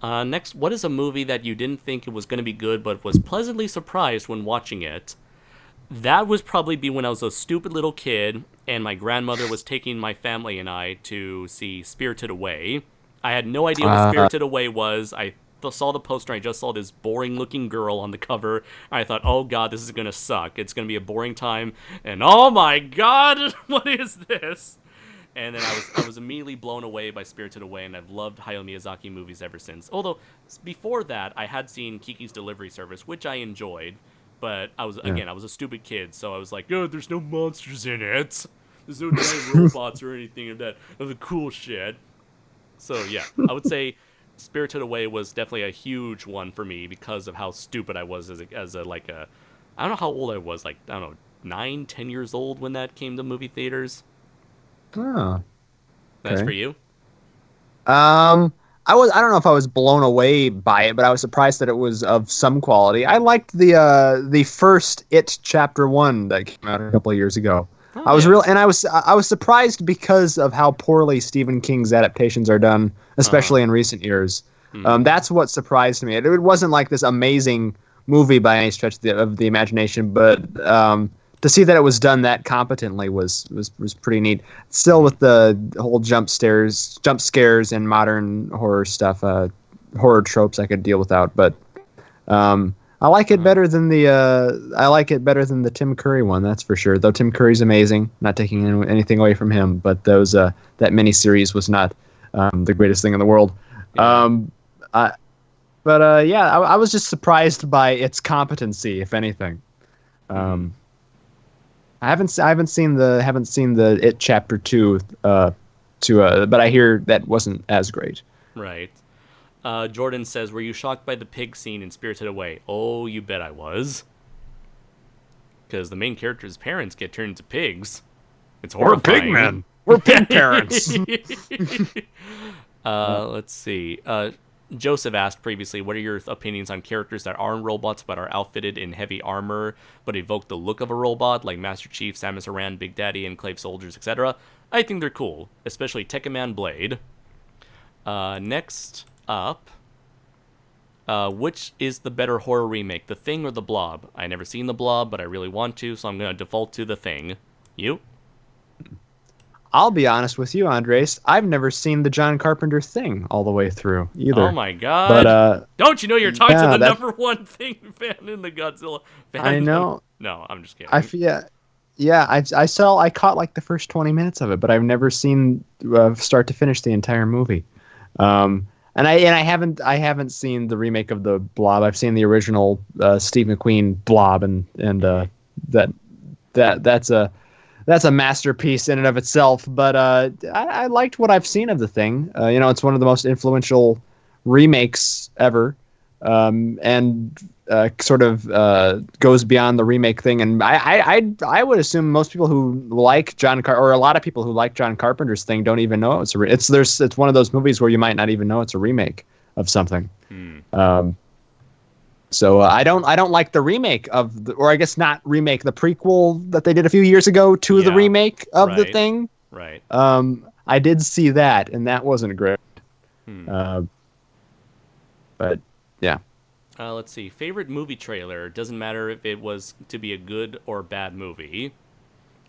Next, what is a movie that you didn't think it was going to be good but was pleasantly surprised when watching it? That was probably be when I was a stupid little kid and my grandmother was taking my family and I to see Spirited Away. I had no idea what Spirited Away was. I saw the poster, I just saw this boring-looking girl on the cover. I thought, oh god, this is going to suck. It's going to be a boring time. And oh my god, what is this? And then I was immediately blown away by Spirited Away, and I've loved Hayao Miyazaki movies ever since. Although, before that, I had seen Kiki's Delivery Service, which I enjoyed. But I was a stupid kid, so I was like, oh, there's no monsters in it. There's no giant robots or anything of the cool shit. So yeah, I would say Spirited Away was definitely a huge one for me because of how stupid I was as a I don't know how old I was, like, I don't know, 9, 10 years old when that came to movie theaters. Oh. Okay. That's for you? I don't know if I was blown away by it, but I was surprised that it was of some quality. I liked the first It Chapter 1 that came out a couple of years ago. Oh, I was surprised because of how poorly Stephen King's adaptations are done, especially in recent years. That's what surprised me. It wasn't like this amazing movie by any stretch of the imagination, but to see that it was done that competently was pretty neat. Still, with the whole jump scares and modern horror stuff, horror tropes I could deal without, but I like it better than the Tim Curry one, that's for sure. Though Tim Curry's amazing, not taking anything away from him, but that miniseries was not the greatest thing in the world. Yeah. I was just surprised by its competency, if anything. I haven't seen the It Chapter 2 but I hear that wasn't as great. Right. Jordan says, were you shocked by the pig scene in Spirited Away? Oh, you bet I was. Because the main character's parents get turned into pigs. It's horrifying. We're pig men. We're pig parents. Let's see. Joseph asked previously, what are your opinions on characters that aren't robots but are outfitted in heavy armor but evoke the look of a robot, like Master Chief, Samus Aran, Big Daddy, Enclave soldiers, etc.? I think they're cool, especially Tekkaman Blade. Next up, which is the better horror remake, The Thing or The Blob? I never seen The Blob, but I really want to, so I'm going to default to The Thing. You? I'll be honest with you, Andres. I've never seen the John Carpenter Thing all the way through either. Oh my god! But don't you know you're talking to the number one Thing fan in the Godzilla fandom? I know. No, I'm just kidding. I caught like the first 20 minutes of it, but I've never seen start to finish the entire movie. And I haven't seen the remake of the Blob. I've seen the original Steve McQueen Blob, and that's a masterpiece in and of itself. But I liked what I've seen of the Thing. It's one of the most influential remakes ever, and sort of goes beyond the remake thing. And I would assume most people who like or a lot of people who like John Carpenter's Thing don't even know it's one of those movies where you might not even know it's a remake of something. So I don't like the remake or I guess not remake, the prequel that they did a few years ago to the remake of the Thing. Right. I did see that, and that wasn't great. But yeah. Let's see. Favorite movie trailer. Doesn't matter if it was to be a good or bad movie.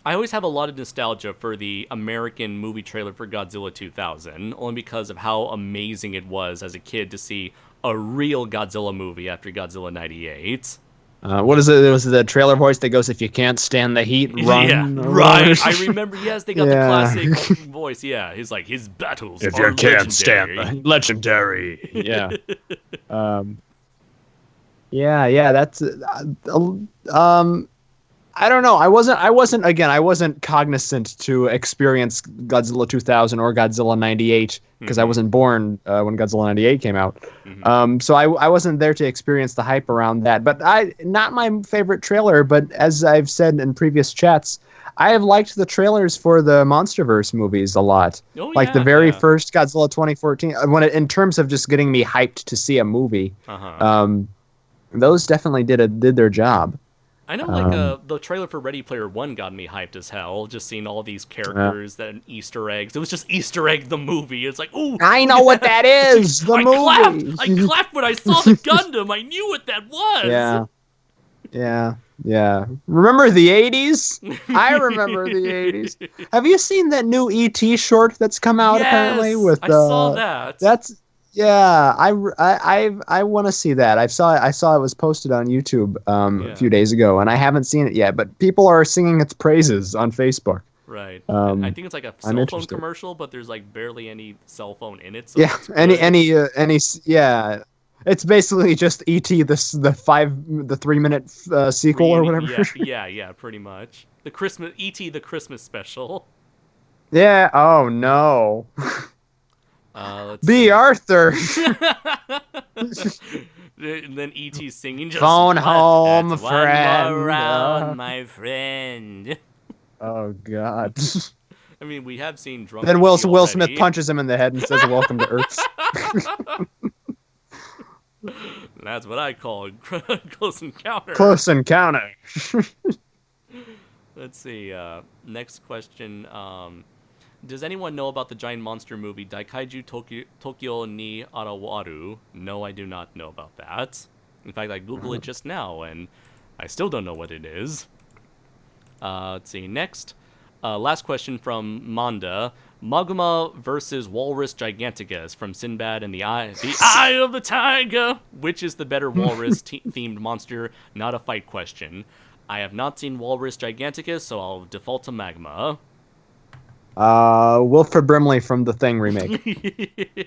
I always have a lot of nostalgia for the American movie trailer for Godzilla 2000, only because of how amazing it was as a kid to see a real Godzilla movie after Godzilla 98. What is it? It was the trailer voice that goes, "If you can't stand the heat, run." Yeah, right. I remember. Yes, they got the classic voice. Yeah, he's like, his battles if are you can't legendary. stand the legendary. Yeah. Yeah. That's. I don't know. I wasn't cognizant to experience Godzilla 2000 or Godzilla 98 because I wasn't born when Godzilla 98 came out. So I wasn't there to experience the hype around that. But not my favorite trailer, but as I've said in previous chats, I have liked the trailers for the MonsterVerse movies a lot. The very first Godzilla 2014, in terms of just getting me hyped to see a movie. Those definitely did their job. I know, the trailer for Ready Player One got me hyped as hell. Just seeing all these characters and Easter eggs. It was just Easter egg the movie. It's like, ooh, I know what that is. The movie. I clapped when I saw the Gundam. I knew what that was. Yeah. Remember the 80s? I remember the 80s. Have you seen that new E.T. short that's come out? Yes, apparently I saw that. Yeah, I want to see that. I saw it was posted on YouTube a few days ago, and I haven't seen it yet. But people are singing its praises on Facebook. Right. I think it's like a cell phone commercial, but there's like barely any cell phone in it. So it's basically just E.T. the 3-minute sequel or whatever. Yeah, pretty much the Christmas E.T. the Christmas special. Yeah. Oh no. Let's B. see. Arthur. And then E.T. singing. Just phone home, that's friend. One more round, my friend. Oh God. I mean, we have seen drunk. Then Will Smith punches him in the head and says, "Welcome to Earth." That's what I call close encounter. Close encounter. Let's see. Next question. Does anyone know about the giant monster movie Daikaiju Tokyo ni Arawaru? No, I do not know about that. In fact, I Googled it just now, and I still don't know what it is. Let's see. Next, Last question from Manda. Maguma versus Walrus Giganticus from Sinbad and the Eye of the Tiger. Which is the better walrus-themed monster? Not a fight question. I have not seen Walrus Giganticus, so I'll default to Magma. Wilford Brimley from the Thing remake.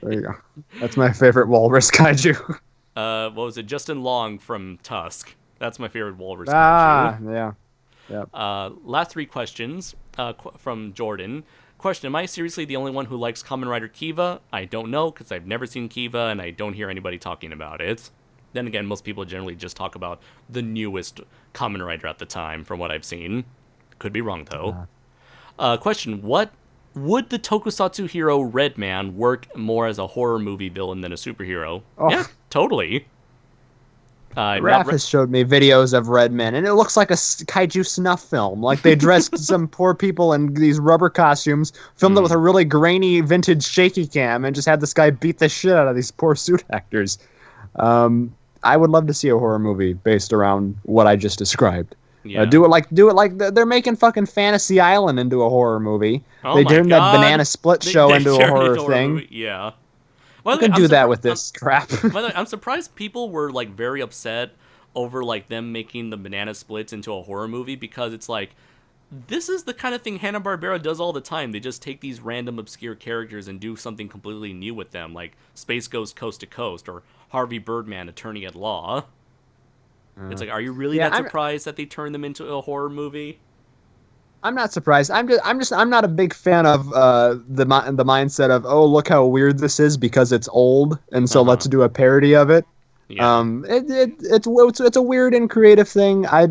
There you go. That's my favorite walrus kaiju. What was it? Justin Long from Tusk. That's my favorite walrus kaiju. Yeah. Yep. Last 3 questions from Jordan. Question, am I seriously the only one who likes Kamen Rider Kiva? I don't know, because I've never seen Kiva, and I don't hear anybody talking about it. Then again, most people generally just talk about the newest Kamen Rider at the time, from what I've seen. Could be wrong, though. Question, what would the tokusatsu hero Red Man work more as a horror movie villain than a superhero? Oh. Yeah, totally. Raph has showed me videos of Red Men, and it looks like a kaiju snuff film. Like they dressed some poor people in these rubber costumes, filmed it with a really grainy vintage shaky cam, and just had this guy beat the shit out of these poor suit actors. I would love to see a horror movie based around what I just described. Yeah. Do it like they're making fucking Fantasy Island into a horror movie. Oh they my turned God. that Banana Split show They into a turned horror it into thing. movie. Yeah. You can do that with this crap. By the way, I'm surprised people were like very upset over like them making the Banana Splits into a horror movie, because it's like, this is the kind of thing Hanna-Barbera does all the time. They just take these random obscure characters and do something completely new with them, like Space Ghost Coast to Coast or Harvey Birdman Attorney at Law. It's like, are you really that surprised that they turned them into a horror movie? I'm not surprised. I'm not a big fan of the mindset of, oh, look how weird this is because it's old, and so let's do a parody of it. Yeah. It's a weird and creative thing. I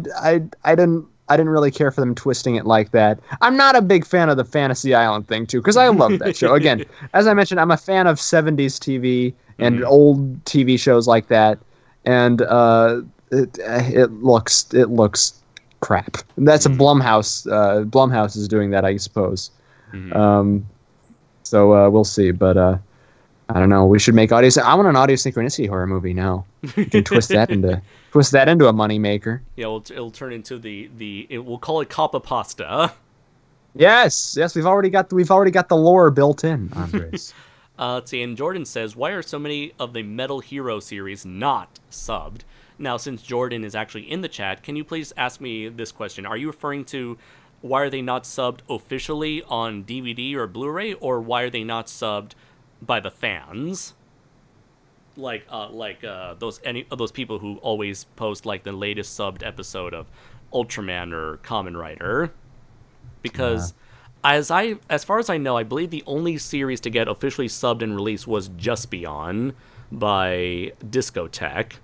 didn't really care for them twisting it like that. I'm not a big fan of the Fantasy Island thing too, because I love that show. Again, as I mentioned, I'm a fan of 70s TV and old TV shows like that, and it looks crap. That's a Blumhouse. Blumhouse is doing that, I suppose. So we'll see. But I don't know. We should make audio. I want an Audio Synchronicity horror movie now. You can twist that into a moneymaker. Yeah, well, it'll turn into we'll call it Coppa Pasta. Yes. We've already got the lore built in, Andres. Let's see. And Jordan says, why are so many of the Metal Hero series not subbed? Now, since Jordan is actually in the chat, can you please ask me this question? Are you referring to why are they not subbed officially on DVD or Blu-ray, or why are they not subbed by the fans? Like those people who always post like the latest subbed episode of Ultraman or Kamen Rider. Because as far as I know, I believe the only series to get officially subbed and released was Just Beyond by Discotech.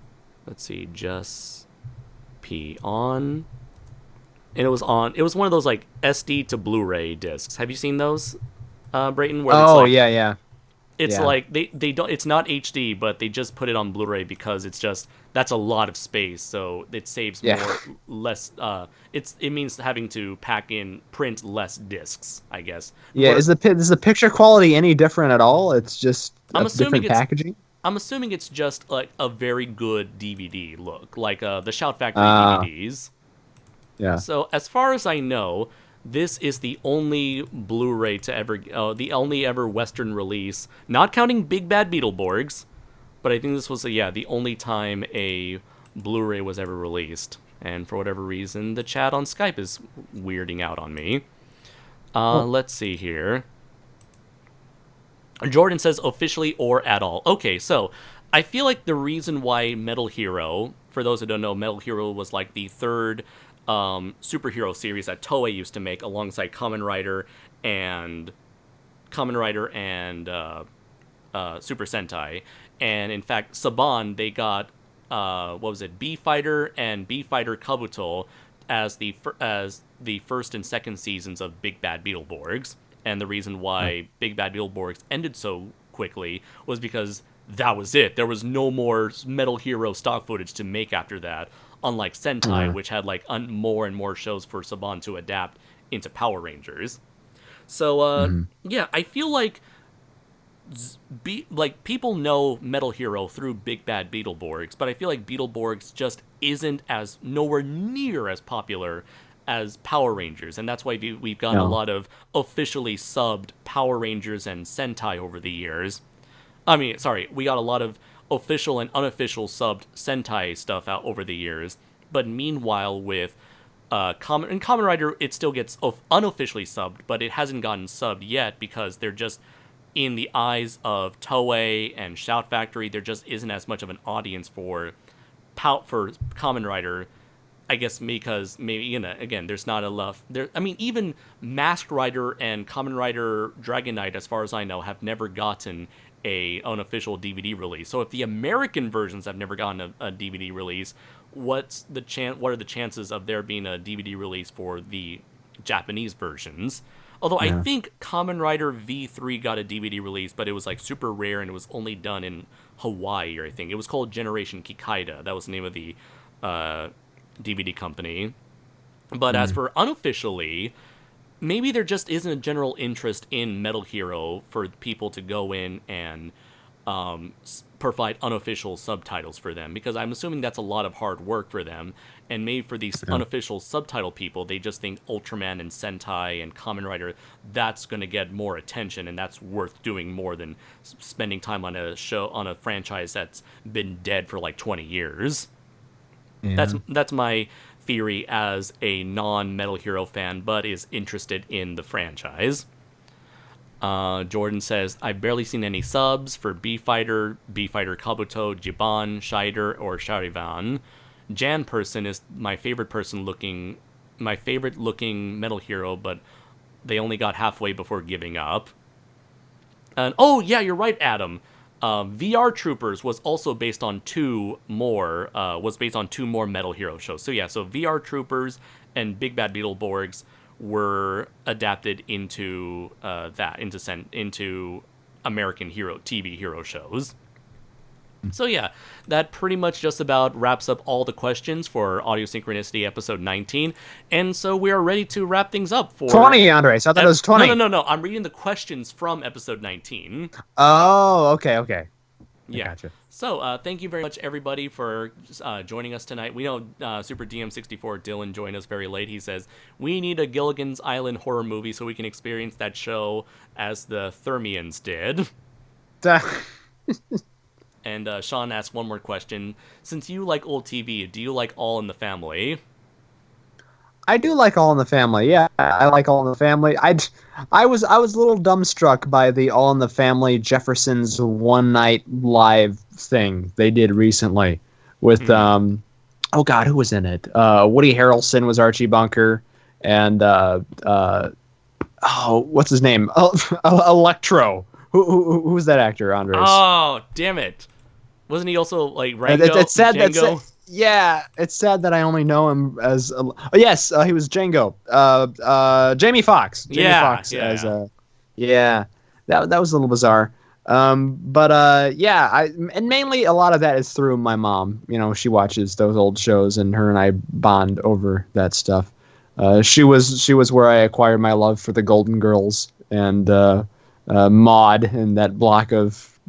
Let's see, Just Beyond. And it was one of those like SD to Blu-ray discs. Have you seen those, Brayton? Where it's like, yeah. It's like they don't. It's not HD, but they just put it on Blu-ray because it's just that's a lot of space, so it saves less. It means having to print less discs, I guess. Yeah, is the picture quality any different at all? It's just different packaging. I'm assuming it's just like a very good DVD look, like the Shout Factory DVDs. Yeah. So as far as I know, this is the only Blu-ray to ever, the only ever Western release, not counting Big Bad Beetleborgs, but I think this was the only time a Blu-ray was ever released. And for whatever reason, the chat on Skype is weirding out on me. Let's see here. Jordan says officially or at all. Okay, so I feel like the reason why Metal Hero, for those who don't know, Metal Hero was like the third superhero series that Toei used to make alongside Kamen Rider and Super Sentai. And in fact, Saban, they got B Fighter and B Fighter Kabuto as the first and second seasons of Big Bad Beetleborgs. And the reason why Big Bad Beetleborgs ended so quickly was because that was it. There was no more Metal Hero stock footage to make after that, unlike Sentai, which had like more and more shows for Saban to adapt into Power Rangers. So I feel like people know Metal Hero through Big Bad Beetleborgs, but I feel like Beetleborgs just isn't as nowhere near as popular as Power Rangers, and that's why we've gotten a lot of officially subbed Power Rangers and Sentai over the years. I mean, sorry, we got a lot of official and unofficial subbed Sentai stuff out over the years. But meanwhile, with Kamen Rider, it still gets unofficially subbed, but it hasn't gotten subbed yet because they're just, in the eyes of Toei and Shout Factory, there just isn't as much of an audience for Kamen Rider. I guess because maybe, you know, again, there's not enough there. I mean, even Masked Rider and Kamen Rider Dragon Knight, as far as I know, have never gotten an unofficial DVD release. So if the American versions have never gotten a DVD release, what are the chances of there being a DVD release for the Japanese versions? Although I think Kamen Rider V3 got a DVD release, but it was like super rare and it was only done in Hawaii, I think. It was called Generation Kikaida. That was the name of the DVD company. But as for unofficially, maybe there just isn't a general interest in Metal Hero for people to go in and provide unofficial subtitles for them, because I'm assuming that's a lot of hard work for them, and maybe for these unofficial subtitle people, they just think Ultraman and Sentai and Kamen Rider, that's going to get more attention, and that's worth doing more than spending time on a franchise that's been dead for like 20 years. That's my theory as a non-Metal Hero fan, but is interested in the franchise. Jordan says, I've barely seen any subs for B-Fighter, Kabuto, Jiban, Shider, or Charivan. Jan Person is my favorite looking Metal Hero, but they only got halfway before giving up. And oh yeah, you're right, Adam. VR Troopers was also based on two more Metal Hero shows. So yeah, so VR Troopers and Big Bad Beetleborgs were adapted into into American TV hero shows. So yeah, that pretty much just about wraps up all the questions for Audio Synchronicity episode 19. And so we are ready to wrap things up for 20, Andres. I thought it was 20. No. I'm reading the questions from episode 19. Oh, okay. Yeah. Gotcha. So thank you very much, everybody, for joining us tonight. We know Super DM64 Dylan joined us very late. He says, we need a Gilligan's Island horror movie so we can experience that show as the Thermians did. And Sean asked one more question. Since you like old TV, do you like All in the Family? I do like All in the Family. Yeah, I like All in the Family. I was a little dumbstruck by the All in the Family Jefferson's one night live thing they did recently with oh god, who was in it? Woody Harrelson was Archie Bunker, and what's his name? Electro. Who's that actor, Andres? Oh, damn it! Wasn't he also like Rango? It's sad Django? Yeah, it's sad that I only know him as. Yes, he was Django. Jamie Foxx. Jamie Foxx as. Yeah, that was a little bizarre. But mainly a lot of that is through my mom. You know, she watches those old shows, and her and I bond over that stuff. She was where I acquired my love for the Golden Girls and Maude and that block of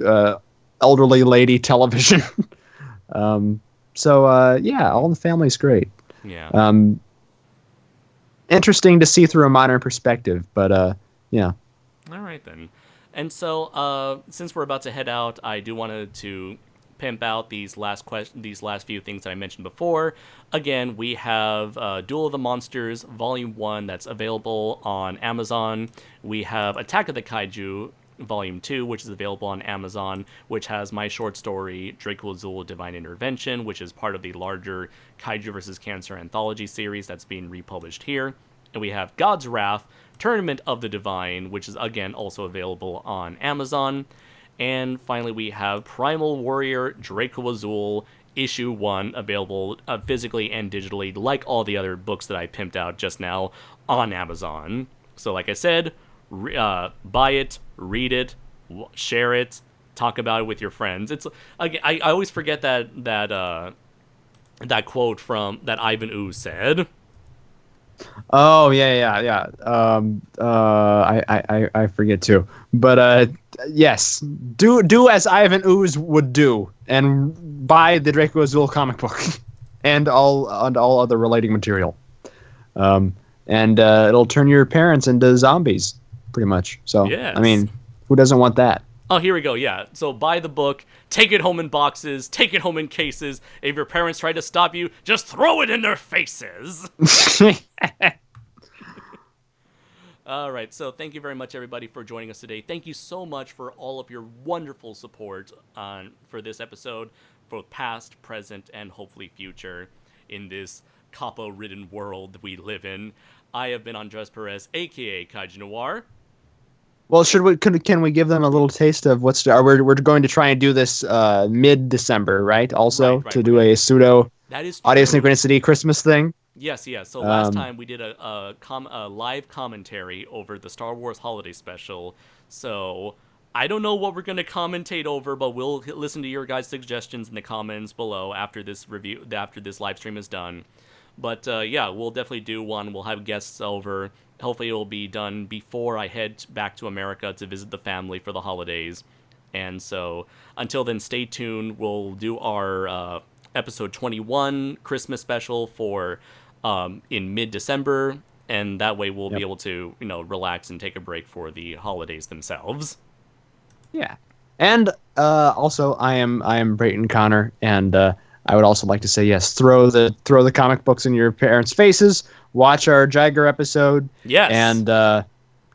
elderly lady television. So All in the Family is great. Yeah. Interesting to see through a modern perspective, but yeah. All right then. And so since we're about to head out, I do wanted to pimp out these last few things that I mentioned before. Again, we have Duel of the Monsters Volume 1 that's available on Amazon. We have Attack of the Kaiju Volume 2, which is available on Amazon, which has my short story, Draco Azul Divine Intervention, which is part of the larger Kaiju vs. Cancer anthology series that's being republished here. And we have God's Wrath, Tournament of the Divine, which is, again, also available on Amazon. And finally, we have Primal Warrior Draco Azul, Issue 1, available physically and digitally, like all the other books that I pimped out just now, on Amazon. So, like I said, buy it, read it, share it, talk about it with your friends. It's I always forget that quote from that Ivan Ooze said. Oh yeah. I forget too. But yes, do as Ivan Ooze would do and buy the Draco Azul comic book and all other relating material. and it'll turn your parents into zombies, pretty much. So, Yes. I mean, who doesn't want that? Oh, here we go. Yeah. So buy the book, take it home in boxes, take it home in cases. If your parents try to stop you, just throw it in their faces. All right. So thank you very much, everybody, for joining us today. Thank you so much for all of your wonderful support for this episode, for past, present, and hopefully future in this capo-ridden world we live in. I have been Andres Perez, a.k.a. Kaiju Noir. Well, can we give them a little taste of what's... We're going to try and do this mid-December, right? Also, Right, to do a pseudo that is audio true. synchronicity Christmas thing. Yes. So last time we did a live commentary over the Star Wars Holiday Special. So I don't know what we're going to commentate over, but we'll listen to your guys' suggestions in the comments below after this live stream is done. But yeah, we'll definitely do one. We'll have guests over. Hopefully it will be done before I head back to America to visit the family for the holidays. And so until then, stay tuned. We'll do our episode 21 Christmas special for in mid-December, and that way we'll be able to, relax and take a break for the holidays themselves. Yeah. And also I am Brayton Connor, and I would also like to say, yes, throw the comic books in your parents' faces. Watch our Jiger episode. Yes.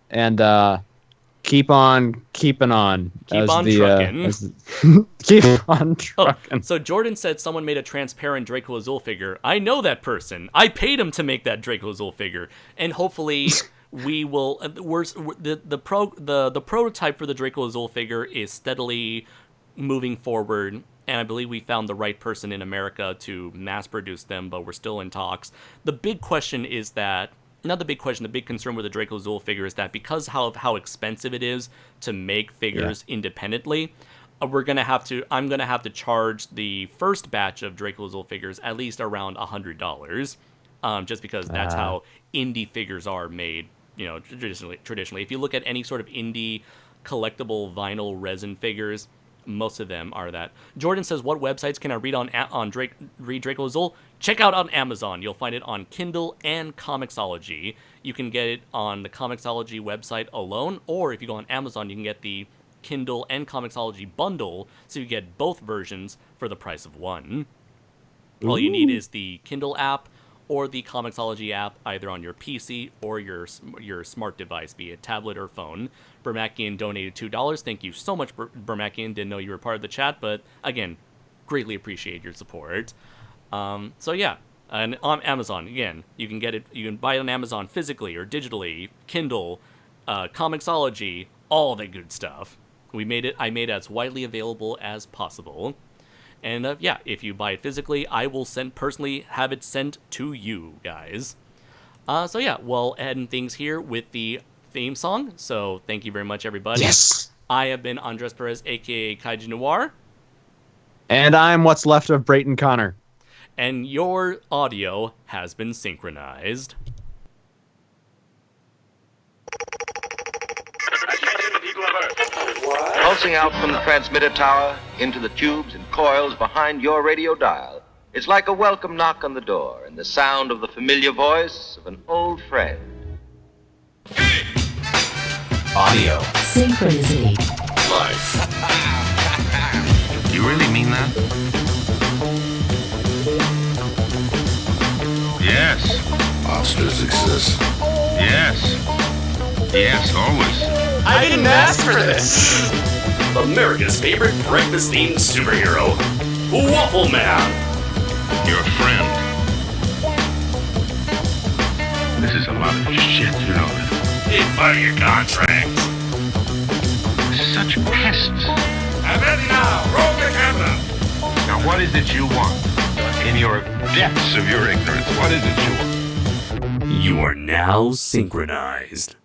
And keep on keeping on. Keep on trucking. Keep on trucking. So Jordan said someone made a transparent Draco Azul figure. I know that person. I paid him to make that Draco Azul figure, and hopefully we will. The prototype for the Draco Azul figure is steadily moving forward. And I believe we found the right person in America to mass produce them, but we're still in talks. The big question is that, not the big question, the big concern with the Draco Azul figure is that because of how expensive it is to make figures independently, I'm gonna have to charge the first batch of Draco Azul figures at least around $100, just because that's how indie figures are made. Traditionally, if you look at any sort of indie collectible vinyl resin figures, most of them are that. Jordan says, what websites can I read read Draco Azul? Check out on Amazon. You'll find it on Kindle and Comixology. You can get it on the Comixology website alone, or if you go on Amazon, you can get the Kindle and Comixology bundle, so you get both versions for the price of one. All you need is the Kindle app or the Comixology app, either on your PC or your smart device, be it tablet or phone. Bermakian donated $2. Thank you so much, Bermakian. Didn't know you were part of the chat, but again, greatly appreciate your support. So yeah, and on Amazon, again, you can get it. You can buy it on Amazon physically or digitally, Kindle, Comixology, all the good stuff. I made it as widely available as possible. And yeah, if you buy it physically, I will personally have it sent to you guys. So yeah, we'll end things here with the theme song. So thank you very much, everybody. Yes. I have been Andres Perez, aka Kaiju Noir. And I'm what's left of Brayton Connor. And your audio has been synchronized. Pulsing out from the transmitter tower into the tubes and coils behind your radio dial. It's like a welcome knock on the door and the sound of the familiar voice of an old friend. Audio. Synchronicity. Life. You really mean that? Yes. Monsters exist. Yes. Yes, always. I didn't ask for this. America's favorite breakfast-themed superhero, Waffle Man. Your friend. This is a lot of shit, you know. Fire your contract. Such pests. And then now, roll the camera. Now, what is it you want? In your depths of your ignorance, what is it you want? You are now synchronized.